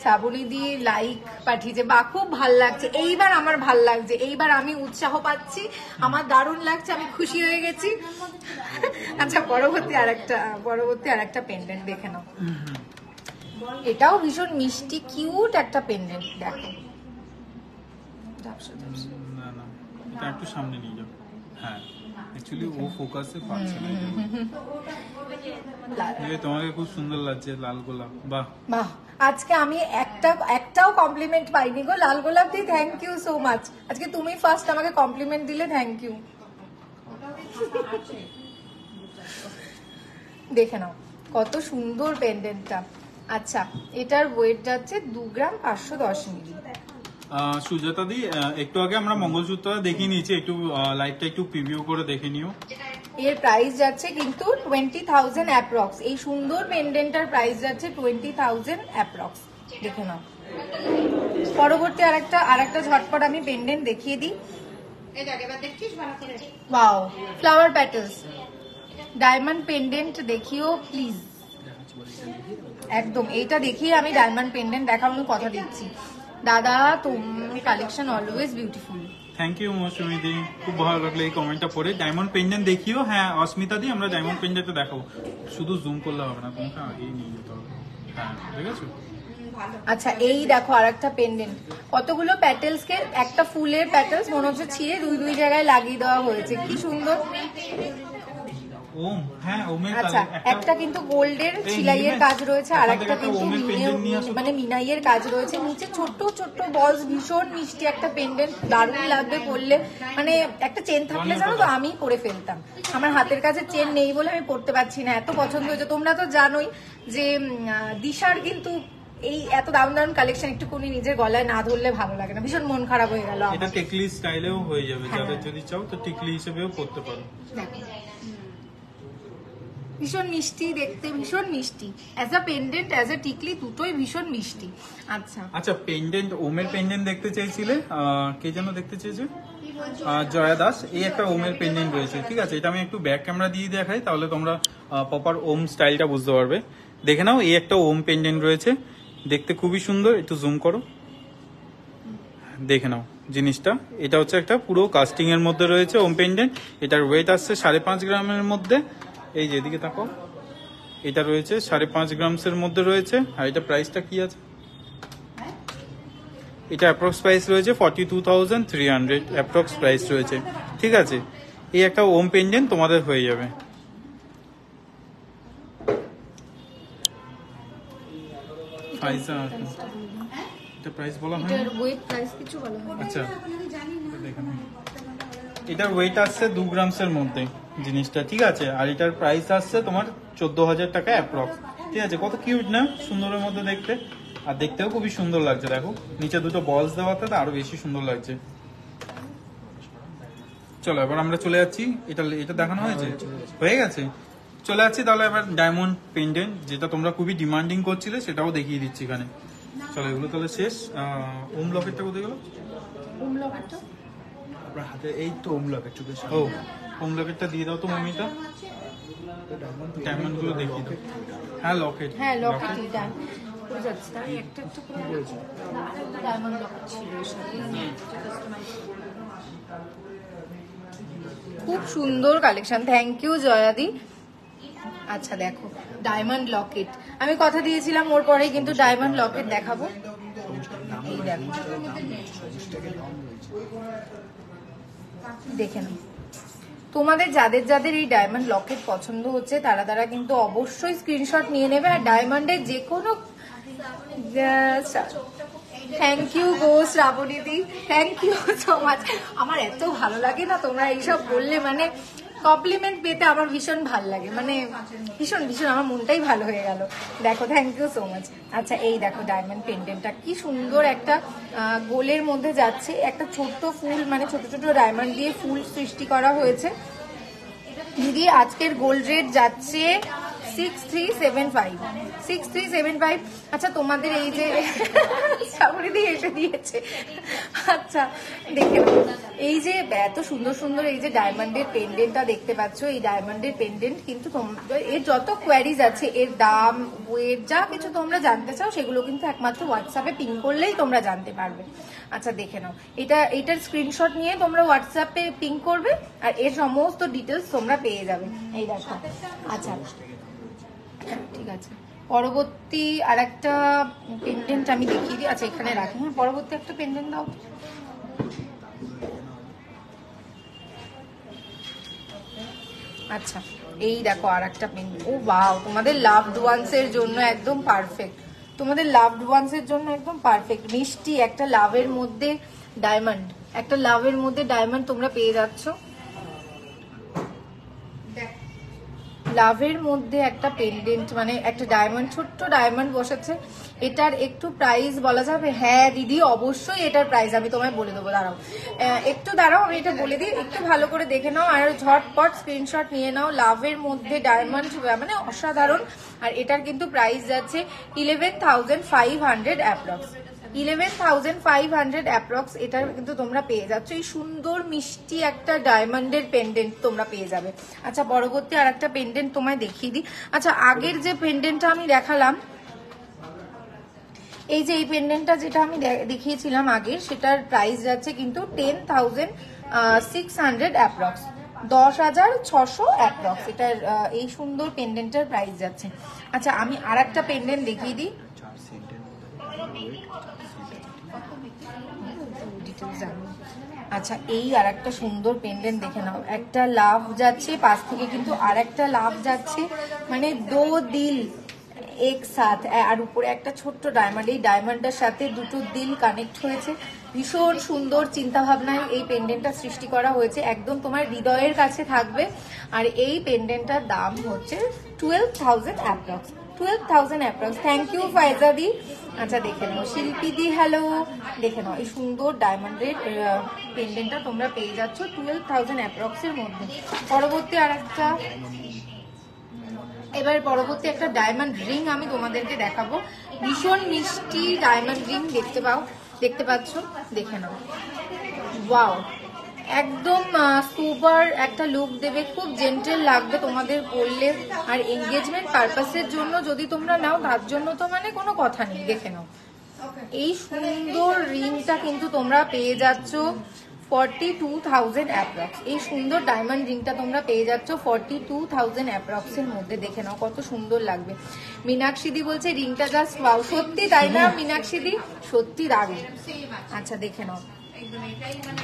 শ্রাবণী দি লাইক পাঠিয়েছে, বা খুব ভাল লাগছে, এইবার আমার ভাল লাগছে, এইবার আমি উৎসাহ পাচ্ছি, আমার দারুণ লাগছে, আমি খুশি হয়ে গেছি। আচ্ছা পরবর্তী আরেকটা পেন্ডেন্ট দেখে নাও, এটাও ভীষণ মিষ্টি কিউট একটা পেন্ডেন্ট, দেখো না না এটা একটু সামনে নিয়ে যাও। হ্যাঁ অ্যাকচুয়ালি ও ফোকাসে পাচ্ছে না। তোমাকে খুব সুন্দর লাগছে লাল গোলাপ, বাহ বাহ। আজকে আমি একটাও কমপ্লিমেন্ট পাইনি গো লাল গোলাপ দি, থ্যাংক ইউ সো মাচ। আজকে তুমি ফার্স্ট আমাকে কমপ্লিমেন্ট দিলে, থ্যাংক ইউ। দেখে নাও কত সুন্দর পেন্ডেন্টটা, আচ্ছা, এটার ওয়েট যাচ্ছে 2 গ্রাম 510 মিলি। সুজাতা দি, একটু আগে আমরা মঙ্গলসূত্রটা দেখিয়ে নিয়েছি, একটু লাইভটা একটু প্রিভিউ করে দেখে নিও। এর প্রাইস যাচ্ছে কিন্তু 20,000 অ্যাপ্রক্স। এই সুন্দর পেন্ডেন্টটার প্রাইস যাচ্ছে 20,000 অ্যাপ্রক্স, দেখে নাও। পরবর্তী আরেকটা ঝটপট আমি পেন্ডেন্ট দেখিয়ে দিই। Wow, flower petals diamond pendant দেখিও প্লিজ। একদম এইটা দেখিয়ে আমি ডায়মন্ড পেন্ডেন্ট দেখানোর কথা দিচ্ছি। দাদা, তুমি collection always beautiful. Thank you Mousumi di, খুব ভালো লাগলো এই কমেন্টটা পড়ে। ডায়মন্ড পেন্ডেন্ট দেখিও। হ্যাঁ অস্মিতা দি, আমরা ডায়মন্ড পেন্ডেন্টটা দেখাবো, শুধু জুম করলে হবে না, তোমাকে আগেই নিয়ে যেতে হবে। হ্যাঁ ঠিক আছে। আচ্ছা, এই দেখো আরেকটা পেন্ডেন্ট, কতগুলো প্যাটেলস কে একটা ফুলের প্যাটেলস মনে হচ্ছে ছিঁড়ে দুই জায়গায় লাগিয়ে দেওয়া হয়েছে, কি সুন্দর। ওম, হ্যাঁ ওমের আচ্ছা, একটা কিন্তু গোল্ডের ছিলাইয়ের কাজ রয়েছে, আর একটা কিন্তু মানে মিনাইয়ের কাজ রয়েছে। নিচে ছোট্ট ছোট্ট বলস, ভীষণ মিষ্টি একটা পেন্ডেন্ট, দারুণ লাগবে পরলে। মানে একটা চেন থাকলে জানো তো আমি পরে ফেলতাম, আমার হাতের কাছে চেন নেই বলে আমি পরতে পারছি না, এত পছন্দ হয়েছে। তোমরা তো জানোই যে দিশার কিন্তু এই এত দারুণ দারুণ কালেকশন একটুকুনি নিজের গলায় না ধরলে ভালো লাগে না, ভীষণ মন খারাপ হয়ে গেল। এটা টিকলি স্টাইলেও হয়ে যাবে, যাদের যদি চাও তো টিকলি হিসেবেও করতে পারো। ভীষণ মিষ্টি দেখতে, ভীষণ মিষ্টি, as a pendant as a টিকলি দুটোই ভীষণ মিষ্টি। আচ্ছা আচ্ছা, পেন্ডেন্ট, ওমের পেন্ডেন্ট দেখতে চাইছিলে, কে যেন দেখতে চেয়েছে, জয়া দাস। এই একটা ওমের পেন্ডেন্ট রয়েছে, ঠিক আছে। এটা আমি একটু ব্যাক ক্যামেরা দিয়ে দেখাই, তাহলে তোমরা প্রপার ওম স্টাইলটা বুঝতে পারবে। দেখে নাও, এই একটা ওম পেন্ডেন্ট রয়েছে, দেখতে খুবই সুন্দর। একটু জুম করো, দেখে নাও জিনিসটা। এটা হচ্ছে একটা পুরো কাস্টিং এর মধ্যে রয়েছে ওম পেন্ডেন্ট। এটার ওয়েট আসছে 5.5 গ্রামের মধ্যে। এই যেদিকে তাকো, এটা রয়েছে 5.5 গ্রামসের মধ্যে রয়েছে। আর এটা প্রাইসটা কি আছে, এটা অ্যাপ্রক্স প্রাইস রয়েছে 42,300 অ্যাপ্রক্স প্রাইস রয়েছে, ঠিক আছে। এই একটা ওম পেন্ডেন্ট তোমাদের হয়ে যাবে। এটা প্রাইস বলা হয়, এটার ওয়েট প্রাইস কিছু বলা হয়? আচ্ছা এটার ওয়েট আসছে 2 গ্রামসের মধ্যে জিনিসটা, ঠিক আছে। আর এটার প্রাইস আসছে তোমার 14,000 টাকা অ্যাপ্রক্স, ঠিক আছে। কত কিউট না, সুন্দরের মধ্যে দেখতে, আর দেখতেও খুবই সুন্দর লাগছে। দেখো নিচে দুটো বলস দেওয়াতে আরো বেশি সুন্দর লাগছে। চলো এবার আমরা চলে যাচ্ছি, এটা দেখানো হয়েছে, হয়ে গেছে। চলে যাচ্ছি তাহলে এবার ডায়মন্ড পেন্ডেন্ট, যেটা তোমরা খুবই ডিমান্ডিং করছিলে, সেটাও দেখিয়ে দিচ্ছি এখানে। চলো এগুলো তাহলে শেষ। ওম লকেটটা কোথায় গেল? ওম লকেটটা আপনার হাতে এই তো ওম লকেট চোখের ও, সামনে। ওম লকেটটা দিয়ে দাও তো মমিটা, ডায়মন্ড গুলো দেখিয়ে দাও। হ্যাঁ লকেট, হ্যাঁ লকেট, এটা পুরো যাচ্ছে তাই একটা করে ডায়মন্ড লকেট ছিল এর সাথে। খুব সুন্দর কালেকশন, থ্যাংক ইউ জয়াদি। আচ্ছা দেখো ডায়মন্ড লকেট, আমি কথা দিয়েছিলাম ওর পরেই কিন্তু ডায়মন্ড লকেট দেখাবো। এই দেখো, দেখে নাও। তোমাদের যাদের যাদের এই ডায়মন্ড লকেট পছন্দ হচ্ছে তারা কিন্তু অবশ্যই স্ক্রিনশট নিয়ে নেবে। আর ডায়মন্ডের যে কোনো, থ্যাংক ইউ গো শ্রাবণী দি, থ্যাংক ইউ সো মাচ। আমার এত ভালো লাগে না তোমরা এইসব বললে, মানে কমপ্লিমেন্ট পেতে আমার ভীষণ ভালো লাগে, মানে ভীষণ ভীষণ আমার মনটাই ভালো হয়ে গেল। দেখো থ্যাংক ইউ সো মাচ। আচ্ছা এই দেখো ডায়মন্ড পেন্ডেন্টটা কি সুন্দর, একটা গোলের মধ্যে যাচ্ছে, একটা ছোট্ট ফুল, মানে ছোট ছোট ডায়মন্ড দিয়ে ফুল সৃষ্টি করা হয়েছে। দিদি আজকের গোল্ড রেট যাচ্ছে 6375। আচ্ছা তোমাদের এই যে সামনে দিয়ে এসে দিয়েছে, আচ্ছা দেখে নাও। এই যে এত সুন্দর সুন্দর এই যে ডায়মন্ডের পেন্ডেন্টটা দেখতে পাচ্ছ, এই ডায়মন্ডের পেন্ডেন্ট কিন্তু এর যত কোয়ারিজ আছে, এর দাম, ওয়েট, যা কিছু তোমরা জানতে চাও সেগুলো কিন্তু একমাত্র হোয়াটসঅ্যাপে পিং করলেই তোমরা জানতে পারবে। আচ্ছা দেখে নাও, এটার স্ক্রিনশট নিয়ে তোমরা হোয়াটসঅ্যাপে পিং করবে, আর এর সমস্ত ডিটেলস তোমরা পেয়ে যাবে। এই দেখো, আচ্ছা ঠিক আছে। পরবর্তী আর একটা পেন্ডেন্ট আমি দেখিয়ে দিই। আচ্ছা এখানে রাখি, হ্যাঁ পরবর্তী একটা পেন্ডেন্ট দাও। আচ্ছা এই দেখো আর একটা পেন্ডেন্ট, ও ওয়াও, তোমাদের লাভড ওয়ান্স এর জন্য একদম পারফেক্ট, তোমাদের লাভড ওয়ান্স এর জন্য একদম পারফেক্ট। মিষ্টি একটা লাভের মধ্যে ডায়মন্ড, একটা লাভের মধ্যে ডায়মন্ড তোমরা পেয়ে যাচ্ছ। লাভের মধ্যে একটা পেন্ডেন্ট, মানে একটা ডায়মন্ড, ছোট্ট ডায়মন্ড বসাচ্ছে। এটার একটু প্রাইস বলা যাবে? হ্যাঁ দিদি অবশ্যই এটার প্রাইস আমি তোমায় বলে দেবো, দাঁড়াও একটু দাঁড়াও, আমি এটা বলে দিই, একটু ভালো করে দেখে নাও আর ঝটপট স্ক্রিনশট নিয়ে নাও। লাভের মধ্যে ডায়মন্ড মানে অসাধারণ। আর এটার কিন্তু প্রাইস যাচ্ছে 11,500 অ্যাপ্রক্স, 11,500 অ্যাপ্রক্স। এটার কিন্তু তোমরা পেয়ে যাচ্ছ এই সুন্দর মিষ্টি একটা ডায়মন্ডের পেন্ডেন্ট তোমরা পেয়ে যাবে। আচ্ছা পরবর্তী আর একটা পেন্ডেন্ট তোমায় দেখিয়ে দিই। আচ্ছা আগের যে পেন্ডেন্টটা আমি দেখালাম, এই যে এই পেন্ডেন্টটা যেটা আমি দেখিয়েছিলাম আগে, সেটার প্রাইস যাচ্ছে কিন্তু 10,600 অ্যাপ্রক্স, 10,600 অ্যাপ্রক্স। এটার এই সুন্দর পেন্ডেন্টের প্রাইস যাচ্ছে। আচ্ছা আমি আর একটা পেন্ডেন্ট দেখিয়ে দিই। আচ্ছা এই আর একটা সুন্দর পেন্ডেন্ট দেখে নাও, একটা লাভ যাচ্ছে পাশ থেকে কিন্তু আর একটা লাভ যাচ্ছে, মানে দো দিল এক সাথ, আর উপরে একটা ছোট্ট ডায়মন্ড, এই ডায়মন্ডের সাথে দুটো দিল কানেক্ট হয়েছে। ভীষণ সুন্দর চিন্তা ভাবনায় এই পেন্ডেন্টটা সৃষ্টি করা হয়েছে, একদম তোমার হৃদয়ের কাছে থাকবে। আর এই পেন্ডেন্টটার দাম হচ্ছে 12,000 approx, 12,000 approx. Thank you Fayza দি। আচ্ছা দেখে নাও শিল্পী দি, হ্যালো, দেখে নাও এই সুন্দর ডায়মন্ডের পেন্ডেন্টটা তোমরা পেয়ে যাচ্ছ 12,000 অ্যাপ্রক্স এর মধ্যে। পরবর্তী আর একটা, এবার পরবর্তী একটা ডায়মন্ড রিং আমি তোমাদেরকে দেখাবো। ভীষণ মিষ্টি ডায়মন্ড রিং দেখতে পাচ্ছ, দেখে নাও। ওয়াও, একদম সুপার একটা লুক দেবে, খুব জেন্টেল লাগবে তোমাদের পরলে। আর এঙ্গেজমেন্ট পারপাসের জন্য যদি তোমরা নাও তার জন্য তো মানে কোনো কথা নেই। দেখে নাও এই সুন্দর রিংটা কিন্তু তোমরা পেয়ে যাচ্ছ 42,000 অ্যাপ্রক্স। এই সুন্দর ডায়মন্ড রিংটা তোমরা পেয়ে যাচ্ছ 42,000 অ্যাপ্রক্স এর মধ্যে। দেখে নাও কত সুন্দর লাগবে। মীনাক্ষী দি বলছে রিংটা জাস্ট ওয়াও, সত্যি তাই না মীনাক্ষী দি, সত্যি দারুণ। আচ্ছা দেখে নাও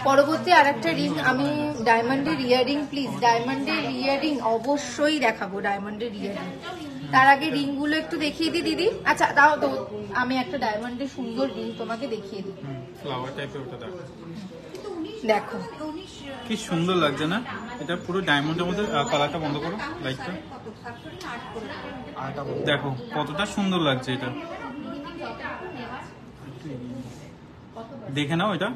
পরবর্তী আর একটা রিং আমি, ডায়মন্ডের ইয়াররিং, প্লিজ ডায়মন্ডের ইয়াররিং অবশ্যই দেখাবো, ডায়মন্ডের ইয়াররিং। তার আগে রিং গুলো একটু দেখিয়ে দিই দিদি। আচ্ছা দাও তো, আমি একটা ডায়মন্ডের সুন্দর রিং তোমাকে দেখিয়ে দিই। ফ্লাওয়ার টাইপের ওটা দেখো কি সুন্দর লাগছে না? এটা পুরো ডায়মন্ডের মধ্যে। কালারটা বন্ধ করো, লাইটটা দেখো কতটা সুন্দর লাগছে। এটা দেখে নাও, এটা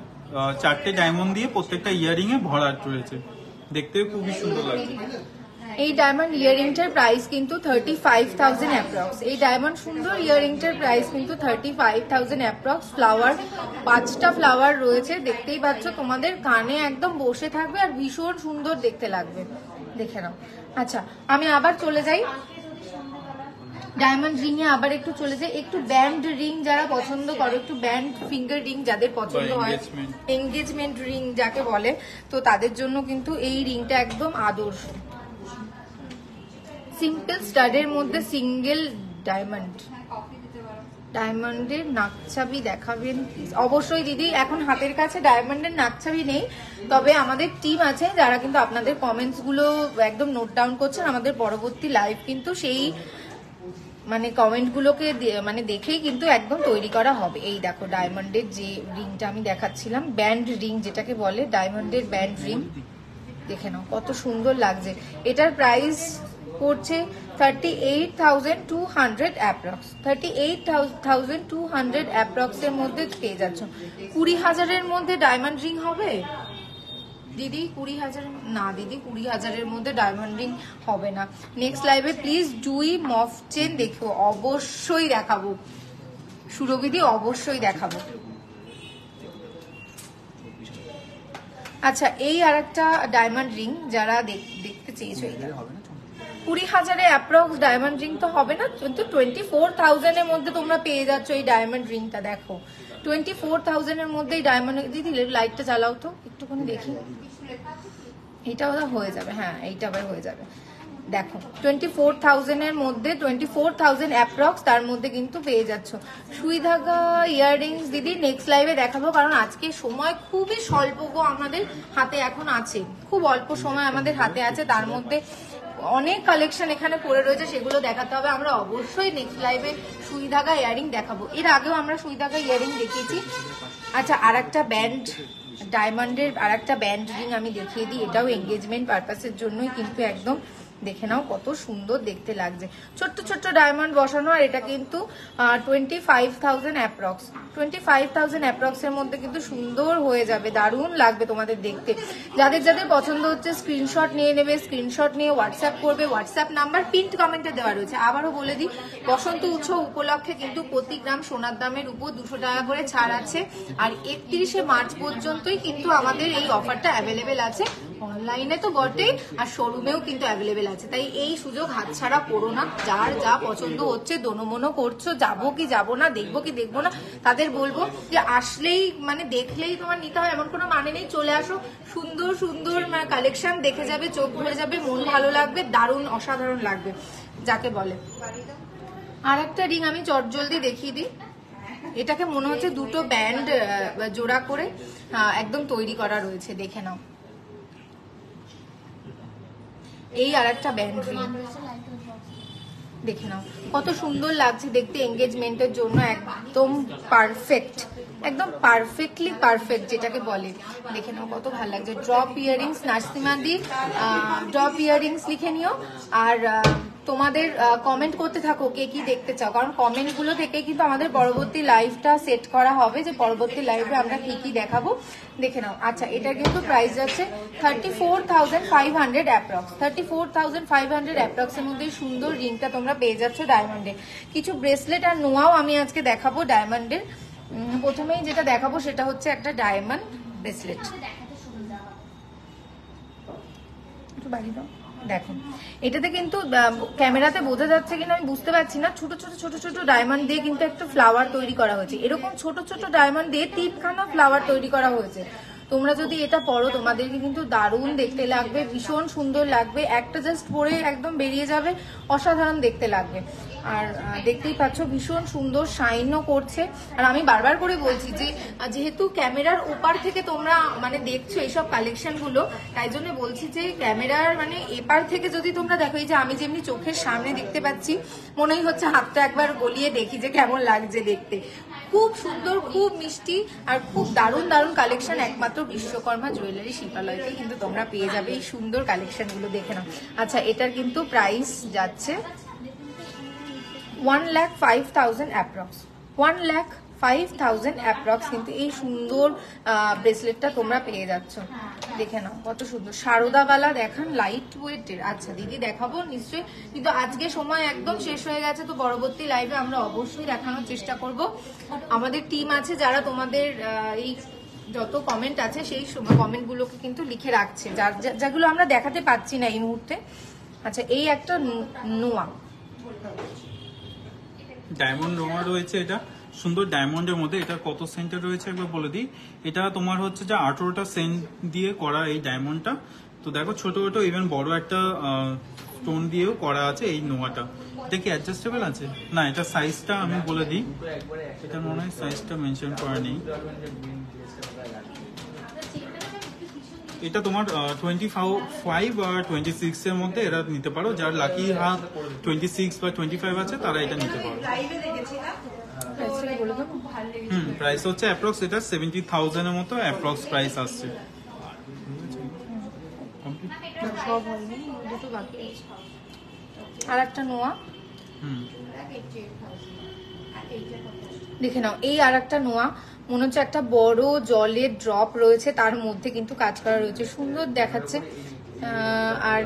4টে ডায়মন্ড দিয়ে প্রত্যেকটা ইয়ারিং এ ভরা রয়েছে, দেখতে খুবই সুন্দর লাগছে। এই ডায়মন্ড ইয়াররিংটার প্রাইস কিন্তু 35,000 অ্যাপ্রক্স। এই ডায়মন্ড সুন্দর ইয়াররিংটার প্রাইস কিন্তু 35,000 অ্যাপ্রক্স। ফ্লাওয়ার, 5টা ফ্লাওয়ার রয়েছে, দেখতেই পাচ্ছ, তোমাদের কানে একদম বসে থাকবে আর ভীষণ সুন্দর দেখতে লাগবে। দেখে নাও। আচ্ছা আমি আবার চলে যাই ডায়মন্ড রিং এ, আবার একটু চলে যাই। একটু ব্যান্ড রিং যারা পছন্দ করো, একটু ব্যান্ড ফিঙ্গার রিং যাদের পছন্দ হয়, এঙ্গেজমেন্ট রিং যাকে বলে, তো তাদের জন্য কিন্তু এই রিংটা একদম আদর্শ। সিম্পল স্টাডের মধ্যে সিঙ্গেল ডায়মন্ড, ডায়মন্ডের নাকছাবি দেখাবেন প্লিজ। অবশ্যই দিদি, এখন হাতের কাছে ডায়মন্ডের নাকছাবি নেই, তবে আমাদের টিম আছে যারা কিন্তু আপনাদের কমেন্টস গুলো একদম নোট ডাউন করছেন। আমাদের পরবর্তী লাইভ কিন্তু সেই মানে কমেন্ট গুলোকে মানে দেখেই কিন্তু একদম তৈরি করা হবে। এই দেখো ডায়মন্ডের যে রিংটা আমি দেখাচ্ছিলাম, ব্যান্ড রিং যেটাকে বলে, ডায়মন্ডের ব্যান্ড রিং, দেখে নাও কত সুন্দর লাগছে। এটার প্রাইস পড়ছে 38,200 অ্যাপ্রক্স, 38,200 অ্যাপ্রক্স এর মধ্যে পেয়ে যাচ্ছ। 20,000-এর মধ্যে ডায়মন্ড রিং হবে দিদি? 20,000 না দিদি, 20,000-এর মধ্যে ডায়মন্ড রিং হবে না। নেক্সট লাইভে প্লিজ জুই মফ চেন দেখো, অবশ্যই দেখাবো সুরভিদি, অবশ্যই দেখাবো। আচ্ছা এই আর একটা ডায়মন্ড রিং যারা দেখতে চেয়েছো, 20,000-এ অ্যাপ্রক্স ডায়মন্ড রিং তো হবে না, কিন্তু 24,000-এর মধ্যে তোমরা পেয়ে যাচ্ছ এই ডায়মন্ড রিংটা। দেখো 24,000-এর মধ্যে এই ডায়মন্ড, দিদি লাইটটা চালাও তো একটুখানি দেখি, এইটা হয়ে যাবে, হ্যাঁ এইটা আবার হয়ে যাবে। দেখো 24,000-এর মধ্যে, 24,000 অ্যাপ্রক্স, তার মধ্যে কিন্তু পেয়ে যাচ্ছ। সুই ধাগা ইয়াররিংস দিদি নেক্সট লাইভে দেখাবো, কারণ আজকে সময় খুবই স্বল্প গো, আমাদের হাতে এখন আছে খুব অল্প সময় আমাদের হাতে আছে, তার মধ্যে অনেক কালেকশন এখানে পড়ে রয়েছে, সেগুলো দেখাতে হবে। আমরা অবশ্যই নেক্সট লাইভে সুই ধাগা ইয়ারিং দেখাবো, এর আগেও আমরা সুই ধাগা ইয়ারিং দেখিয়েছি। আচ্ছা আর একটা ব্যান্ড, ডায়মন্ডের আর একটা ব্যান্ড রিং আমি দেখিয়ে দিই, এটাও এঙ্গেজমেন্ট পারপাসের জন্যই কিন্তু একদম দেখে নাও কত সুন্দর দেখতে লাগছে, ছোট্ট ছোট্ট ডায়মন্ড বসানো। আর এটা কিন্তু 25,000 অ্যাপ্রক্স, 25,000 অ্যাপ্রক্স এর মধ্যে কিন্তু সুন্দর হয়ে যাবে, দারুণ লাগবে তোমাদের দেখতে। যাদের যাদের পছন্দ হচ্ছে স্ক্রিনশট নিয়ে নেবে, স্ক্রিনশট নিয়ে হোয়াটসঅ্যাপ করবে। হোয়াটসঅ্যাপ নাম্বার পিন্ট কমেন্টে দেওয়া রয়েছে। আবারও বলে দিই, বসন্ত উৎসব উপলক্ষে কিন্তু প্রতি গ্রাম সোনার দামের উপর 200 টাকা করে ছাড় আছে। আর 31শে মার্চ পর্যন্তই কিন্তু আমাদের এই অফারটা অ্যাভেলেবেল আছে, অনলাইনে তো বটেই আর শোরুমেও কিন্তু অ্যাভেলেবেল আছে। তাই এই সুযোগ হাতছাড়া করো না। যার যা পছন্দ হচ্ছে, দোনোমনো করছো, যাবো কি যাবো না, দেখবো কি দেখবো না, তাদের বলবো যে আসলেই মানে দেখলেই তোমার নিতে হয় এমন কোনো মানে নেই। চলে আসো, সুন্দর সুন্দর কালেকশন দেখে যাবে, চোখ ভরে যাবে, মন ভালো লাগবে, দারুণ অসাধারণ লাগবে যাকে বলে। আর একটা রিং আমি চটজলদি দেখিয়ে দিই। এটাকে মনে হচ্ছে দুটো ব্যান্ড জোড়া করে একদম তৈরি করা রয়েছে, দেখে নাও। এই আর একটা ব্যান্ড রিং দেখে নাও, কত সুন্দর লাগছে দেখতে। এঙ্গেজমেন্টের জন্য একদম পারফেক্ট, একদম পারফেক্টলি পারফেক্ট যেটাকে বলে। দেখে নাও কত ভালো লাগছে। ড্রপ ইয়ারিংস নার্সিমাদি, ড্রপ ইয়ারিংস লিখে নিও। আর তোমাদের কমেন্ট করতে থাকো কে কি দেখতে চাও, কারণ কমেন্ট গুলো থেকে কিন্তু আমাদের পরবর্তী লাইভটা সেট করা হবে যে পরবর্তী লাইভে আমরা কি কি দেখাবো। দেখে নাও। আচ্ছা, এটা কিন্তু প্রাইস যাচ্ছে 34,500 অ্যাপ্রক্স, 34,500 অ্যাপ্রক্স এর মধ্যে সুন্দর রিংটা তোমরা পেয়ে যাচ্ছ ডায়মন্ডে। কিছু ব্রেসলেট আর নোয়াও আমি আজকে দেখাবো ডায়মন্ডের। প্রথমেই যেটা দেখাবো সেটা হচ্ছে একটা ডায়মন্ড ব্রেসলেট। একটু বাড়ি দাও। দেখো, এটাতে কিন্তু ক্যামেরাতে বোঝা যাচ্ছে কিনা আমি বুঝতে পারছি না, ছোট ছোট ছোট ছোট ডায়মন্ড দিয়ে কিন্তু একটা ফ্লাওয়ার তৈরি করা হয়েছে। এরকম ছোট ছোট ডায়মন্ড দিয়ে 3খানা ফ্লাওয়ার তৈরি করা হয়েছে। তোমরা যদি এটা পরো তোমাদেরকে কিন্তু দারুণ দেখতে লাগবে, ভীষণ সুন্দর লাগবে। একটা জাস্ট পরে একদম বেরিয়ে যাবে, অসাধারণ দেখতে লাগবে। আর দেখতেই পাচ্ছ ভীষণ সুন্দর শাইনও করছে। আর আমি বারবার করে বলছি যে যেহেতু ক্যামেরার ওপার থেকে তোমরা মানে দেখছো এইসব কালেকশন গুলো, তাই জন্য বলছি যে ক্যামেরার মানে এপার থেকে যদি তোমরা দেখো, এই যে আমি যেমনি চোখের সামনে দেখতে পাচ্ছি, মনেই হচ্ছে হাতটা একবার গলিয়ে দেখি যে কেমন লাগছে দেখতে। খুব সুন্দর, খুব মিষ্টি আর খুব দারুণ দারুণ কালেকশন একমাত্র বিশ্বকর্মা জুয়েলারি শিল্পালয়তে কিন্তু তোমরা পেয়ে যাবে এই সুন্দর কালেকশন গুলো। দেখে নাও। আচ্ছা, এটার কিন্তু প্রাইস যাচ্ছে 1,05,000 অ্যাপ্রক্স, 1,05,000 অ্যাপ্রক্স কিন্তু এই সুন্দর ব্রেসলেটটা তোমরা পেয়ে যাচ্ছ। দেখে নাও কত সুন্দর সারদাবালা দেখান, লাইট ওয়েটের। আচ্ছা দিদি দেখাবো নিশ্চয়ই, কিন্তু আজকে সময় একদম শেষ হয়ে গেছে, তো পরবর্তী লাইভে আমরা অবশ্যই দেখানোর চেষ্টা করব। আমাদের টিম আছে যারা তোমাদের এই যত কমেন্ট আছে সেই কমেন্ট গুলোকে কিন্তু লিখে রাখছে, যেগুলো আমরা দেখাতে পাচ্ছি না এই মুহূর্তে। আচ্ছা, এই একটা নোয়া ডায়মন্ড নোয়া রয়েছে, এটা সুন্দর ডায়মন্ডের মধ্যে। এটা কত সেন্টের রয়েছে একবার বলে দিই। এটা তোমার হচ্ছে যে 18টা সেন্ট দিয়ে করা এই ডায়মন্ডটা। তো দেখো, ছোট ছোট ইভেন বড় একটা স্টোন দিয়েও করা আছে এই নোয়াটা। এটা কি অ্যাডজাস্টেবল আছে? না, এটা সাইজটা আমি বলে দিই, এটা মনে হয় সাইজটা মেনশন করা নেই। এটা তোমার 25 আর 26 এর মধ্যে এরা নিতে পারো। যার লাকি হাত 26 বা 25 আছে তারা এটা নিতে পারো। প্রাইস হচ্ছে অ্যাপ্রক্স এটা 70,000 এর মতো অ্যাপ্রক্স প্রাইস আসছে। আর একটা নোয়া দেখে নাও। এই আর একটা নোয়া, মনে হচ্ছে একটা বড় জলের ড্রপ রয়েছে, তার মধ্যে কিন্তু কাজ করা রয়েছে, সুন্দর দেখাচ্ছে। আর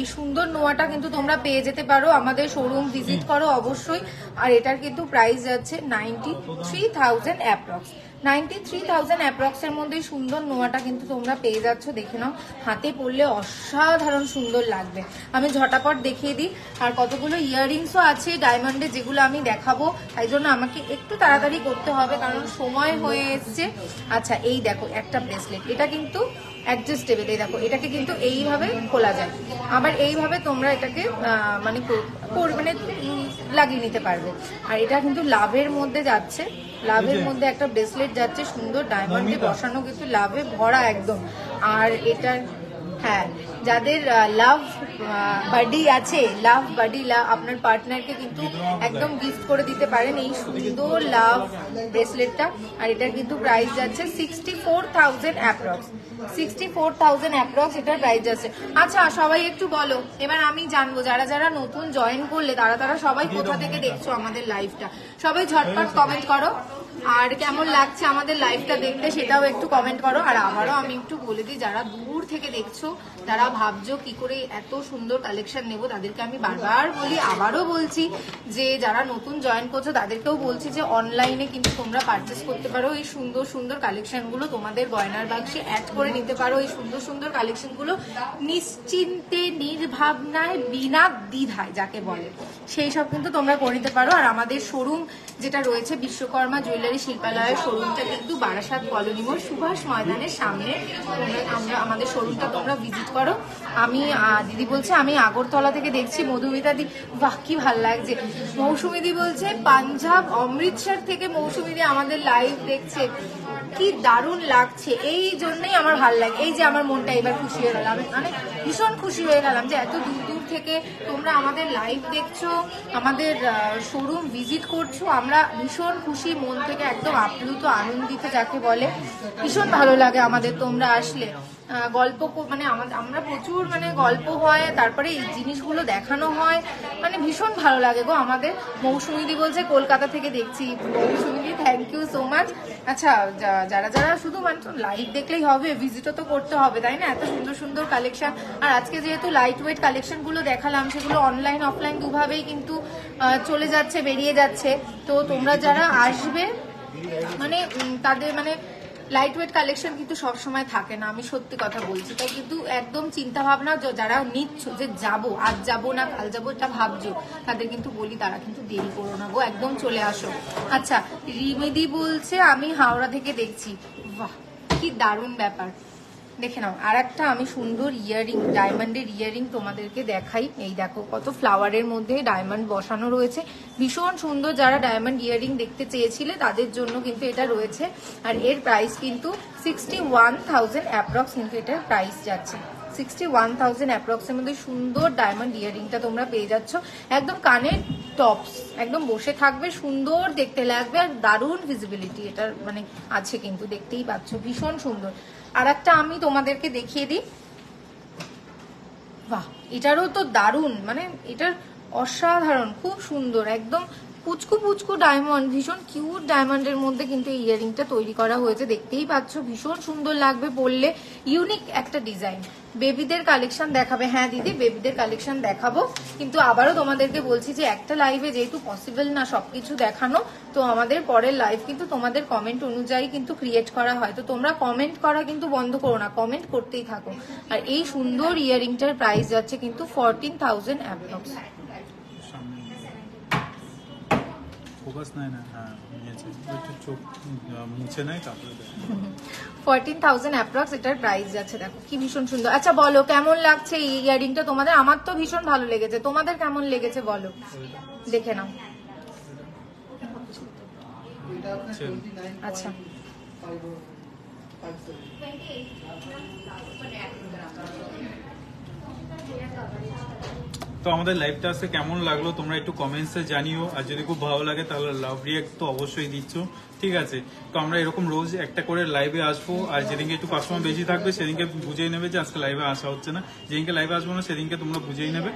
এই সুন্দর নোয়াটা কিন্তু তোমরা পেয়ে যেতে পারো, আমাদের শোরুম ভিজিট করো অবশ্যই। আর এটার কিন্তু প্রাইস যাচ্ছে 93,000 অ্যাপ্রক্স, 93,000 অ্যাপ্রক্স এর মধ্যে সুন্দর নোয়াটা কিন্তু তোমরা পেয়ে যাচ্ছ। দেখে নাও, হাতে পরলে অসাধারণ সুন্দর লাগবে। আমি ঝটাপট দেখিয়ে দিই। আর কতগুলো ইয়াররিংসও আছে ডায়মন্ডে যেগুলো আমি দেখাবো, তাই জন্য আমাকে একটু তাড়াতাড়ি করতে হবে কারণ সময় হয়ে এসছে। আচ্ছা, এই দেখো একটা ব্রেসলেট, এটা কিন্তু অ্যাডজাস্টেবল। এই দেখো, এটাকে কিন্তু এইভাবে খোলা যায়, আবার এইভাবে তোমরা এটাকে মানে লাগিয়ে নিতে পারবে। আর এটা কিন্তু লাভের মধ্যে যাচ্ছে, লাভের মধ্যে একটা ব্রেসলেট যাচ্ছে, সুন্দর ডায়মন্ডে বসানো, কিন্তু লাভে ভরা একদম। আর এটার হ্যাঁ, যাদের লাভ বাডি আছে, লাভ বাডি আপনার পার্টনারকে কিন্তু একদম গিফট করে দিতে পারেন এই সুন্দর লাভ ব্রেসলেটটা। আর এটার কিন্তু প্রাইস যাচ্ছে 64,000 অ্যাপ্রক্স, 64,000 অ্যাপ্রক্স এটার প্রাইস আছে। আচ্ছা সবাই একটু বলো, এবার আমি জানবো যারা যারা নতুন জয়েন করলে তারা সবাই কোথা থেকে দেখছো আমাদের লাইভটা, সবাই ঝটপট কমেন্ট করো। আর কেমন লাগছে আমাদের লাইভটা দেখতে সেটাও একটু কমেন্ট করো। আর আবারও আমি একটু বলে দিই, যারা দূর থেকে দেখছো, যারা ভাবছো কি করে এত সুন্দর কালেকশন নেবো, তাদেরকে আমি বারবার বলি, আবারও বলছি যে যারা নতুন জয়েন করছো তাদেরকেও বলছি যে অনলাইনে কিন্তু তোমরা পারচেস করতে পারো এই সুন্দর সুন্দর কালেকশনগুলো, তোমাদের গয়নার বাক্সে অ্যাড করে নিতে পারো এই সুন্দর সুন্দর কালেকশনগুলো নিশ্চিন্তে, নির্ভাবনায়, বিনা দ্বিধায় যাকে বলে, সেই সব কিন্তু তোমরা করে নিতে পারো। আর আমাদের শোরুম যেটা রয়েছে বিশ্বকর্মা জুয়েলারি শিল্পালয়ের শোরুমটা কিন্তু বারাসাত কলোনি মোড় সুভাষ ময়দানের সামনে। আমরা আমাদের শোরুমটা তোমরা ভিজিট করো। আমি দিদি বলছে আমি আগরতলা থেকে দেখছি, মধুমিতা দি, বাহ কি ভাল লাগছে। মৌসুমী দি বলছে পাঞ্জাব অমৃতসর থেকে মৌসুমী দি আমাদের লাইভ দেখছে, কি দারুণ লাগছে। এই জন্যই আমার ভাল লাগে, এই যে আমার মনটা এবার খুশি হয়ে গেল, আমি মানে ভীষণ খুশি হয়ে গেলাম যে এত দূর দূর থেকে তোমরা আমাদের লাইভ দেখছো, আমাদের শোরুম ভিজিট করছো। আমরা ভীষণ খুশি, মন থেকে একদম আপ্লুত, আনন্দিত যাকে বলে। ভীষণ ভালো লাগে আমাদের তোমরা আসলে। গল্প মানে আমরা প্রচুর মানে গল্প হয়, তারপরে এই জিনিসগুলো দেখানো হয়, মানে ভীষণ ভালো লাগে গো আমাদের। মৌসুমীদি বলছে কলকাতা থেকে দেখছি, মৌসুমীদি থ্যাংক ইউ সো মাচ। আচ্ছা যারা যারা শুধু মানে লাইভ দেখলেই হবে, ভিজিটও তো করতে হবে তাই না, এত সুন্দর সুন্দর কালেকশন। আর আজকে যেহেতু লাইট ওয়েট কালেকশন গুলো দেখালাম, সেগুলো অনলাইন অফলাইন দুভাবেই কিন্তু চলে যাচ্ছে, বেরিয়ে যাচ্ছে। তো তোমরা যারা আসবে মানে তাদের মানে লাইট ওয়েট কালেকশন কিন্তু সবসময় থাকে না, আমি সত্যি কথা বলছি। তাই কিন্তু একদম চিন্তা ভাবনা যারা নিচ্ছ যে যাবো, আজ যাবো না কাল যাবো, এটা ভাবছো, তাদের কিন্তু বলি তারা কিন্তু দেরি করো না গো, একদম চলে আসো। আচ্ছা রিমিদি বলছে আমি হাওড়া থেকে দেখছি, বাহ কি দারুণ ব্যাপার। দেখে নাও আর একটা আমি সুন্দর ইয়াররিং, ডায়মন্ডের ইয়াররিং তোমাদেরকে দেখাই। এই দেখো কত ফ্লাওয়ারের মধ্যে ডায়মন্ড বসানো রয়েছে, ভীষণ সুন্দর। যারা ডায়মন্ড ইয়াররিং দেখতে চেয়েছিলে তাদের জন্য কিন্তু এটা রয়েছে। আর এর প্রাইস কিন্তু 61,000 অ্যাপ্রক্স কিন্তু এটার প্রাইস যাচ্ছে। 61,000 অ্যাপ্রক্সের মধ্যে সুন্দর ডায়মন্ড ইয়াররিংটা তোমরা পেয়ে যাচ্ছ, একদম কানের টপস, একদম বসে থাকবে, সুন্দর দেখতে লাগবে, আর দারুণ ভিজিবিলিটি এটার মানে আছে কিন্তু, দেখতেই পাচ্ছ ভীষণ সুন্দর। আর একটা আমি তোমাদেরকে দেখিয়ে দিই, বাহ এটারও তো দারুণ, মানে এটার অসাধারণ, খুব সুন্দর, একদম পুচকু পুচকু ডায়মন্ড, ভীষণ কিউট ডায়মন্ডের মধ্যে কিন্তু এই ইয়াররিংটা তৈরি করা হয়েছে, দেখতেই পাচ্ছ ভীষণ সুন্দর লাগবে পরলে, ইউনিক একটা ডিজাইন। বেবিদের কালেকশন দেখাবে? হ্যাঁ দিদি বেবিদের কালেকশন দেখাবো, কিন্তু আবারও তোমাদেরকে বলছি যে একটা লাইভে যেহেতু পসিবল না সবকিছু দেখানো, তো আমাদের পরের লাইভ কিন্তু তোমাদের কমেন্ট অনুযায়ী কিন্তু ক্রিয়েট করা হয়। তো তোমরা কমেন্ট করা কিন্তু বন্ধ করো না, কমেন্ট করতেই থাকো। আর এই সুন্দর ইয়াররিংটার প্রাইস যাচ্ছে কিন্তু 14,000 অ্যাপ্রক্স। ফোকাস নাই না, হ্যাঁ নিয়েছে, একটু চোখ মুছে নেয় তারপরে 14,000 অ্যাপ্রক্স এটার প্রাইস যাচ্ছে, দেখো কি ভীষণ সুন্দর। আচ্ছা বলো কেমন লাগছে এই ইয়াররিংটা তোমাদের? আমার তো ভীষণ ভালো লেগেছে, তোমাদের কেমন লেগেছে বলো, দেখে নাও। আচ্ছা তো আমাদের লাইভটা আজকে কেমন লাগলো তোমরা একটু কমেন্টসে জানিও। আর যদি খুব ভালো লাগে তাহলে লাভ রিয়াক্ট তো অবশ্যই দিচ্ছ, ঠিক আছে? তো আমরা এরকম রোজ একটা করে লাইভে আসবো, আর যেদিনকে একটু কাস্টমার বেশি থাকবে সেদিনকে বুঝেই নেবে যে আজকে লাইভে আসা হচ্ছে না, যেদিনকে লাইভে আসবো না সেদিনকে তোমরা বুঝেই নেবে,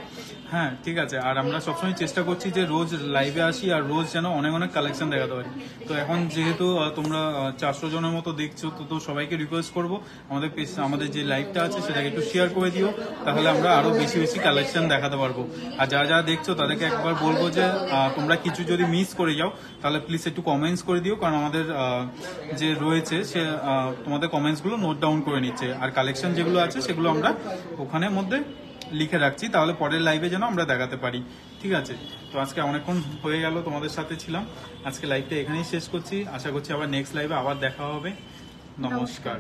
হ্যাঁ ঠিক আছে? আর আমরা সবসময় চেষ্টা করছি যে রোজ লাইভে আসি আর রোজ যেন অনেক অনেক কালেকশন দেখাতে পারি। তো এখন যেহেতু তোমরা 400 জনের মতো দেখছো, তো সবাইকে রিকোয়েস্ট করবো আমাদের যে লাইভটা আছে সেটাকে একটু শেয়ার করে দিও, তাহলে আমরা আরো বেশি বেশি কালেকশন দেখাতে পারবো। আর যারা যারা দেখছো তাদেরকে একবার বলবো যে তোমরা কিছু যদি মিস করে যাও তাহলে প্লিজ একটু কমেন্টস করে দিও, কারণ আমাদের যে রয়েছে সে তোমাদের কমেন্টস গুলো নোট ডাউন করে নিচ্ছে, আর কালেকশন যেগুলো আছে সেগুলো আমরা ওখানের মধ্যে লিখে রাখছি, তাহলে পরের লাইভে যেন আমরা দেখাতে পারি, ঠিক আছে? তো আজকে অনেকক্ষণ হয়ে গেল তোমাদের সাথে ছিলাম, আজকে লাইভটা এখানেই শেষ করছি। আশা করছি আবার নেক্সট লাইভে আবার দেখা হবে। নমস্কার।